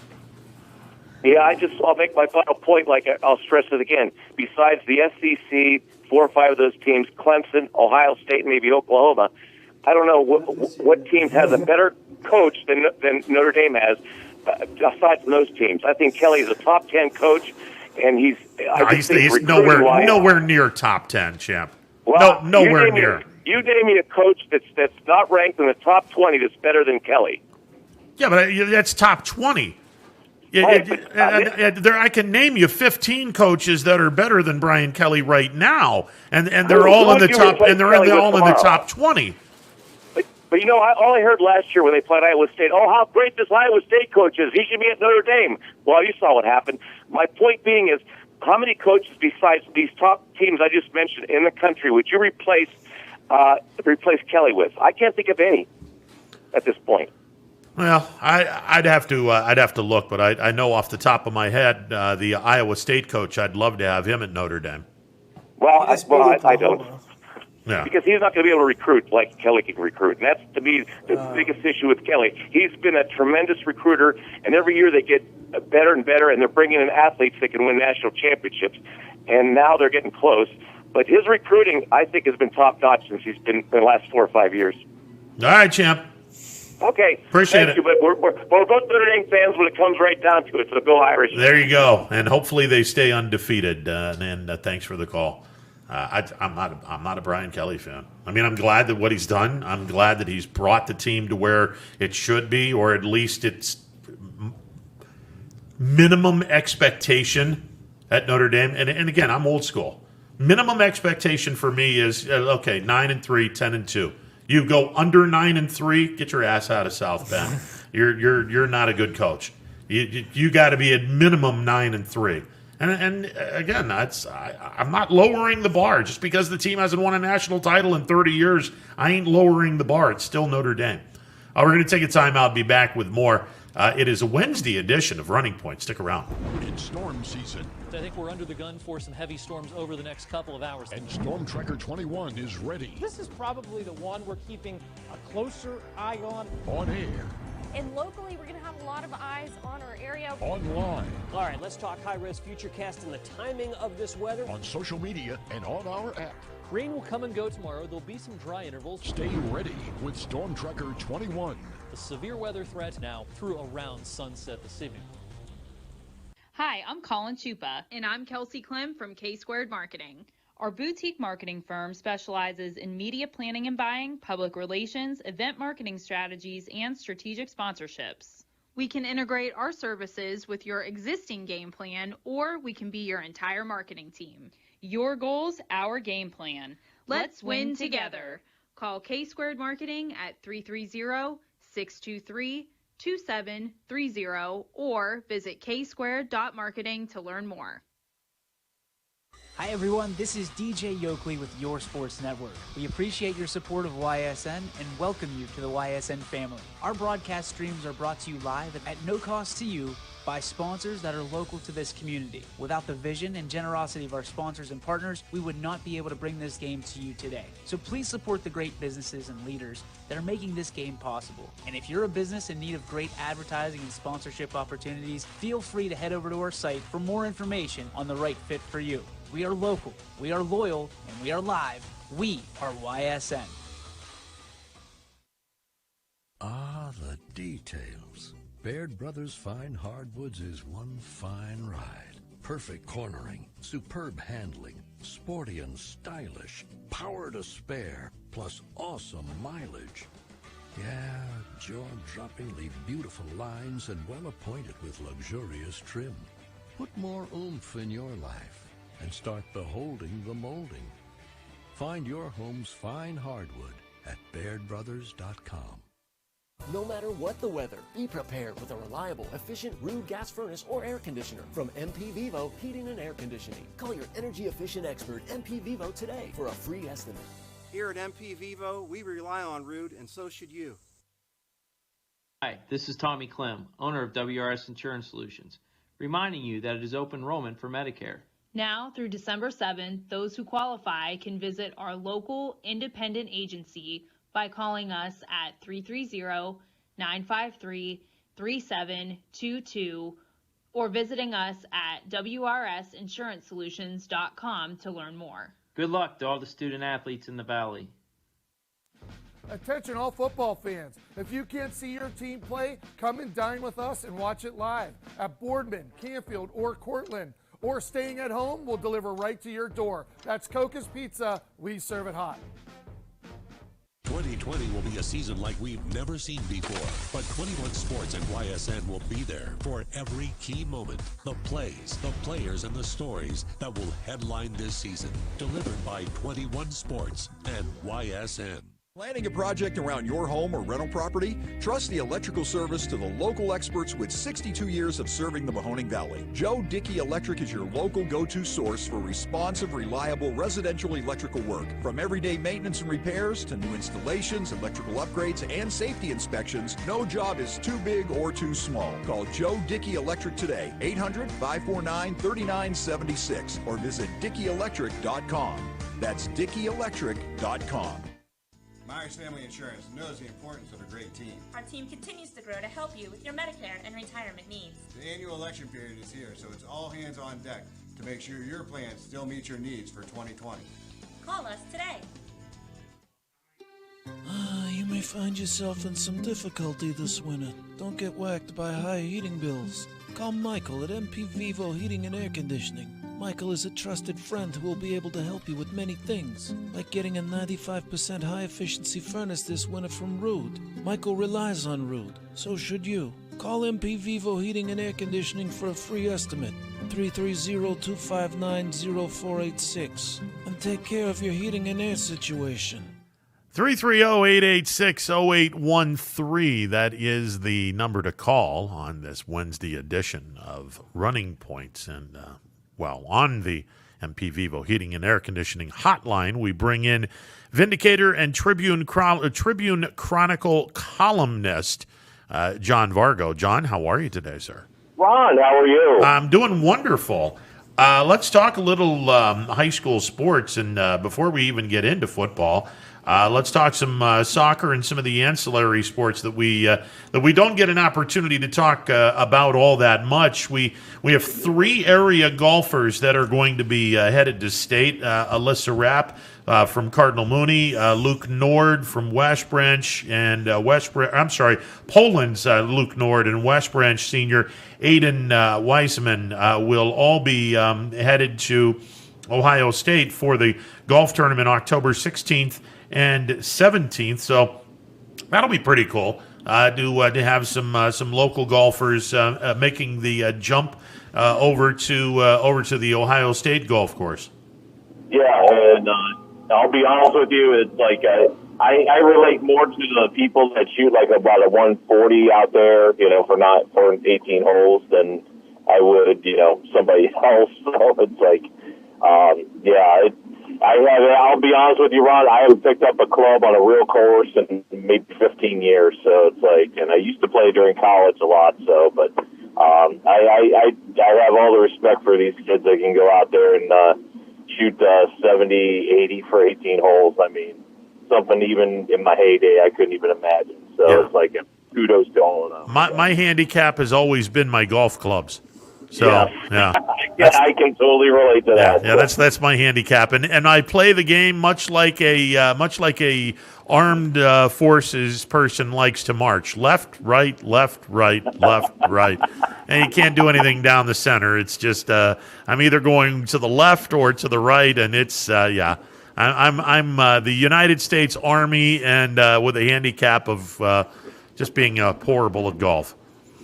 Yeah, I'll make my final point. I'll stress it again. Besides the SEC, 4 or 5 of those teams, Clemson, Ohio State, maybe Oklahoma, I don't know what team has a better coach than Notre Dame has, aside from those teams. I think Kelly's a top 10 coach, and he's nowhere near top 10, champ. Well, nowhere near. You name me a coach that's not ranked in the top 20 that's better than Kelly. Yeah, but that's top 20. I can name you 15 coaches that are better than Brian Kelly right now, and they're all in the top, and they're all in the top 20. But all I heard last year when they played Iowa State, how great this Iowa State coach is. He should be at Notre Dame. Well, you saw what happened. My point being is, how many coaches besides these top teams I just mentioned in the country would you replace Kelly with? I can't think of any at this point. Well, I'd have to look, but I know off the top of my head the Iowa State coach. I'd love to have him at Notre Dame. Well, I don't. Yeah. Because he's not going to be able to recruit like Kelly can recruit. And that's, to me, the biggest issue with Kelly. He's been a tremendous recruiter, and every year they get better and better, and they're bringing in athletes that can win national championships. And now they're getting close. But his recruiting, I think, has been top-notch since he's been in the last 4 or 5 years. All right, champ. Okay. Appreciate it. But we're both Notre Dame fans when it comes right down to it, so go Irish. There you go. And hopefully they stay undefeated. And thanks for the call. I'm not a Brian Kelly fan. I mean, I'm glad that what he's done. I'm glad that he's brought the team to where it should be, or at least it's minimum expectation at Notre Dame. And again, I'm old school. Minimum expectation for me is 9-3, 10-2. You go under 9-3, get your ass out of South Bend. You're not a good coach. You got to be at minimum 9-3. And again, I'm not lowering the bar. Just because the team hasn't won a national title in 30 years, I ain't lowering the bar. It's still Notre Dame. We're going to take a timeout, be back with more. It is a Wednesday edition of Running Point. Stick around. It's storm season. I think we're under the gun for some heavy storms over the next couple of hours. And Storm Tracker 21 is ready. This is probably the one we're keeping a closer eye on. On air. And locally, we're going to have a lot of eyes on our area. Online. All right, let's talk high-risk futurecast and the timing of this weather. On social media and on our app. Rain will come and go tomorrow. There'll be some dry intervals. Stay ready with Storm Tracker 21. The severe weather threat now through around sunset this evening. Hi, I'm Colin Chupa. And I'm Kelsey Clem from K-Squared Marketing. Our boutique marketing firm specializes in media planning and buying, public relations, event marketing strategies, and strategic sponsorships. We can integrate our services with your existing game plan, or we can be your entire marketing team. Your goals, our game plan. Let's win together. Call K-Squared Marketing at 330-623-2730 or visit ksquared.marketing to learn more. Hi everyone, this is DJ Yoakley with Your Sports Network. We appreciate your support of YSN and welcome you to the YSN family. Our broadcast streams are brought to you live at no cost to you by sponsors that are local to this community. Without the vision and generosity of our sponsors and partners, we would not be able to bring this game to you today. So please support the great businesses and leaders that are making this game possible. And if you're a business in need of great advertising and sponsorship opportunities, feel free to head over to our site for more information on the right fit for you. We are local, we are loyal, and we are live. We are YSN. Ah, the details. Baird Brothers Fine Hardwoods is one fine ride. Perfect cornering, superb handling, sporty and stylish, power to spare, plus awesome mileage. Yeah, jaw-droppingly beautiful lines and well appointed with luxurious trim. Put more oomph in your life and start beholding the molding. Find your home's fine hardwood at BairdBrothers.com. No matter what the weather, be prepared with a reliable, efficient Ruud gas furnace or air conditioner from MP Vivo Heating and Air Conditioning. Call your energy efficient expert, MP Vivo, today for a free estimate. Here at MP Vivo, we rely on Ruud, and so should you. Hi, this is Tommy Clem, owner of WRS Insurance Solutions, reminding you that it is open enrollment for Medicare. Now through December 7th, those who qualify can visit our local independent agency by calling us at 330-953-3722 or visiting us at wrsinsurancesolutions.com to learn more. Good luck to all the student athletes in the Valley. Attention all football fans. If you can't see your team play, come and dine with us and watch it live at Boardman, Canfield, or Cortland. Or staying at home, we'll deliver right to your door. That's Coca's Pizza. We serve it hot. 2020 will be a season like we've never seen before, but 21 Sports and YSN will be there for every key moment. The plays, the players, and the stories that will headline this season. Delivered by 21 Sports and YSN. Planning a project around your home or rental property? Trust the electrical service to the local experts with 62 years of serving the Mahoning Valley. Joe Dickey Electric is your local go-to source for responsive, reliable residential electrical work. From everyday maintenance and repairs to new installations, electrical upgrades, and safety inspections, no job is too big or too small. Call Joe Dickey Electric today, 800-549-3976, or visit DickeyElectric.com. That's DickeyElectric.com. Myers Family Insurance knows the importance of a great team. Our team continues to grow to help you with your Medicare and retirement needs. The annual election period is here, so it's all hands on deck to make sure your plan still meets your needs for 2020. Call us today. You may find yourself in some difficulty this winter. Don't get whacked by high heating bills. Call Michael at MP Vivo Heating and Air Conditioning. Michael is a trusted friend who will be able to help you with many things, like getting a 95% high-efficiency furnace this winter from Ruud. Michael relies on Ruud, so should you. Call MP Vivo Heating and Air Conditioning for a free estimate, 330-259-0486, and take care of your heating and air situation. 330-886-0813. That is the number to call on this Wednesday edition of Running Points. And, on the MP Vivo Heating and Air Conditioning hotline, we bring in Vindicator and Tribune Chronicle columnist John Vargo. John, how are you today, sir? Ron, how are you? I'm doing wonderful. Let's talk a little high school sports, and before we even get into football, let's talk some soccer and some of the ancillary sports that we don't get an opportunity to talk about all that much. We have 3 area golfers that are going to be headed to state. Alyssa Rapp from Cardinal Mooney, Luke Nord from West Branch, and Poland's Luke Nord and West Branch senior Aiden Weissman will all be headed to Ohio State for the golf tournament October 16th and 17th. So that'll be pretty cool to have some local golfers making the jump over to the Ohio State golf course. Yeah, and I'll be honest with you, it's like I relate more to the people that shoot like about a 140 out there, for 18 holes than I would, somebody else. So it's like, I'll be honest with you, Ron, I haven't picked up a club on a real course in maybe 15 years. So it's like, and I used to play during college a lot. So, but I have all the respect for these kids that can go out there and shoot 70, 80 for 18 holes. I mean, something even in my heyday I couldn't even imagine. So It's like kudos to all of them. My handicap has always been my golf clubs. So yeah, I can totally relate to that. Yeah, that's my handicap, and I play the game much like a armed forces person likes to march: left, right, left, right, left, right, and you can't do anything down the center. It's just I'm either going to the left or to the right, and it's I'm the United States Army, and with a handicap of just being horrible at golf.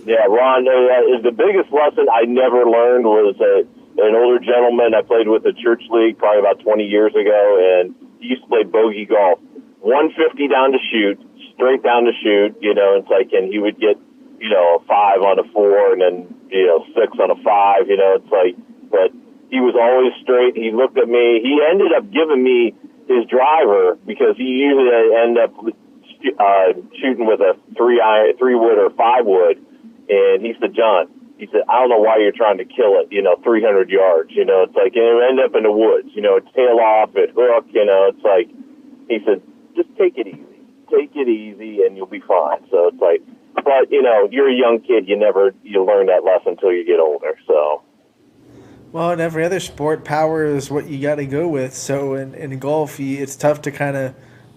Yeah, Ron, the biggest lesson I never learned was an older gentleman I played with at Church League probably about 20 years ago, and he used to play bogey golf. 150 down to shoot, straight down to shoot, it's like, and he would get, a 5 on a 4 and then, 6 on a 5, it's like, but he was always straight. He looked at me. He ended up giving me his driver because he usually ended up shooting with a 3-wood or 5-wood. And he said, John, I don't know why you're trying to kill it, 300 yards, it's like, and it ended up in the woods, tail off, it hook, it's like, he said, just take it easy and you'll be fine. So it's like, but, you're a young kid, you learn that lesson until you get older, so. Well, in every other sport, power is what you got to go with. So in golf, it's tough to kind of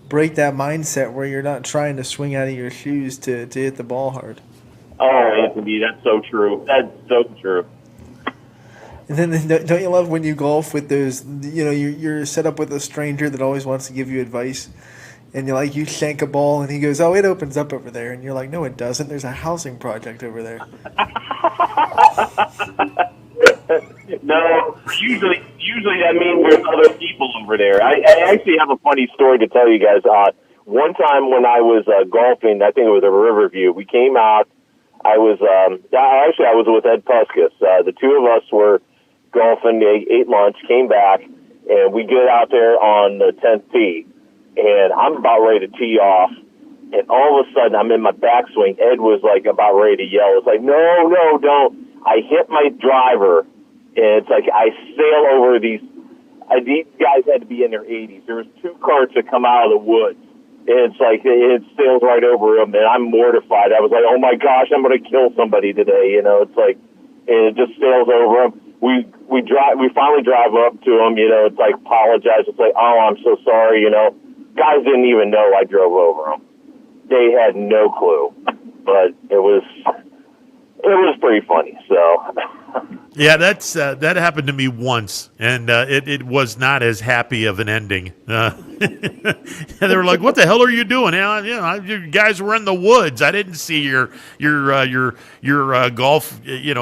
break that mindset where you're not trying to swing out of your shoes to hit the ball hard. Oh, Anthony, that's so true. That's so true. And then don't you love when you golf with those, you're set up with a stranger that always wants to give you advice, and you shank a ball, and he goes, oh, it opens up over there. And you're like, no, it doesn't. There's a housing project over there. No, usually that means there's other people over there. I actually have a funny story to tell you guys. One time when I was golfing, I think it was at Riverview, we came out. I was with Ed Puskas. The two of us were golfing, they ate lunch, came back, and we get out there on the 10th tee, and I'm about ready to tee off, and all of a sudden I'm in my backswing. Ed was like about ready to yell. It's like, no, don't. I hit my driver, and it's like I sail over these guys had to be in their 80s. There was 2 carts that come out of the woods. And it's like, it sails right over him, and I'm mortified. I was like, oh my gosh, I'm going to kill somebody today, it's like, and it just sails over him. We finally drive up to him, it's like, apologize. It's like, oh, I'm so sorry, Guys didn't even know I drove over them. They had no clue, but it was pretty funny, so. Yeah, that happened to me once, and it was not as happy of an ending. And they were like, "What the hell are you doing?" You guys were in the woods. I didn't see your golf, the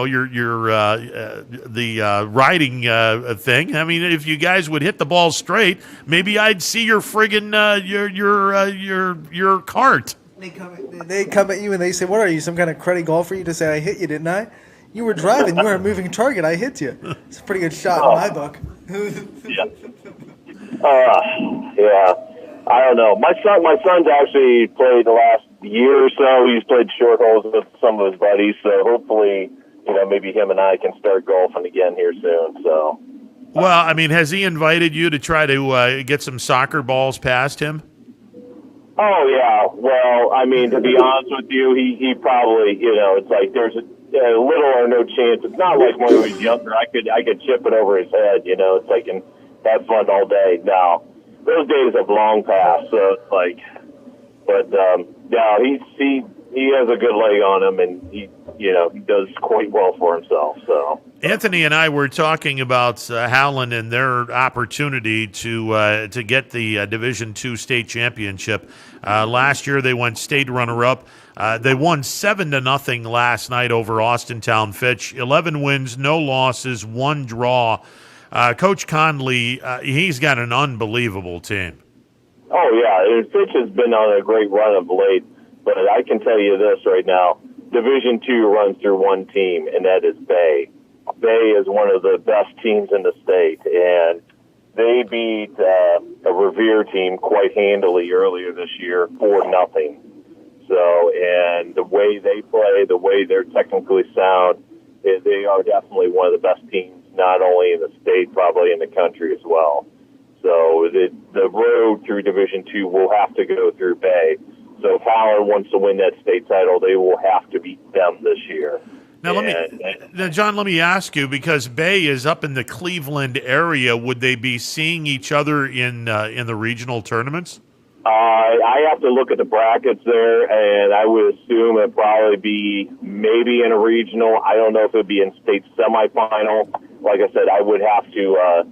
riding thing. I mean, if you guys would hit the ball straight, maybe I'd see your friggin' your cart. They come at you and they say, "What are you, some kind of cruddy golfer?" You just say, "I hit you, didn't I?" You were driving. You were a moving target. I hit you. It's a pretty good shot in my book. Yeah. I don't know. My son's actually played the last year or so, he's played short holes with some of his buddies. So hopefully, maybe him and I can start golfing again here soon. So. Well, I mean, has he invited you to try to get some soccer balls past him? Oh, yeah. Well, I mean, to be honest with you, he probably, it's like there's a little or no chance. It's not like when he was younger. I could chip it over his head, It's like and have fun all day. Now, those days have long passed, so it's like, but no, he has a good leg on him, and he does quite well for himself. So Anthony and I were talking about Howland and their opportunity to get the Division II state championship. Last year they went state runner-up. They won 7-0 last night over Austintown Fitch. 11 wins, no losses, 1 draw. Coach Conley, he's got an unbelievable team. Oh yeah, and Fitch has been on a great run of late. But I can tell you this right now, Division II runs through one team, and that is Bay. Bay is one of the best teams in the state, and they beat a Revere team quite handily earlier this year, 4-0. So, and the way they play, the way they're technically sound, they are definitely one of the best teams, not only in the state, probably in the country as well. So the road through Division II will have to go through Bay. So if Howland wants to win that state title, they will have to beat them this year. Now, John, let me ask you, because Bay is up in the Cleveland area, would they be seeing each other in the regional tournaments? I have to look at the brackets there, and I would assume it'd probably be maybe in a regional. I don't know if it would be in state semifinal. Like I said, I would have to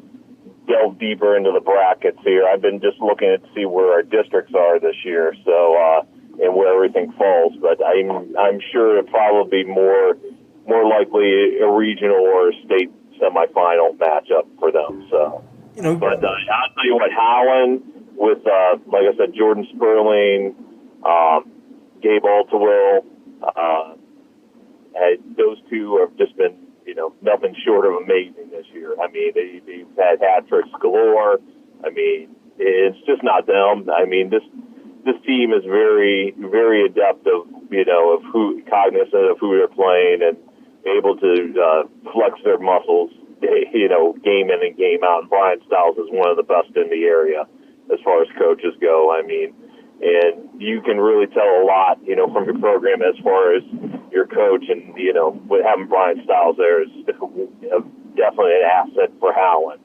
delve deeper into the brackets here. I've been just looking to see where our districts are this year, so and where everything falls. But I'm sure it'd probably be more likely a regional or a state semifinal matchup for them. So, but I'll tell you what, Howland with like I said, Jordan Sperling, Gabe Altawell, those two have just been nothing short of amazing this year. I mean, they've had hat-tricks galore. I mean, it's just not them. I mean, this team is very, very adept of cognizant of who they're playing and able to flex their muscles, game in and game out. And Brian Stiles is one of the best in the area as far as coaches go. I mean, and you can really tell a lot, from your program as far as your coach, and with having Brian Stiles there is definitely an asset for Howland.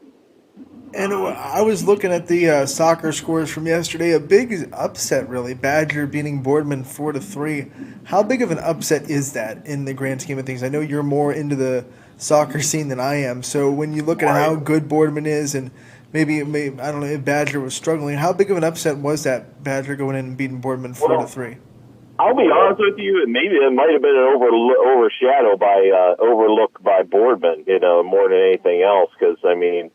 And I was looking at the soccer scores from yesterday. A big upset, really. Badger beating Boardman 4-3. How big of an upset is that in the grand scheme of things? I know you're more into the soccer scene than I am. So when you look at how good Boardman is, and maybe I don't know if Badger was struggling, how big of an upset was that Badger going in and beating Boardman 4-3? I'll be honest with you, maybe it might have been overlooked by Boardman, more than anything else. Because I mean,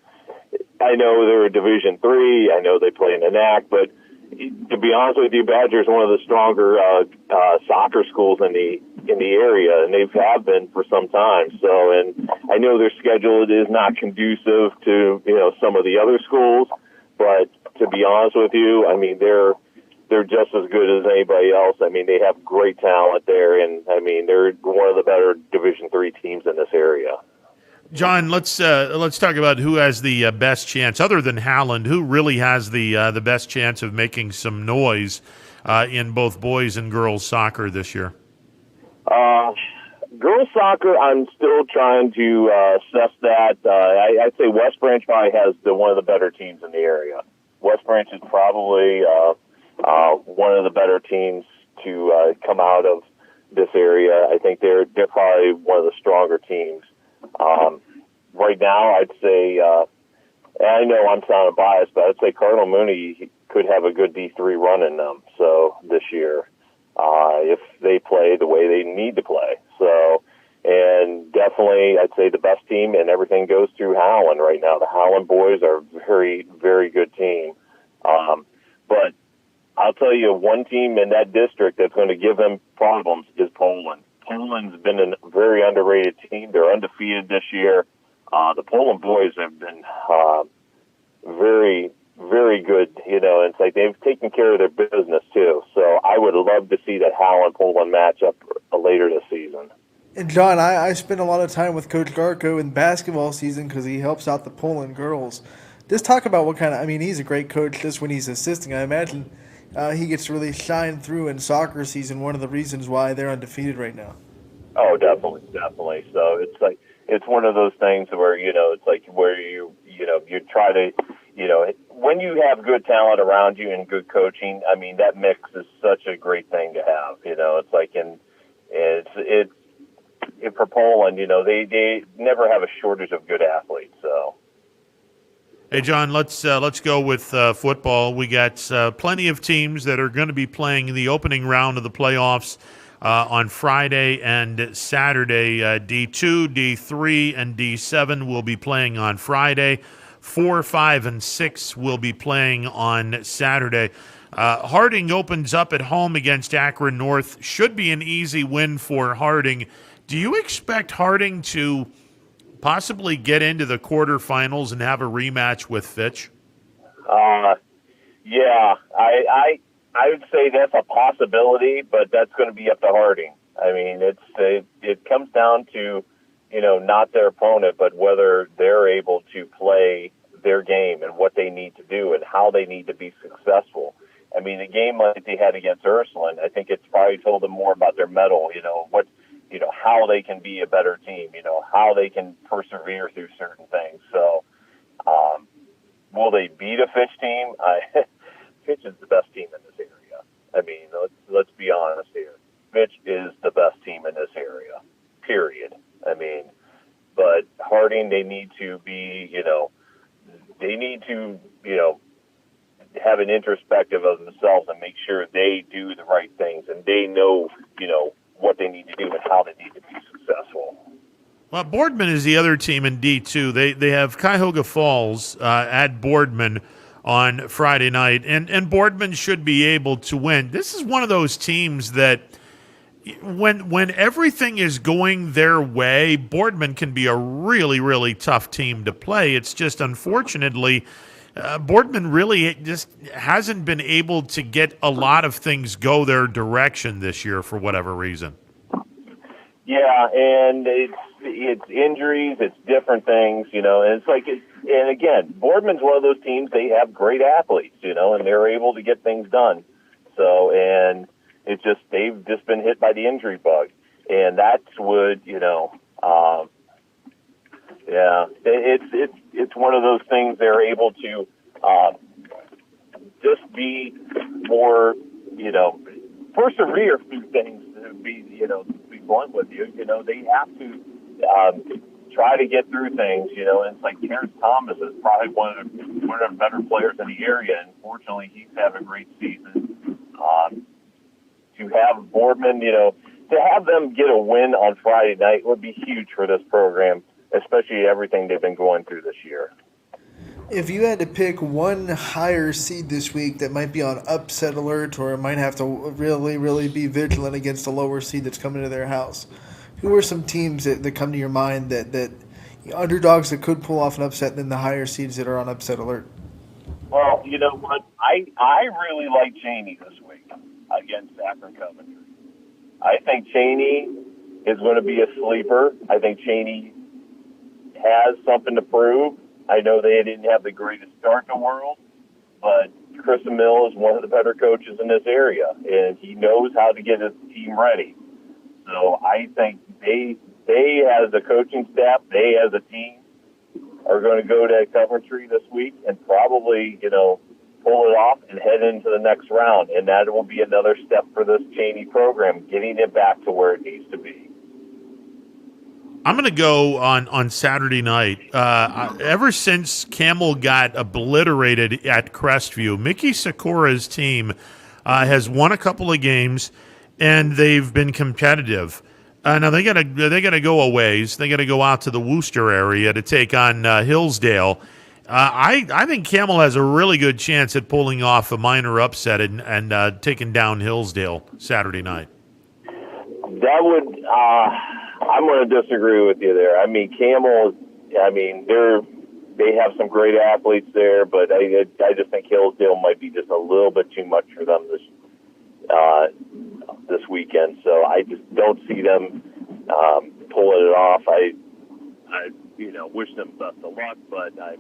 I know they're a Division III. I know they play in the NAC, but to be honest with you, Badger is one of the stronger soccer schools in the area, and they have been for some time. So, and I know their schedule is not conducive to some of the other schools, but to be honest with you, I mean they're just as good as anybody else. I mean, they have great talent there, and I mean they're one of the better Division III teams in this area. John, let's talk about who has the best chance, other than Howland. Who really has the best chance of making some noise in both boys and girls soccer this year? Girls soccer, I'm still trying to assess that. I'd say West Branch probably has one of the better teams in the area. West Branch is probably one of the better teams to come out of this area. I think they're probably one of the stronger teams. Right now, I'd say, I know I'm sounding biased, but I'd say Cardinal Mooney could have a good D3 run in them. So this year, if they play the way they need to play. So, and definitely, I'd say the best team, and everything goes through Howland right now. The Howland boys are a very, very good team. But I'll tell you, one team in that district that's going to give them problems is Poland. Poland's been a very underrated team. They're undefeated this year. The Poland boys have been very, very good, and it's like they've taken care of their business too. So I would love to see that Howland-Poland matchup later this season. And John, I spend a lot of time with Coach Garko in basketball season because he helps out the Poland girls. Just talk about what kind of, he's a great coach just when he's assisting. I imagine he gets to really shine through in soccer season, one of the reasons why they're undefeated right now. Oh, definitely. So it's one of those things where, it's like where you try to, when you have good talent around you and good coaching, that mix is such a great thing to have. It's like, for Poland, they never have a shortage of good athletes. So. Hey, John, let's go with football. We got plenty of teams that are going to be playing the opening round of the playoffs on Friday and Saturday. D2, D3, and D7 will be playing on Friday. 4, 5, and 6 will be playing on Saturday. Harding opens up at home against Akron North. Should be an easy win for Harding. Do you expect Harding to possibly get into the quarterfinals and have a rematch with Fitch? Yeah, I would say that's a possibility, but that's going to be up to Harding. It comes down to, not their opponent, but whether they're able to play their game and what they need to do and how they need to be successful. A game like they had against Ursuline, I think it's probably told them more about their mettle, how they can be a better team, how they can persevere through certain things. So, will they beat a Fitch team? Fitch is the best team in this area. Let's be honest here. Fitch is the best team in this area, period. But Harding, they need to be, have an introspective of themselves and make sure they do the right things and they know, what they need to do and how they need to be successful. Well, Boardman is the other team in D2. They have Cuyahoga Falls at Boardman on Friday night, and Boardman should be able to win. This is one of those teams that when everything is going their way, Boardman can be a really, really tough team to play. It's just, unfortunately, Boardman really just hasn't been able to get a lot of things go their direction this year for whatever reason. Yeah, and it's injuries, it's different things, and it's like, and again, Boardman's one of those teams, they have great athletes, and they're able to get things done. So, and it's just, they've just been hit by the injury bug. And that's what, it's one of those things they're able to just be more, persevere through things. To be blunt with you, they have to try to get through things. And it's like Terrence Thomas is probably one of the better players in the area, and fortunately, he's having a great season. To have Boardman, to have them get a win on Friday night would be huge for this program, especially everything they've been going through this year. If you had to pick one higher seed this week that might be on upset alert or might have to really, really be vigilant against a lower seed that's coming to their house, who are some teams that come to your mind that underdogs that could pull off an upset than the higher seeds that are on upset alert? Well, you know what? I really like Cheney this week against Akron Coventry. I think Cheney is going to be a sleeper. I think Cheney has something to prove. I know they didn't have the greatest start in the world, but Chris Emil is one of the better coaches in this area, and he knows how to get his team ready. So I think they as a coaching staff, they as a team are going to go to Coventry this week and probably, pull it off and head into the next round. And that will be another step for this Cheney program, getting it back to where it needs to be. I'm going to go on Saturday night. Ever since Camel got obliterated at Crestview, Mickey Sakura's team has won a couple of games, and they've been competitive. Now they got to go a ways. They got to go out to the Worcester area to take on Hillsdale. I think Camel has a really good chance at pulling off a minor upset and taking down Hillsdale Saturday night. That would. I'm going to disagree with you there. Camel. they have some great athletes there, but I just think Hillsdale might be just a little bit too much for them this weekend. So I just don't see them pulling it off. I wish them best of luck, but I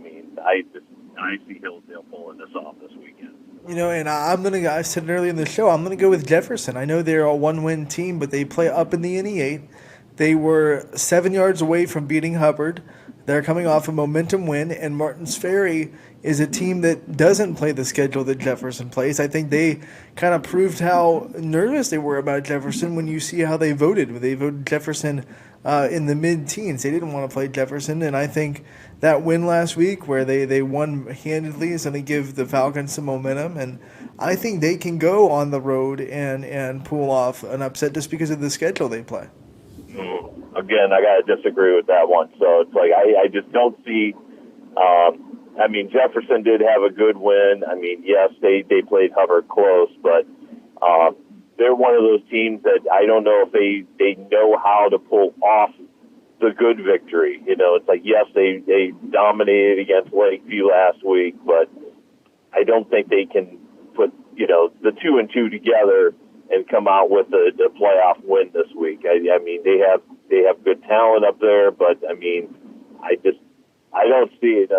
see Hillsdale pulling this off this weekend. And I said it earlier in the show, I'm gonna go with Jefferson. I know they're a 1-win team, but they play up in the NE8. They were 7 yards away from beating Hubbard. They're coming off a momentum win, and Martins Ferry is a team that doesn't play the schedule that Jefferson plays. I think they kind of proved how nervous they were about Jefferson when you see how they voted. They voted Jefferson in the mid-teens. They didn't want to play Jefferson, and I think that win last week where they won handedly is going to give the Falcons some momentum, and I think they can go on the road and pull off an upset just because of the schedule they play. Again, I got to disagree with that one. So it's like I just don't see Jefferson did have a good win. Yes, they played Hubbard close, but they're one of those teams that I don't know if they know how to pull off the good victory. It's like, yes, they dominated against Lakeview last week, but I don't think they can put, the 2 and 2 together and come out with a playoff win this week. They have good talent up there, but I don't see it.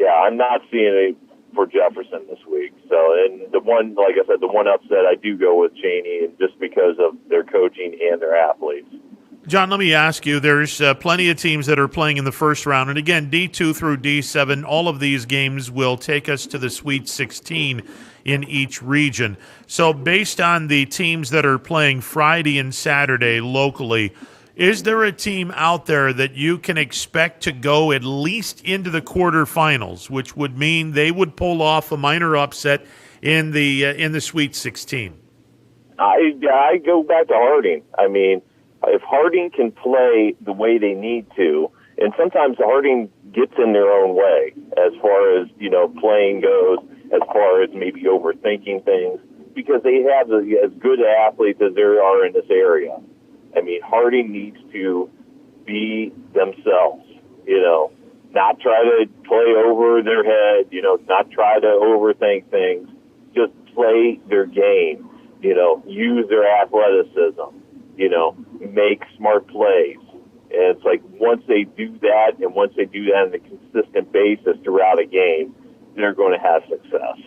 I'm not seeing it for Jefferson this week. So, and the one upset, I do go with Cheney, and just because of their coaching and their athletes. John, let me ask you, there's plenty of teams that are playing in the first round. And again, D2 through D7, all of these games will take us to the Sweet 16 in each region. So based on the teams that are playing Friday and Saturday locally, is there a team out there that you can expect to go at least into the quarterfinals, which would mean they would pull off a minor upset in the Sweet 16? I go back to Harding. If Harding can play the way they need to, and sometimes Harding gets in their own way as far as, playing goes, as far as maybe overthinking things, because they have as good athletes as there are in this area. Harding needs to be themselves, not try to play over their head, not try to overthink things, just play their game, use their athleticism, make smart plays. And it's like once they do that, and once they do that on a consistent basis throughout a game, they're going to have success.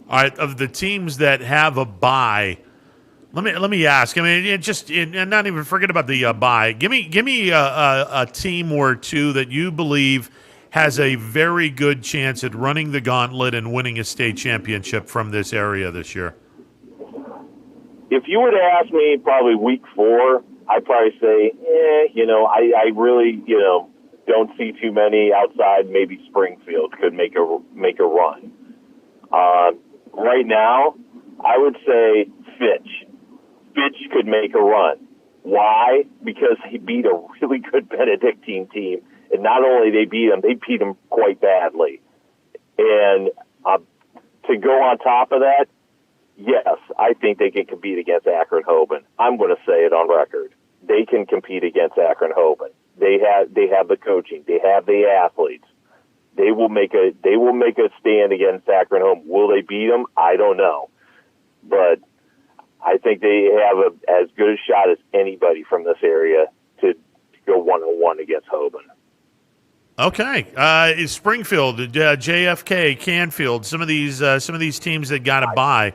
All right, of the teams that have a bye, let me ask. And not even forget about the bye. Give me a team or two that you believe has a very good chance at running the gauntlet and winning a state championship from this area this year. If you were to ask me probably week 4, I'd probably say, I really, don't see too many outside. Maybe Springfield could make a run. Right now, I would say Fitch. Fitch could make a run. Why? Because he beat a really good Benedictine team. And not only they beat them quite badly. And to go on top of that, yes, I think they can compete against Akron-Hoban. I'm going to say it on record. They can compete against Akron-Hoban. They have the coaching. They have the athletes. They will make a stand against Akron-Hoban. Will they beat them? I don't know. But I think they have as good a shot as anybody from this area to go 1-on-1 against Hoban. Okay, Springfield, JFK, Canfield, some of these teams that got a bye.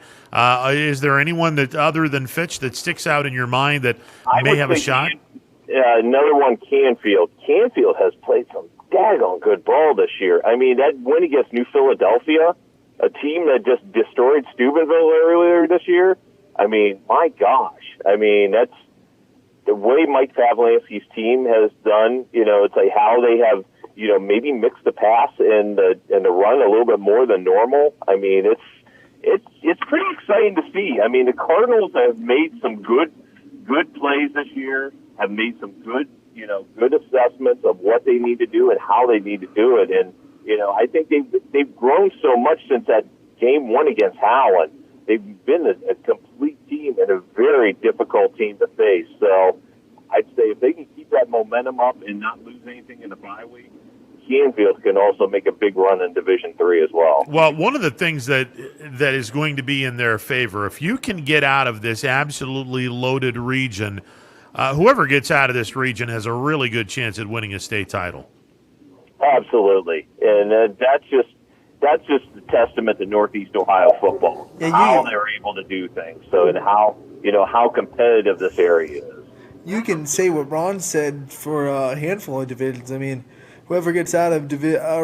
Is there anyone that other than Fitch that sticks out in your mind that may have a shot? Another one, Canfield. Canfield has played some daggone good ball this year. That win against New Philadelphia, a team that just destroyed Steubenville earlier this year. My gosh. That's the way Mike Pavlansky's team has done. It's like how they have, maybe mixed the pass and the run a little bit more than normal. It's pretty exciting to see. The Cardinals have made some good plays this year, have made some good assessments of what they need to do and how they need to do it. And, I think they've grown so much since that game 1 against Howland. They've been a complete team and a very difficult team to face. So I'd say if they can keep that momentum up and not lose anything in the bye week, Canfield can also make a big run in Division III as well. Well, one of the things that is going to be in their favor, if you can get out of this absolutely loaded region, whoever gets out of this region has a really good chance at winning a state title. Absolutely, and that's just a testament to Northeast Ohio football, how they're able to do things. So, and how competitive this area is. You can say what Ron said for a handful of divisions. I mean, whoever gets out of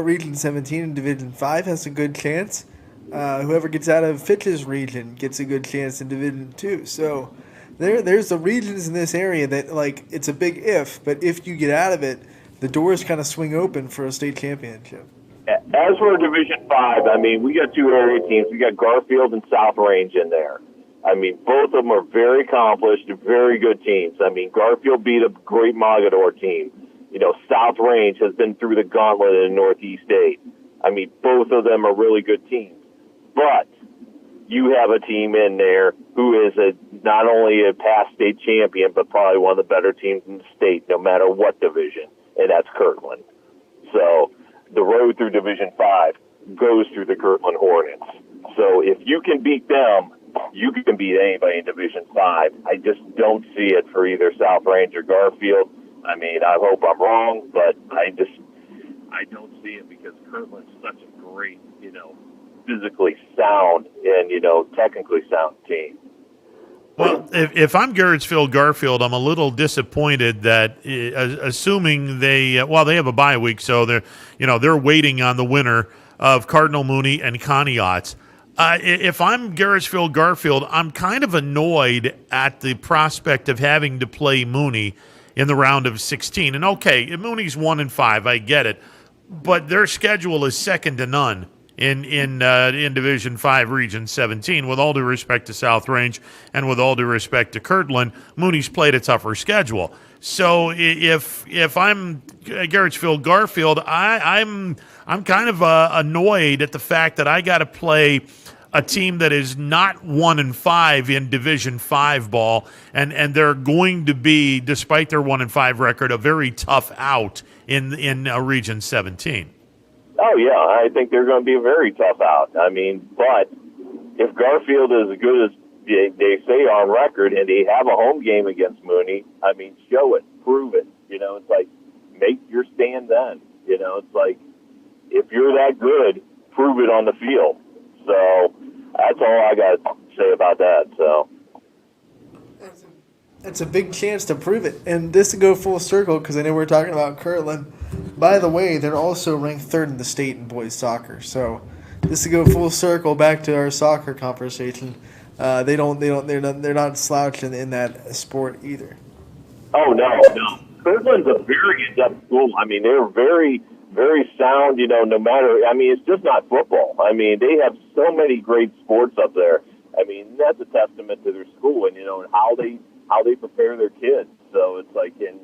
Region 17 and Division 5 has a good chance. Whoever gets out of Fitch's region gets a good chance in Division 2. So there's the regions in this area that, like, it's a big if, but if you get out of it, the doors kind of swing open for a state championship. As for Division 5, I mean, we got two area teams. We got Garfield and South Range in there. I mean, both of them are very accomplished, very good teams. I mean, Garfield beat a great Mogador team. You know, South Range has been through the gauntlet in Northeast 8. I mean, both of them are really good teams. But you have a team in there who is not only a past state champion, but probably one of the better teams in the state, no matter what division, and that's Kirtland. So the road through Division 5 goes through the Kirtland Hornets. So if you can beat them, you can beat anybody in Division 5. I just don't see it for either South Range or Garfield. I mean, I hope I'm wrong, but I don't see it because Kirtland's such a great, physically sound and, technically sound team. Well, if I'm Garrettsville Garfield, I'm a little disappointed that, assuming they have a bye week, so they're waiting on the winner of Cardinal Mooney and Conneaut. If I'm Garrettsville Garfield, I'm kind of annoyed at the prospect of having to play Mooney in the round of 16. And okay, Mooney's 1-5, I get it, but their schedule is second to none in Division 5, Region 17. With all due respect to South Range and with all due respect to Kirtland, Mooney's played a tougher schedule. So if I'm Garrettsville Garfield, I'm kind of annoyed at the fact that I got to play a team that is not 1-5 in Division 5 ball, and they're going to be, despite their 1-5 record, a very tough out in Region 17. Oh yeah, I think they're going to be a very tough out. I mean, but if Garfield is as good as they say on record, and they have a home game against Mooney, I mean, show it, prove it. It's like, make your stand then. It's like, if you're that good, prove it on the field. So that's all I got to say about that. So it's a big chance to prove it. And this to go full circle, because I know we're talking about Kirtland. By the way, they're also ranked third in the state in boys soccer. So this to go full circle back to our soccer conversation. They're not slouching in that sport either. Oh no. Kirtland's a very in-depth school. I mean, they're very, very sound. No matter. I mean, it's just not football. I mean, they have so many great sports up there. I mean, that's a testament to their school and and how they prepare their kids. So it's like, and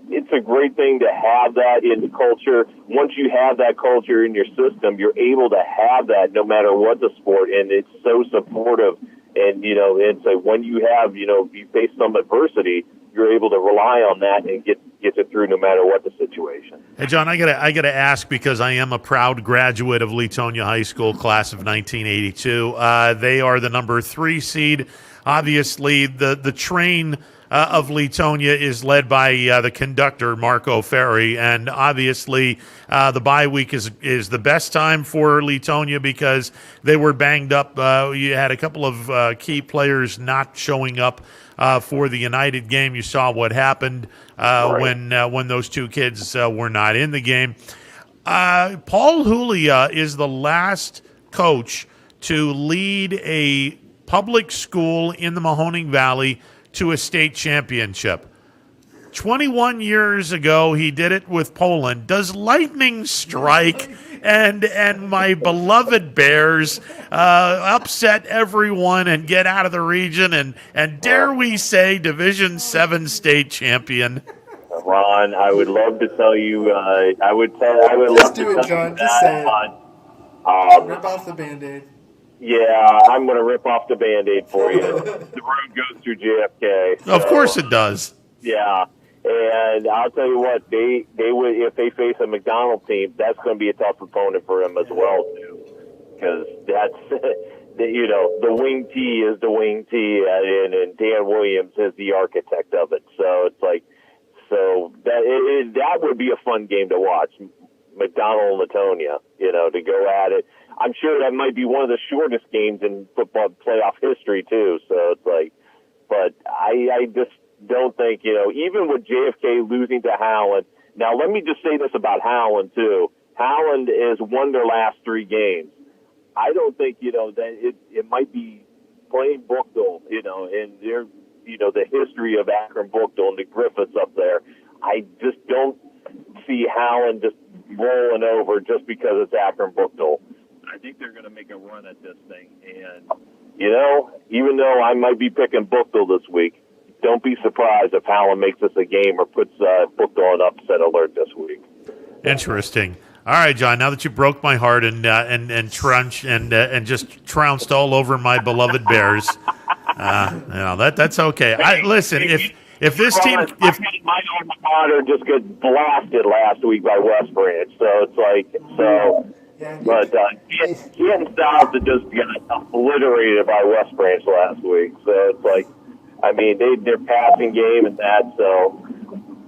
it's a great thing to have that in the culture. Once you have that culture in your system, you're able to have that no matter what the sport, and it's so supportive. And, it's like when you have, you face some adversity, you're able to rely on that and get it through no matter what the situation. Hey, John, I gotta ask, because I am a proud graduate of Leetonia High School, class of 1982. They are the number 3 seed. Obviously, the train of Leetonia is led by the conductor, Marco Ferri, and obviously the bye week is the best time for Leetonia because they were banged up. You had a couple of key players not showing up for the United game. You saw what happened when those two kids were not in the game. Paul Julia is the last coach to lead a public school in the Mahoning Valley to a state championship. 21 years ago, he did it with Poland. Does lightning strike and my beloved Bears upset everyone and get out of the region and dare we say Division 7 state champion? Ron, I would love to tell you. I would love Just to do tell it, John. you Just say it. Rip off the Band-Aid. Yeah, I'm going to rip off the Band-Aid for you. The road goes through JFK. Of course it does. Yeah, And I'll tell you what, they would, if they face a McDonald team, that's going to be a tough opponent for them as well too, because that's the wing T is the wing T, and Dan Williams is the architect of it. So it's like, that would be a fun game to watch, McDonald and Latonia, to go at it. I'm sure that might be one of the shortest games in football playoff history too. So it's like, but I just don't think, even with JFK losing to Howland. Now let me just say this about Howland too. Howland has won their last 3 games. I don't think, that it might be playing Buchtel, and their, the history of Akron Buchtel and the Griffiths up there. I just don't see Howland just rolling over just because it's Akron Buchtel. I think they're going to make a run at this thing. And, even though I might be picking Buchtel this week, don't be surprised if Howland makes this a game or puts Buchtel on upset alert this week. Interesting. All right, John. Now that you broke my heart and just trounced all over my beloved Bears, that's okay. Listen, if this team, my alma mater just got blasted last week by West Branch, so it's like but Canton South just got obliterated by West Branch last week, so it's like, I mean, their passing game and that, so.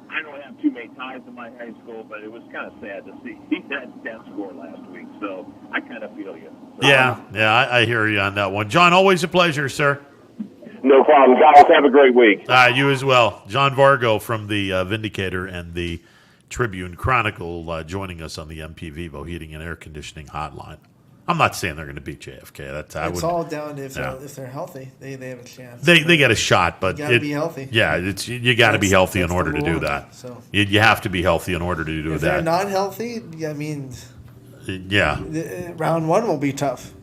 I don't have too many ties in my high school, but it was kind of sad to see that score last week. So I kind of feel you. So, yeah, I hear you on that one. John, always a pleasure, sir. No problem. Guys, have a great week. You as well. John Vargo from the Vindicator and the Tribune Chronicle joining us on the MP Vivo Heating and Air Conditioning Hotline. I'm not saying they're going to beat JFK. It's all down if they're healthy. They have a chance. They get a shot, but you got to be healthy. Yeah, you got to be healthy in order to do that. So you have to be healthy in order to do that. If they're not healthy, I mean, round 1 will be tough.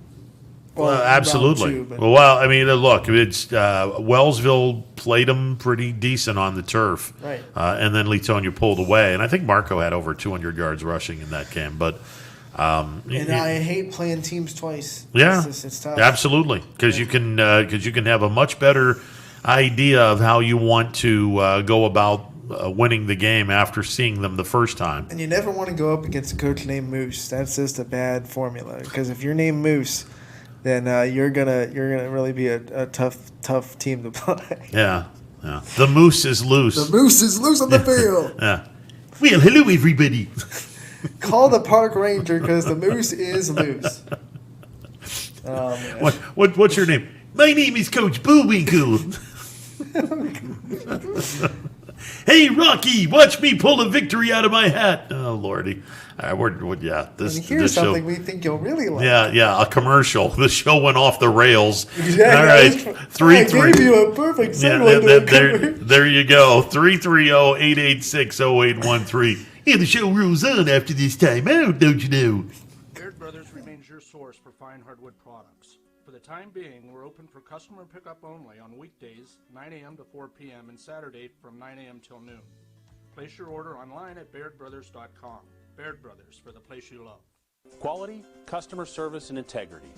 Well, absolutely. 2, well, I mean, look, it's Wellsville played them pretty decent on the turf, right? And then Leetonia pulled away, and I think Marco had over 200 yards rushing in that game, but. And I hate playing teams twice. Yeah, it's tough. Absolutely, because you can have a much better idea of how you want to go about winning the game after seeing them the first time. And you never want to go up against a coach named Moose. That's just a bad formula. Because if you're named Moose, then you're gonna really be a tough team to play. Yeah. The Moose is loose. The Moose is loose on the field. Yeah. Well, hello everybody. Call the park ranger because the moose is loose. Oh, man. What's your name? My name is Coach Bullwinkle. Hey, Rocky, watch me pull a victory out of my hat. Oh, Lordy. Here's something we think you'll really like. Yeah, a commercial. The show went off the rails. Exactly. All right, I gave you a perfect segue. There you go. 330-886-0813. Yeah, the show rules on after this time out, don't you know? Baird Brothers remains your source for fine hardwood products. For the time being, we're open for customer pickup only on weekdays, 9 a.m. to 4 p.m., and Saturday from 9 a.m. till noon. Place your order online at BairdBrothers.com. Baird Brothers, for the place you love. Quality, customer service, and integrity.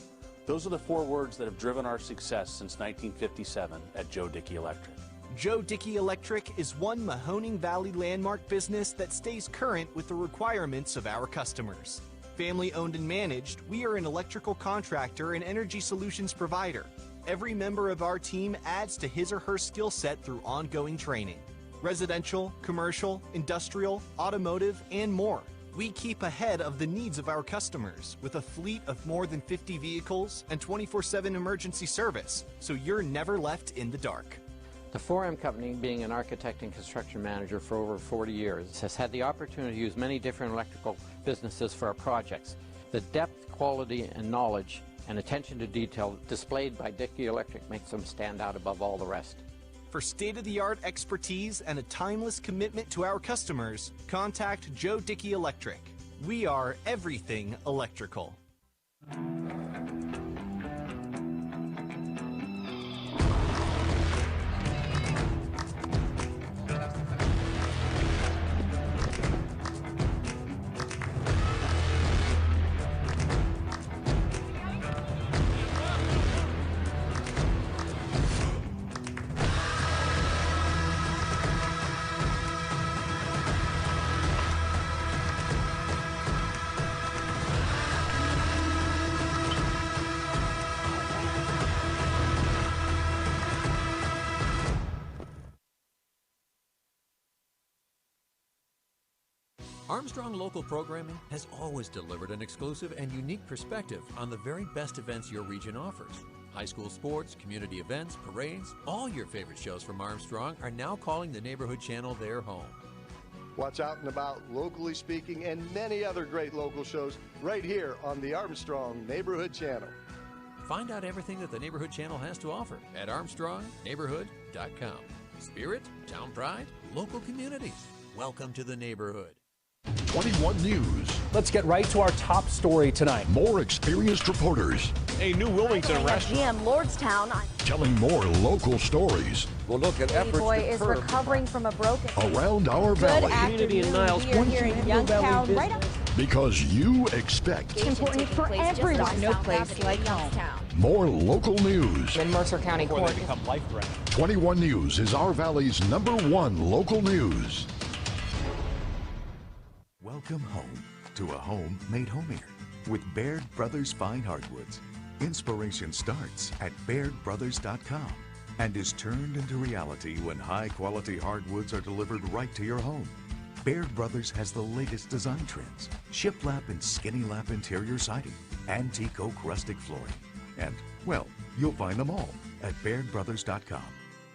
Those are the 4 words that have driven our success since 1957 at Joe Dickey Electric. Joe Dickey Electric is one Mahoning Valley landmark business that stays current with the requirements of our customers. Family owned and managed, we are an electrical contractor and energy solutions provider. Every member of our team adds to his or her skill set through ongoing training. Residential, commercial, industrial, automotive, and more. We keep ahead of the needs of our customers with a fleet of more than 50 vehicles and 24/7 emergency service, so you're never left in the dark. The 4M Company, being an architect and construction manager for over 40 years, has had the opportunity to use many different electrical businesses for our projects. The depth, quality, and knowledge and attention to detail displayed by Dickey Electric makes them stand out above all the rest. For state-of-the-art expertise and a timeless commitment to our customers, contact Joe Dickey Electric. We are everything electrical. Armstrong Local Programming has always delivered an exclusive and unique perspective on the very best events your region offers. High school sports, community events, parades, all your favorite shows from Armstrong are now calling the Neighborhood Channel their home. Watch Out and About, Locally Speaking, and many other great local shows right here on the Armstrong Neighborhood Channel. Find out everything that the Neighborhood Channel has to offer at ArmstrongNeighborhood.com. Spirit, town pride, local communities. Welcome to the neighborhood. 21 News. Let's get right to our top story tonight. More experienced reporters A new Wilmington restaurant. GM Lordstown. telling more local stories We'll look at Baby boy is recovering from a broken around our valley. Community in Niles. We are here in Youngstown, right up. Because you expect It's important for everyone. No place like home. more local news. In Mercer County Before Court. they become life threatening. 21 News is our valley's #1 local news. Welcome home to a home made homier with Baird Brothers Fine Hardwoods. Inspiration starts at BairdBrothers.com and is turned into reality when high-quality hardwoods are delivered right to your home. Baird Brothers has the latest design trends, shiplap and skinny lap interior siding, antique oak rustic flooring, and, well, you'll find them all at BairdBrothers.com.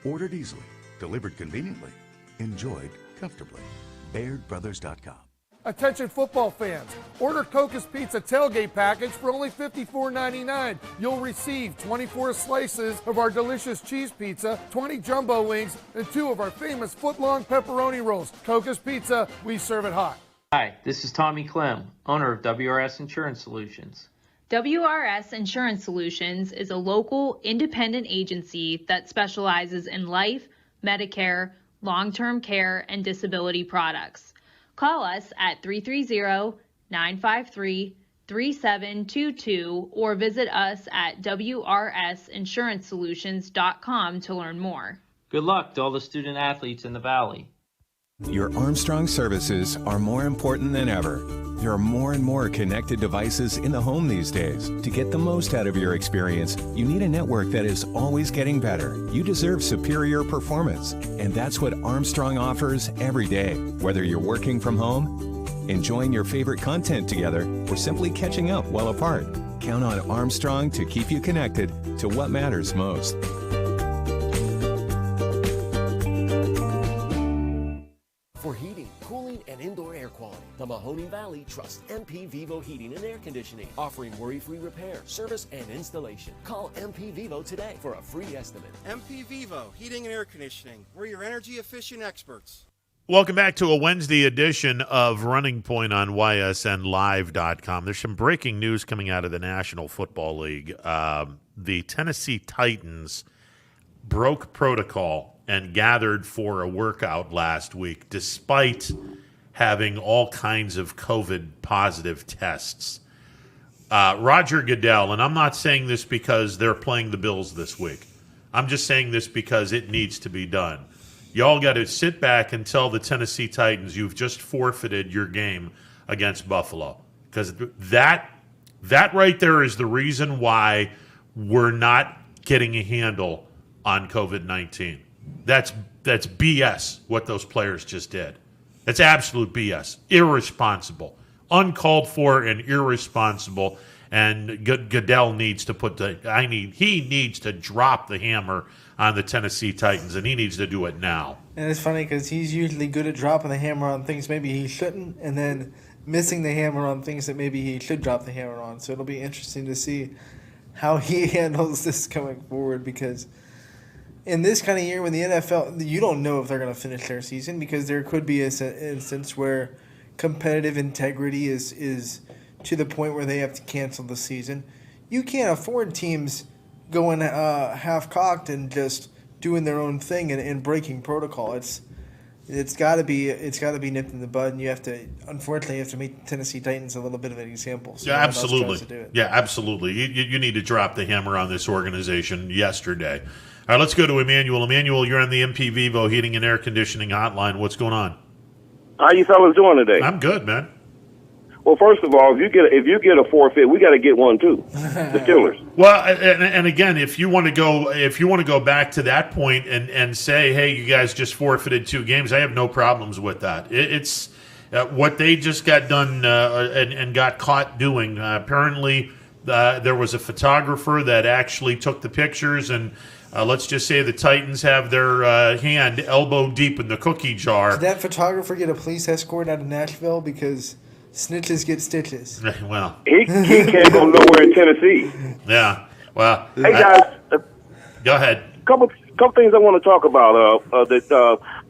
Ordered easily, delivered conveniently, enjoyed comfortably. BairdBrothers.com. Attention football fans, order Coca's Pizza tailgate package for only $54.99. You'll receive 24 slices of our delicious cheese pizza, 20 jumbo wings, and 2 of our famous foot-long pepperoni rolls. Coca's Pizza, we serve it hot. Hi, this is Tommy Clem, owner of WRS Insurance Solutions. WRS Insurance Solutions is a local independent agency that specializes in life, Medicare, long-term care, and disability products. Call us at 330-953-3722 or visit us at wrsinsurancesolutions.com to learn more. Good luck to all the student athletes in the Valley. Your Armstrong services are more important than ever. There are more and more connected devices in the home these days. To get the most out of your experience, you need a network that is always getting better. You deserve superior performance, and that's what Armstrong offers every day. Whether you're working from home, enjoying your favorite content together, or simply catching up while apart, count on Armstrong to keep you connected to what matters most. For heating, cooling, and indoor air quality, the Mahoning Valley trusts MP Vivo Heating and Air Conditioning, offering worry-free repair, service, and installation. Call MP Vivo today for a free estimate. MP Vivo Heating and Air Conditioning. We're your energy-efficient experts. Welcome back to a Wednesday edition of Running Point on YSNLive.com. There's some breaking news coming out of the National Football League. The Tennessee Titans broke protocol and gathered for a workout last week, despite having all kinds of COVID-positive tests. Roger Goodell, and I'm not saying this because they're playing the Bills this week. I'm just saying this because it needs to be done. Y'all got to sit back and tell the Tennessee Titans you've just forfeited your game against Buffalo. Because that right there is the reason why we're not getting a handle on COVID-19. That's BS, what those players just did. It's absolute BS. Irresponsible. Uncalled for and irresponsible. And Goodell needs to he needs to drop the hammer on the Tennessee Titans, and he needs to do it now. And it's funny because he's usually good at dropping the hammer on things maybe he shouldn't, and then missing the hammer on things that maybe he should drop the hammer on. So it'll be interesting to see how he handles this going forward, because in this kind of year when the NFL, you don't know if they're going to finish their season, because there could be an instance where competitive integrity is to the point where they have to cancel the season. You can't afford teams going half-cocked and just doing their own thing and breaking protocol. It's got to be nipped in the bud, and you have to make Tennessee Titans a little bit of an example. So yeah, absolutely. Yeah, absolutely. You need to drop the hammer on this organization yesterday. All right, let's go to Emmanuel. Emmanuel, you're on the MP Vivo Heating and Air Conditioning Hotline. What's going on? How you fellas doing today? I'm good, man. Well, first of all, if you get a forfeit, we got to get one too. The Steelers. Well, and again, if you want to go back to that point and say, hey, you guys just forfeited 2 games, I have no problems with that. what they just got done and got caught doing. Apparently, there was a photographer that actually took the pictures, and let's just say the Titans have their hand elbow deep in the cookie jar. Did that photographer get a police escort out of Nashville? Because snitches get stitches. Well, he can't go nowhere in Tennessee. Yeah. Well, hey guys, go ahead. Couple things I want to talk about.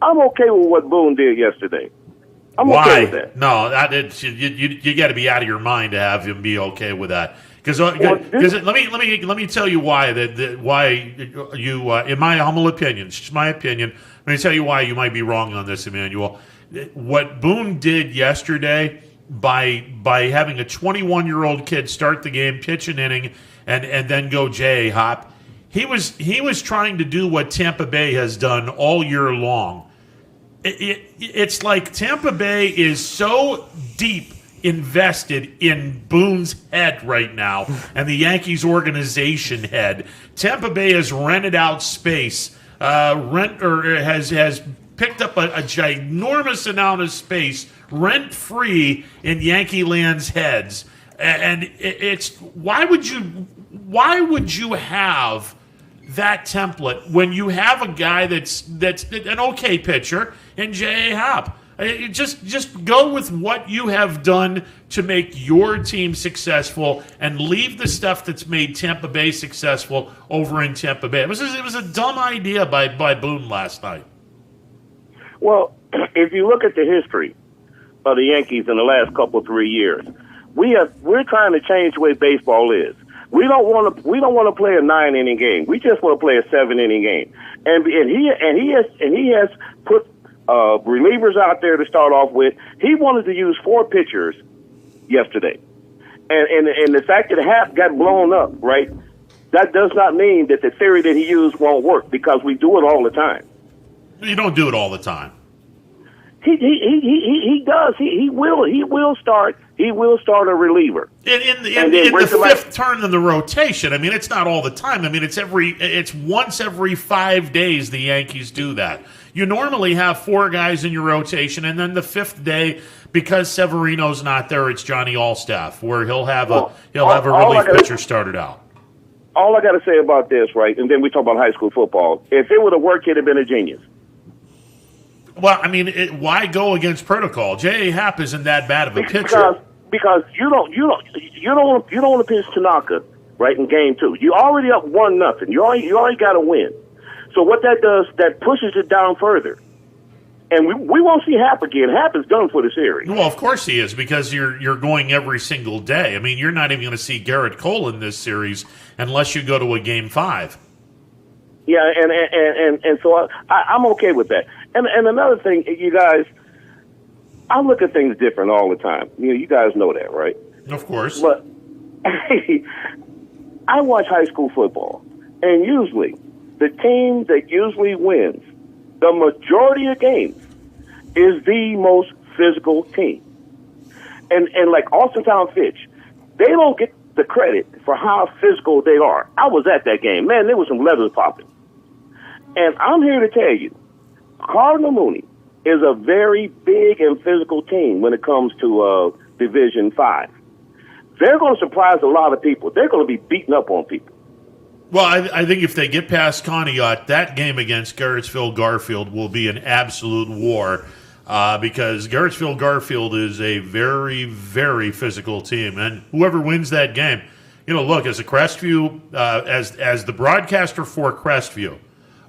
I'm okay with what Boone did yesterday. I'm okay with that. No, you got to be out of your mind to have him be okay with that. Because let me tell you why why you in my humble opinion, it's just my opinion. Let me tell you why you might be wrong on this, Emmanuel. What Boone did yesterday by having a 21-year-old kid start the game, pitch an inning, and then go J-Hop, he was trying to do what Tampa Bay has done all year long. It's like Tampa Bay is so deep invested in Boone's head right now and the Yankees organization head. Tampa Bay has rented out space, has picked up a ginormous amount of space rent-free in Yankee Land's heads. And it's why would you have that template when you have a guy that's an okay pitcher in J.A. Happ? Just go with what you have done to make your team successful and leave the stuff that's made Tampa Bay successful over in Tampa Bay. It was a dumb idea by Boone last night. Well, if you look at the history of the Yankees in the last 3 years, we're trying to change the way baseball is. We don't want to play a 9-inning game. We just want to play a 7-inning game. And he has put relievers out there to start off with. He wanted to use 4 pitchers yesterday, and the fact that Happ got blown up, right? That does not mean that the theory that he used won't work, because we do it all the time. You don't do it all the time. He does. He will start a reliever in the fifth turn in the rotation. I mean, it's not all the time. I mean, it's once every 5 days the Yankees do that. You normally have 4 guys in your rotation, and then the 5th day, because Severino's not there, it's Johnny Allstaff, where he'll have a relief pitcher started out. All I got to say about this, right, and then we talk about high school football. If it would have worked, he'd have been a genius. Well, I mean, why go against protocol? J.A. Happ isn't that bad of a pitcher. Because you don't want to pitch Tanaka, right, in game 2. You already up 1-0. You already got to win. So what that does, that pushes it down further. And we won't see Happ again. Happ is done for the series. Well, of course he is, because you're going every single day. I mean, you're not even going to see Garrett Cole in this series unless you go to a game 5. Yeah, and so I'm okay with that. And another thing, you guys, I look at things different all the time. You guys know that, right? Of course. But I watch high school football, and usually the team that usually wins the majority of games is the most physical team. And like Austintown Fitch, they don't get the credit for how physical they are. I was at that game. Man, there was some leathers popping. And I'm here to tell you, Cardinal Mooney is a very big and physical team when it comes to Division 5. They're going to surprise a lot of people. They're going to be beating up on people. Well, I think if they get past Conneaut, that game against Garrettsville Garfield will be an absolute war, because Garrettsville Garfield is a very, very physical team. And whoever wins that game, look, as a Crestview, as the broadcaster for Crestview,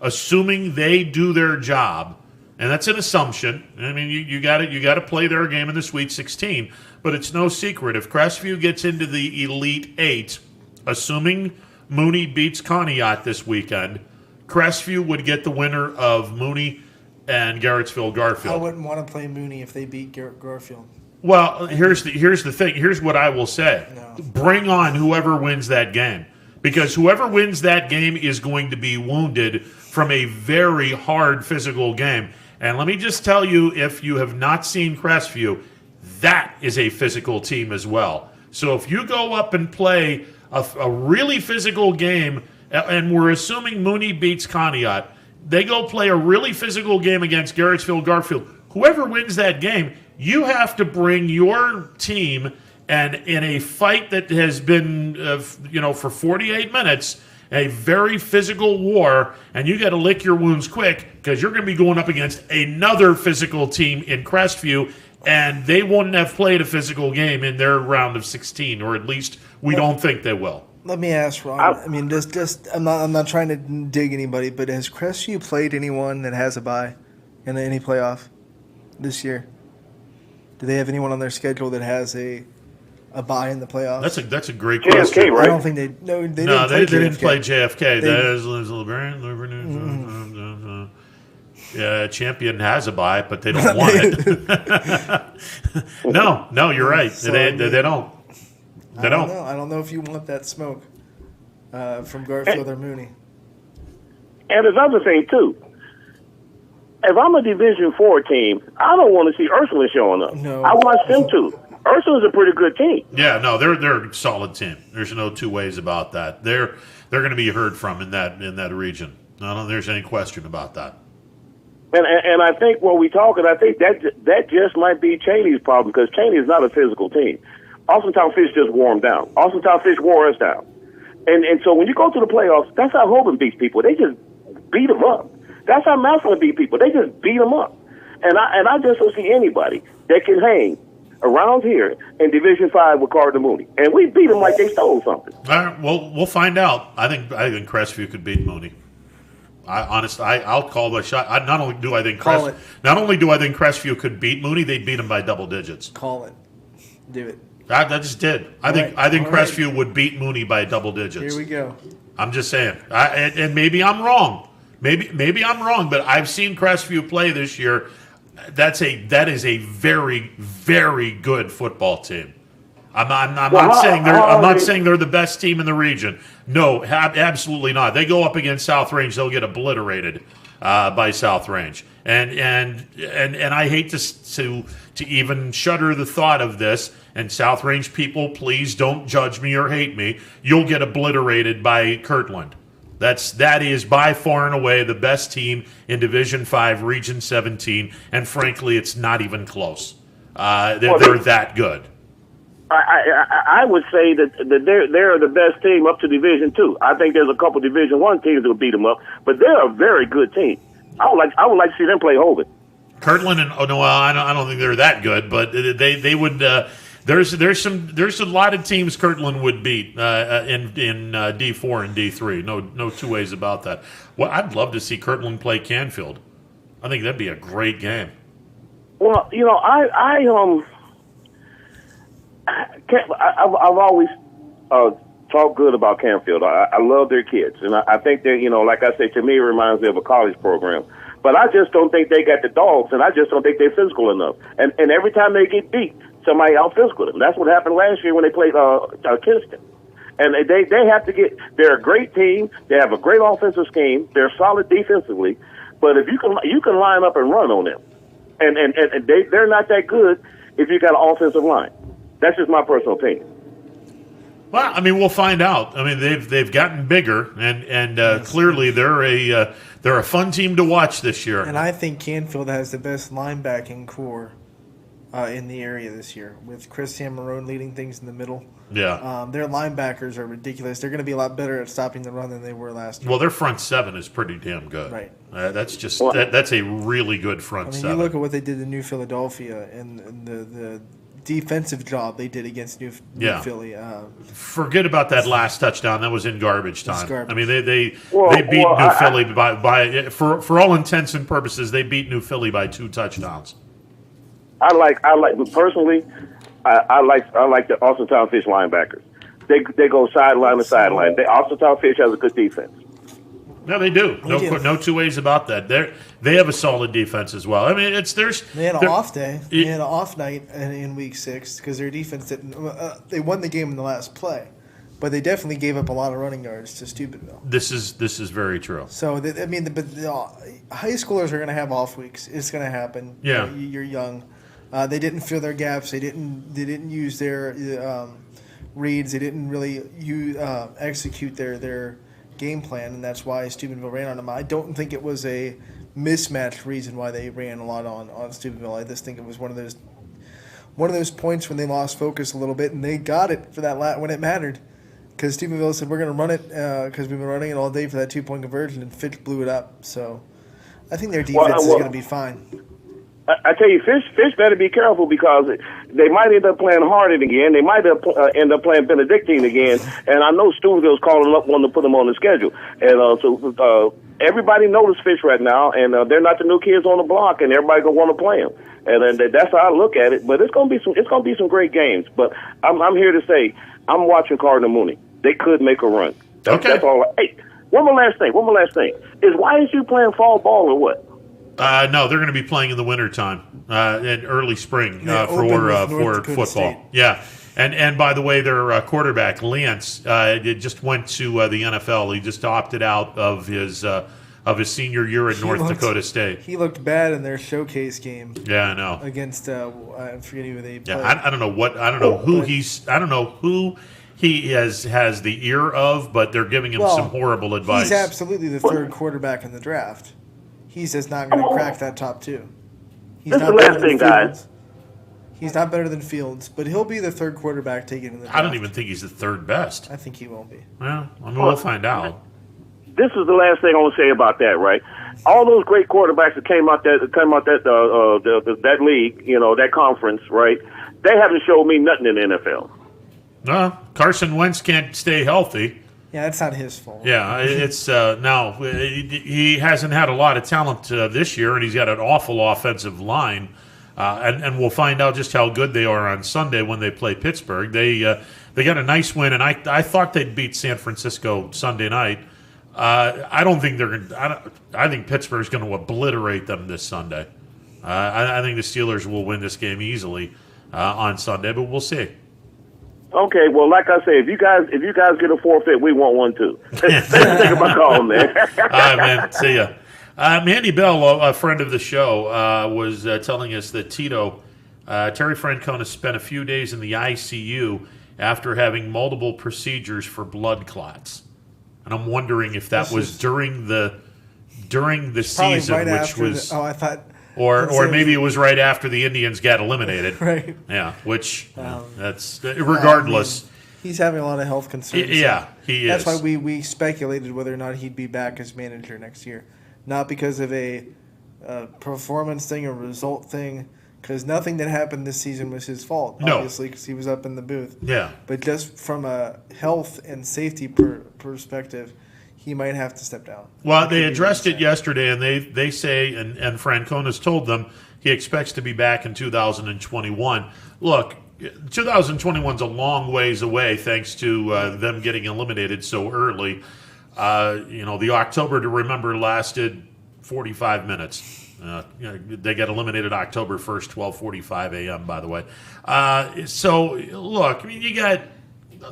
assuming they do their job, and that's an assumption. I mean, you got to play their game in the Sweet 16, but it's no secret if Crestview gets into the Elite 8, assuming Mooney beats Conneaut this weekend, Crestview would get the winner of Mooney and Garrettsville Garfield. I wouldn't want to play Mooney if they beat Garfield. Well, here's the thing. Here's what I will say. No. Bring on whoever wins that game, because whoever wins that game is going to be wounded from a very hard physical game. And let me just tell you, if you have not seen Crestview, that is a physical team as well. So if you go up and play a really physical game, and we're assuming Mooney beats Conneaut, they go play a really physical game against Garrettsville Garfield. Whoever wins that game, You have to bring your team, and in a fight that has been, for 48 minutes, a very physical war, and you got to lick your wounds quick because you're going to be going up against another physical team in Crestview, and they wouldn't have played a physical game in their round of 16, or at least we don't think they will. Let me ask Ron. I mean, I'm not trying to dig anybody, but has Crestview played anyone that has a bye in any playoff this year? Do they have anyone on their schedule that has a bye in the playoffs? That's a great question. Right? I don't think they didn't play JFK. Yeah, Champion has a bye, but they don't want it. No, you're right. So, they don't. They don't. I don't know if you want that smoke from Garfield or Mooney. And there's other thing too. If I'm a Division IV team, I don't want to see Ursula showing up. No. I want them to. Ursula's a pretty good team. Yeah, no, they're a solid team. There's no two ways about that. They're going to be heard from in that region. I don't think there's any question about that. And I think when we talking, I think that just might be Cheney's problem, because Cheney is not a physical team. Austintown Fish just wore them down. Austintown Fish wore us down. And so when you go to the playoffs, that's how Hoban beats people. They just beat them up. That's how Massillon beat people. They just beat them up. And I just don't see anybody that can hang around here in Division 5 with Cardinal Mooney. And we beat them like they stole something. All right, well, we'll find out. I think Crestview could beat Mooney. I'll call the shot. Not only do I think Crestview could beat Mooney, they'd beat him by double digits. Call it. Do it. I just did. I think Crestview would beat Mooney by double digits. Here we go. I'm just saying. And maybe I'm wrong. Maybe I'm wrong, but I've seen Crestview play this year. That is a very, very good football team. I'm not saying they're the best team in the region. No, absolutely not. They go up against South Range, they'll get obliterated by South Range. And I hate to even shudder the thought of this. And South Range people, please don't judge me or hate me. You'll get obliterated by Kirtland. That is by far and away the best team in Division 5, Region 17, and frankly, it's not even close. They're that good. I would say that they're the best team up to Division 2. I think there's a couple Division 1 teams that will beat them up, but they're a very good team. I would like to see them play Hoban. Kirtland and I don't think they're that good, but they would. There's a lot of teams Kirtland would beat in D4 and D3. No two ways about that. Well, I'd love to see Kirtland play Canfield. I think that'd be a great game. Well, I've always talked good about Canfield. I love their kids, and I think they're, like I said, to me it reminds me of a college program. But I just don't think they got the dogs, and I just don't think they're physical enough. And every time they get beat, somebody out-physical them. That's what happened last year when they played Kinston. And they have to get – they're a great team. They have a great offensive scheme. They're solid defensively. But if you can line up and run on them, and they're not that good if you got an offensive line. That's just my personal opinion. Well, I mean, we'll find out. I mean, they've gotten bigger, and clearly they're a fun team to watch this year. And I think Canfield has the best linebacking core in the area this year, with Chris Marone leading things in the middle. Yeah. Their linebackers are ridiculous. They're going to be a lot better at stopping the run than they were last year. Well, their front seven is pretty damn good. Right. That's a really good front seven. You look at what they did in New Philadelphia and the defensive job they did against New Philly. Forget about that last touchdown. That was in garbage time. Garbage. I mean, they beat New Philly by for all intents and purposes, they beat New Philly by 2 touchdowns. I like personally, I like the Austintown Fish linebackers. They go sideline to sideline. Austintown Fish has a good defense. No, they do. No two ways about that. They have a solid defense as well. I mean, they had an off day. They had an off night in week 6 because their defense didn't. They won the game in the last play, but they definitely gave up a lot of running yards to Steubenville. This is very true. So the high schoolers are going to have off weeks. It's going to happen. Yeah, you're young. They didn't fill their gaps. They didn't use their reads. They didn't really execute their game plan, and that's why Steubenville ran on them. I don't think it was a mismatched reason why they ran a lot on Steubenville. I just think it was one of those one of those points when they lost focus a little bit, and they got it for that when it mattered. Because Stephenville said, we're going to run it because we've been running it all day for that 2-point conversion, and Fitch blew it up. So I think their defense is going to be fine. I tell you, Fish better be careful because they might end up playing Harding again. They might end up playing Benedictine again. And I know Steubenville's calling up wanting to put them on the schedule. And so everybody knows Fish right now, and they're not the new kids on the block, and everybody gonna want to play them. And that's how I look at it. But it's gonna be some great games. But I'm here to say I'm watching Cardinal Mooney. They could make a run. That's all. Hey, one more last thing. Is YSU playing fall ball or what? No, they're going to be playing in the wintertime, in early spring for football. State. Yeah, and by the way, their quarterback Lance just went to the NFL. He just opted out of his senior year at North Dakota State. He looked bad in their showcase game. Yeah, I know. Against I'm forgetting who they played. Yeah, I don't know who he has the ear of, but they're giving him some horrible advice. He's absolutely the third quarterback in the draft. He's just not going to crack that top two. He's not better than Fields. He's not better than Fields, but he'll be the third quarterback taken in the draft. I don't even think he's the third best. I think he won't be. Well, we'll find out. This is the last thing I want to say about that, right? All those great quarterbacks that came out that league, that conference, right? They haven't showed me nothing in the NFL. No, Carson Wentz can't stay healthy. Yeah, that's not his fault. Yeah, it's now he hasn't had a lot of talent this year, and he's got an awful offensive line, and we'll find out just how good they are on Sunday when they play Pittsburgh. They got a nice win, and I thought they'd beat San Francisco Sunday night. I don't think they're going. I think Pittsburgh's going to obliterate them this Sunday. I think the Steelers will win this game easily on Sunday, but we'll see. Okay, well, like I say, if you guys get a forfeit, we want one too. Thanks for taking my call, man. All right, man. See ya. Mandy Bell, a friend of the show, was telling us that Terry Francona spent a few days in the ICU after having multiple procedures for blood clots, and I'm wondering if that was during the season, right which was. I thought. Or maybe it was right after the Indians got eliminated. Right. Yeah, which that's regardless. He's having a lot of health concerns. Yeah, he is. That's why we speculated whether or not he'd be back as manager next year. Not because of a performance thing or result thing, because nothing that happened this season was his fault, obviously, because he was up in the booth. Yeah. But just from a health and safety perspective, he might have to step down. Well, they addressed it yesterday, and they say, and Francona's told them, he expects to be back in 2021. Look, 2021's a long ways away thanks to them getting eliminated so early. The October to remember lasted 45 minutes. They got eliminated October 1st, 12:45 a.m., by the way. So, look, I mean, you got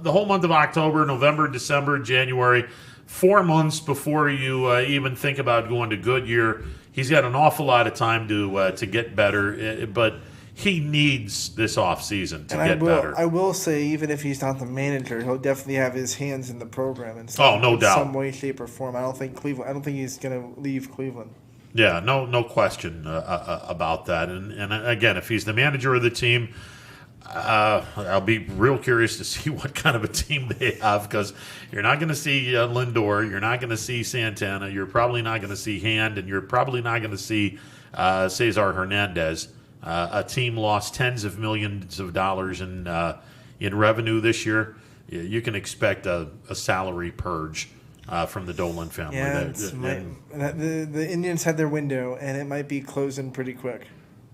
the whole month of October, November, December, January, 4 months before you even think about going to Goodyear. He's got an awful lot of time to get better, but he needs this offseason to get better. I will say, even if he's not the manager, he'll definitely have his hands in the program in no doubt. Some way, shape, or form. I don't think he's going to leave Cleveland. Yeah, no question about that. And again, if he's the manager of the team, I'll be real curious to see what kind of a team they have, because you're not going to see Lindor, you're not going to see Santana, you're probably not going to see Hand, and you're probably not going to see Cesar Hernandez. A team lost tens of millions of dollars in revenue this year. You can expect a salary purge from the Dolan family. Yeah, the Indians had their window, and it might be closing pretty quick.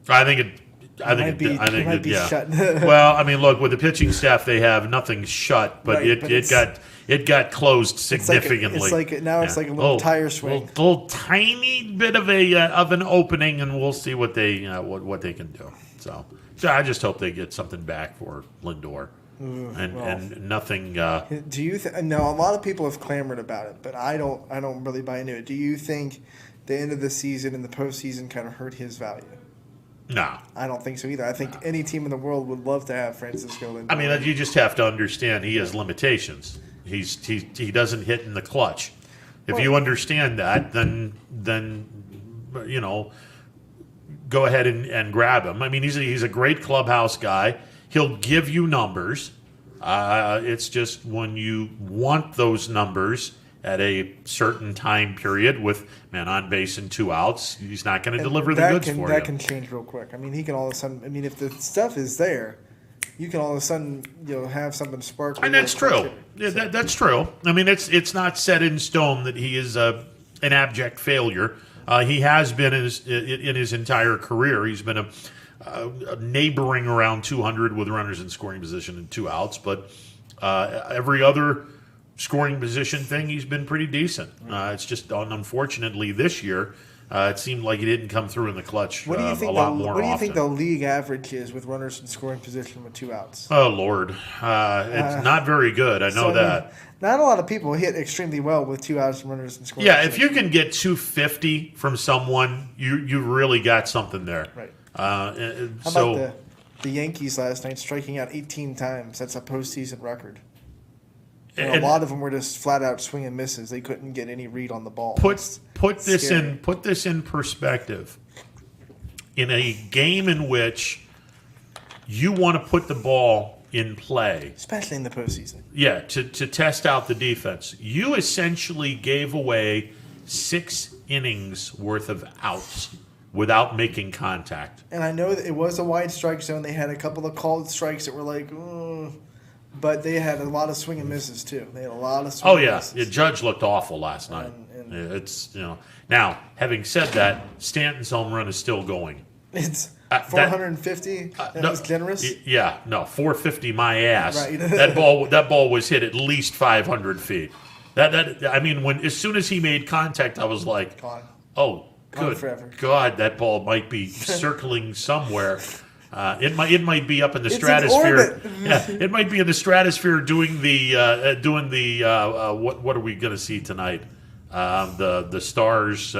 I think it might be shut. Well, I mean, look, with the pitching staff they have, nothing's shut, but it got closed significantly. It's like a little tire swing, little tiny bit of an opening, and we'll see what they can do. So I just hope they get something back for Lindor, and nothing. Do you? No, a lot of people have clamored about it, but I don't really buy into it. Do you think the end of the season and the postseason kind of hurt his value? No. I don't think so either. I think any team in the world would love to have Francisco Lindor. I mean, you just have to understand he has limitations. He doesn't hit in the clutch. If you understand that, then go ahead and grab him. I mean, he's a great clubhouse guy. He'll give you numbers. It's just when you want those numbers at a certain time period with man on base and 2 outs, he's not going to deliver the goods for you. That can change real quick. I mean, he can all of a sudden. I mean, if the stuff is there, you can all of a sudden have something spark. And that's true. Yeah, that's true. I mean, it's not set in stone that he is an abject failure. He has been in his entire career. He's been a neighboring around 200 with runners in scoring position and 2 outs, but every other scoring position thing, he's been pretty decent. It's just unfortunately this year, it seemed like he didn't come through in the clutch a lot more often. What do you think the league average is with runners in scoring position with 2 outs? Oh, Lord. It's not very good. I know that. Not a lot of people hit extremely well with 2 outs and runners in scoring. Yeah, if you can get 250 from someone, you really got something there. Right. How about the Yankees last night striking out 18 times? That's a postseason record. And a lot of them were just flat out swing and misses. They couldn't get any read on the ball. Put this in perspective. In a game in which you want to put the ball in play, especially in the postseason, to test out the defense, you essentially gave away 6 innings worth of outs without making contact. And I know that it was a wide strike zone. They had a couple of called strikes that were like, but they had a lot of swing and misses too. They had a lot of swing and misses. The Judge looked awful last night. It's Now, having said that, Stanton's home run is still going. It's 450. That was generous. 450 my ass. Right. that ball was hit at least 500 feet. As soon as he made contact, I was like, oh, good God, that ball might be circling somewhere. It might be up in the stratosphere. It might be in the stratosphere doing the what are we going to see tonight? The stars.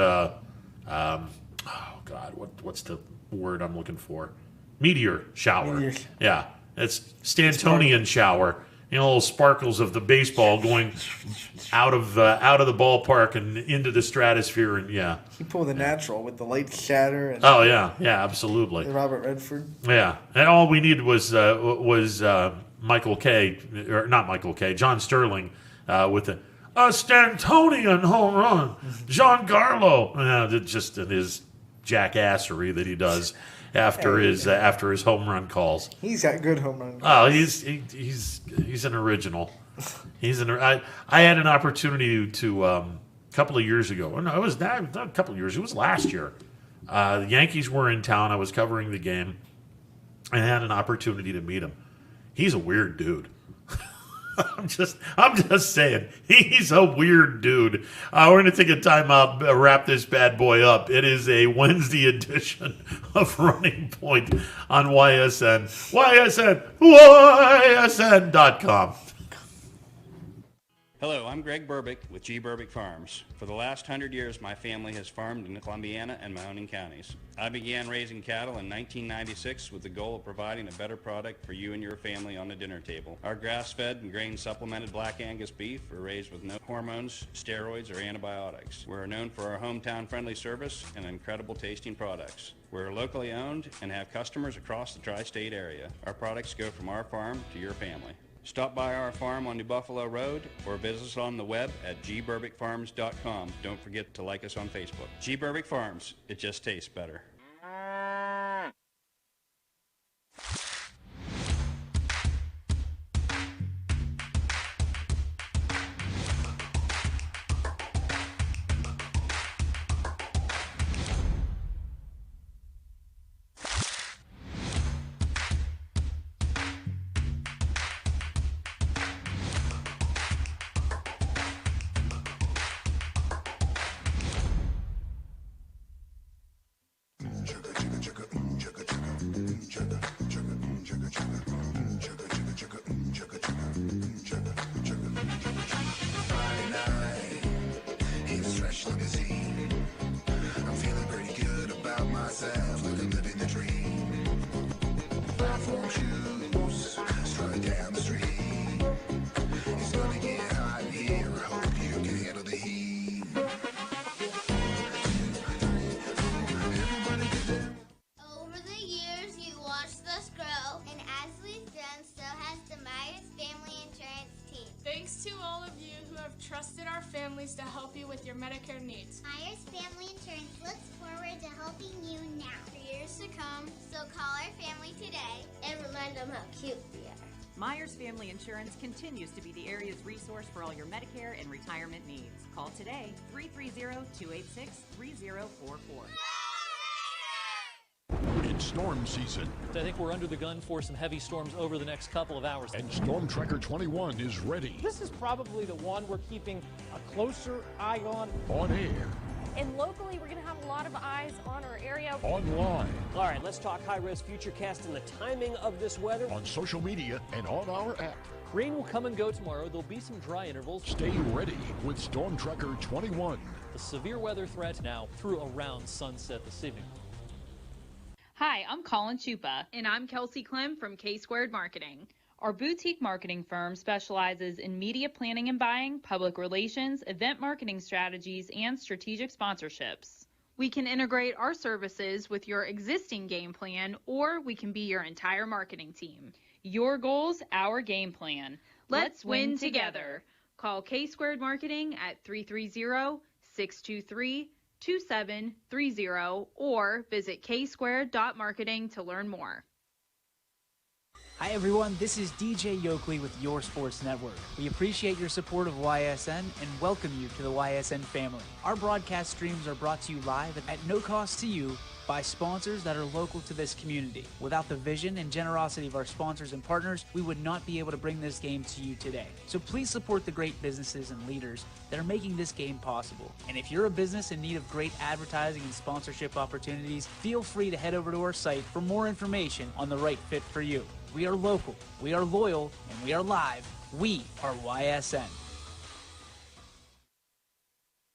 What's the word I'm looking for? Meteor shower. Yeah, it's Stantonian shower. Little sparkles of the baseball going out of the ballpark and into the stratosphere, and he pulled the natural with the light shatter. And absolutely. The Robert Redford. Yeah, and all we needed was Michael Kay, or not Michael Kay, John Sterling with a Stantonian home run, Giancarlo. Just his jackassery that he does after his home run calls. He's got good home run calls. Oh, he's an original. I had an opportunity to a couple of years ago. No, it was not a couple of years. It was last year. The Yankees were in town. I was covering the game, and I had an opportunity to meet him. He's a weird dude. I'm just saying, he's a weird dude. We're going to take a timeout, wrap this bad boy up. It is a Wednesday edition of Running Point on YSN. YSN.com. Hello, I'm Greg Burbick with G. Burbick Farms. For the last 100 years, my family has farmed in Columbiana and Mahoning counties. I began raising cattle in 1996 with the goal of providing a better product for you and your family on the dinner table. Our grass-fed and grain-supplemented Black Angus beef are raised with no hormones, steroids, or antibiotics. We're known for our hometown-friendly service and incredible tasting products. We're locally owned and have customers across the tri-state area. Our products go from our farm to your family. Stop by our farm on New Buffalo Road or visit us on the web at gburbickfarms.com. Don't forget to like us on Facebook. G. Burbick Farms, it just tastes better. to help you with your Medicare needs. Myers Family Insurance looks forward to helping you now. For years to come, so call our family today and remind them how cute we are. Myers Family Insurance continues to be the area's resource for all your Medicare and retirement needs. Call today, 330-286-3044. It's storm season. I think we're under the gun for some heavy storms over the next couple of hours. And Storm Tracker 21 is ready. This is probably the one we're keeping a closer eye on. On air. And locally, we're going to have a lot of eyes on our area. Online. All right, let's talk high-risk futurecast and the timing of this weather. On social media and on our app. Rain will come and go tomorrow. There'll be some dry intervals. Stay ready with Storm Tracker 21. The severe weather threat now through around sunset this evening. Hi, I'm Colin Chupa. And I'm Kelsey Clem from K-Squared Marketing. Our boutique marketing firm specializes in media planning and buying, public relations, event marketing strategies, and strategic sponsorships. We can integrate our services with your existing game plan, or we can be your entire marketing team. Your goals, our game plan. Let's win together. Call K-Squared Marketing at 330-623-2730 or visit ksquared.marketing to learn more. Hi everyone, this is DJ Yoakley with Your Sports Network. We appreciate your support of YSN and welcome you to the YSN family. Our broadcast streams are brought to you live at no cost to you by sponsors that are local to this community. Without the vision and generosity of our sponsors and partners, we would not be able to bring this game to you today. So please support the great businesses and leaders that are making this game possible. And if you're a business in need of great advertising and sponsorship opportunities, feel free to head over to our site for more information on the right fit for you. We are local, we are loyal, and we are live. We are YSN.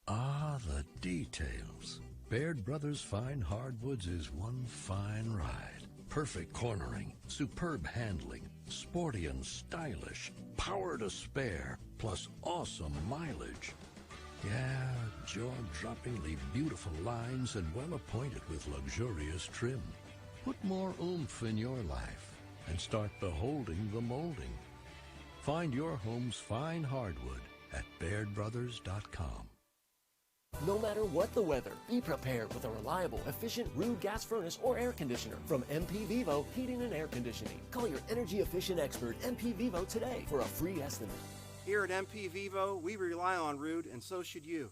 Ah, the details. Baird Brothers Fine Hardwoods is one fine ride. Perfect cornering, superb handling, sporty and stylish, power to spare, plus awesome mileage. Yeah, jaw-droppingly beautiful lines and well appointed with luxurious trim. Put more oomph in your life and start beholding the molding. Find your home's fine hardwood at BairdBrothers.com. No matter what the weather, be prepared with a reliable, efficient Rude gas furnace or air conditioner from MP Vivo Heating and Air Conditioning. Call your energy efficient expert MP Vivo today for a free estimate. Here at MP Vivo, we rely on Rude, and so should you.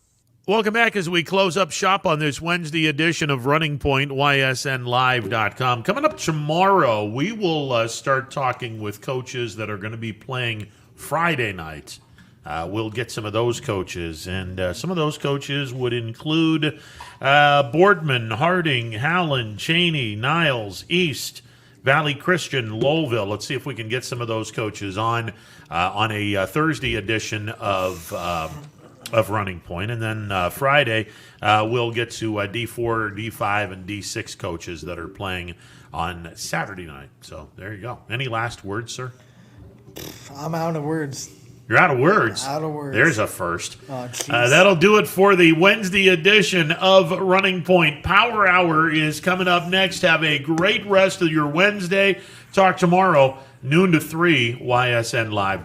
Welcome back as we close up shop on this Wednesday edition of Running Point, YSNLive.com. Coming up tomorrow, we will start talking with coaches that are going to be playing Friday night. We'll get some of those coaches, and some of those coaches would include Boardman, Harding, Howland, Cheney, Niles, East, Valley Christian, Lowville. Let's see if we can get some of those coaches on a Thursday edition of Running Point. And then Friday, we'll get to D4, D5, and D6 coaches that are playing on Saturday night. So there you go. Any last words, sir? I'm out of words. You're out of words. Out of words. There's a first. Oh, that'll do it for the Wednesday edition of Running Point. Power Hour is coming up next. Have a great rest of your Wednesday. Talk tomorrow, noon to 3, YSN Live.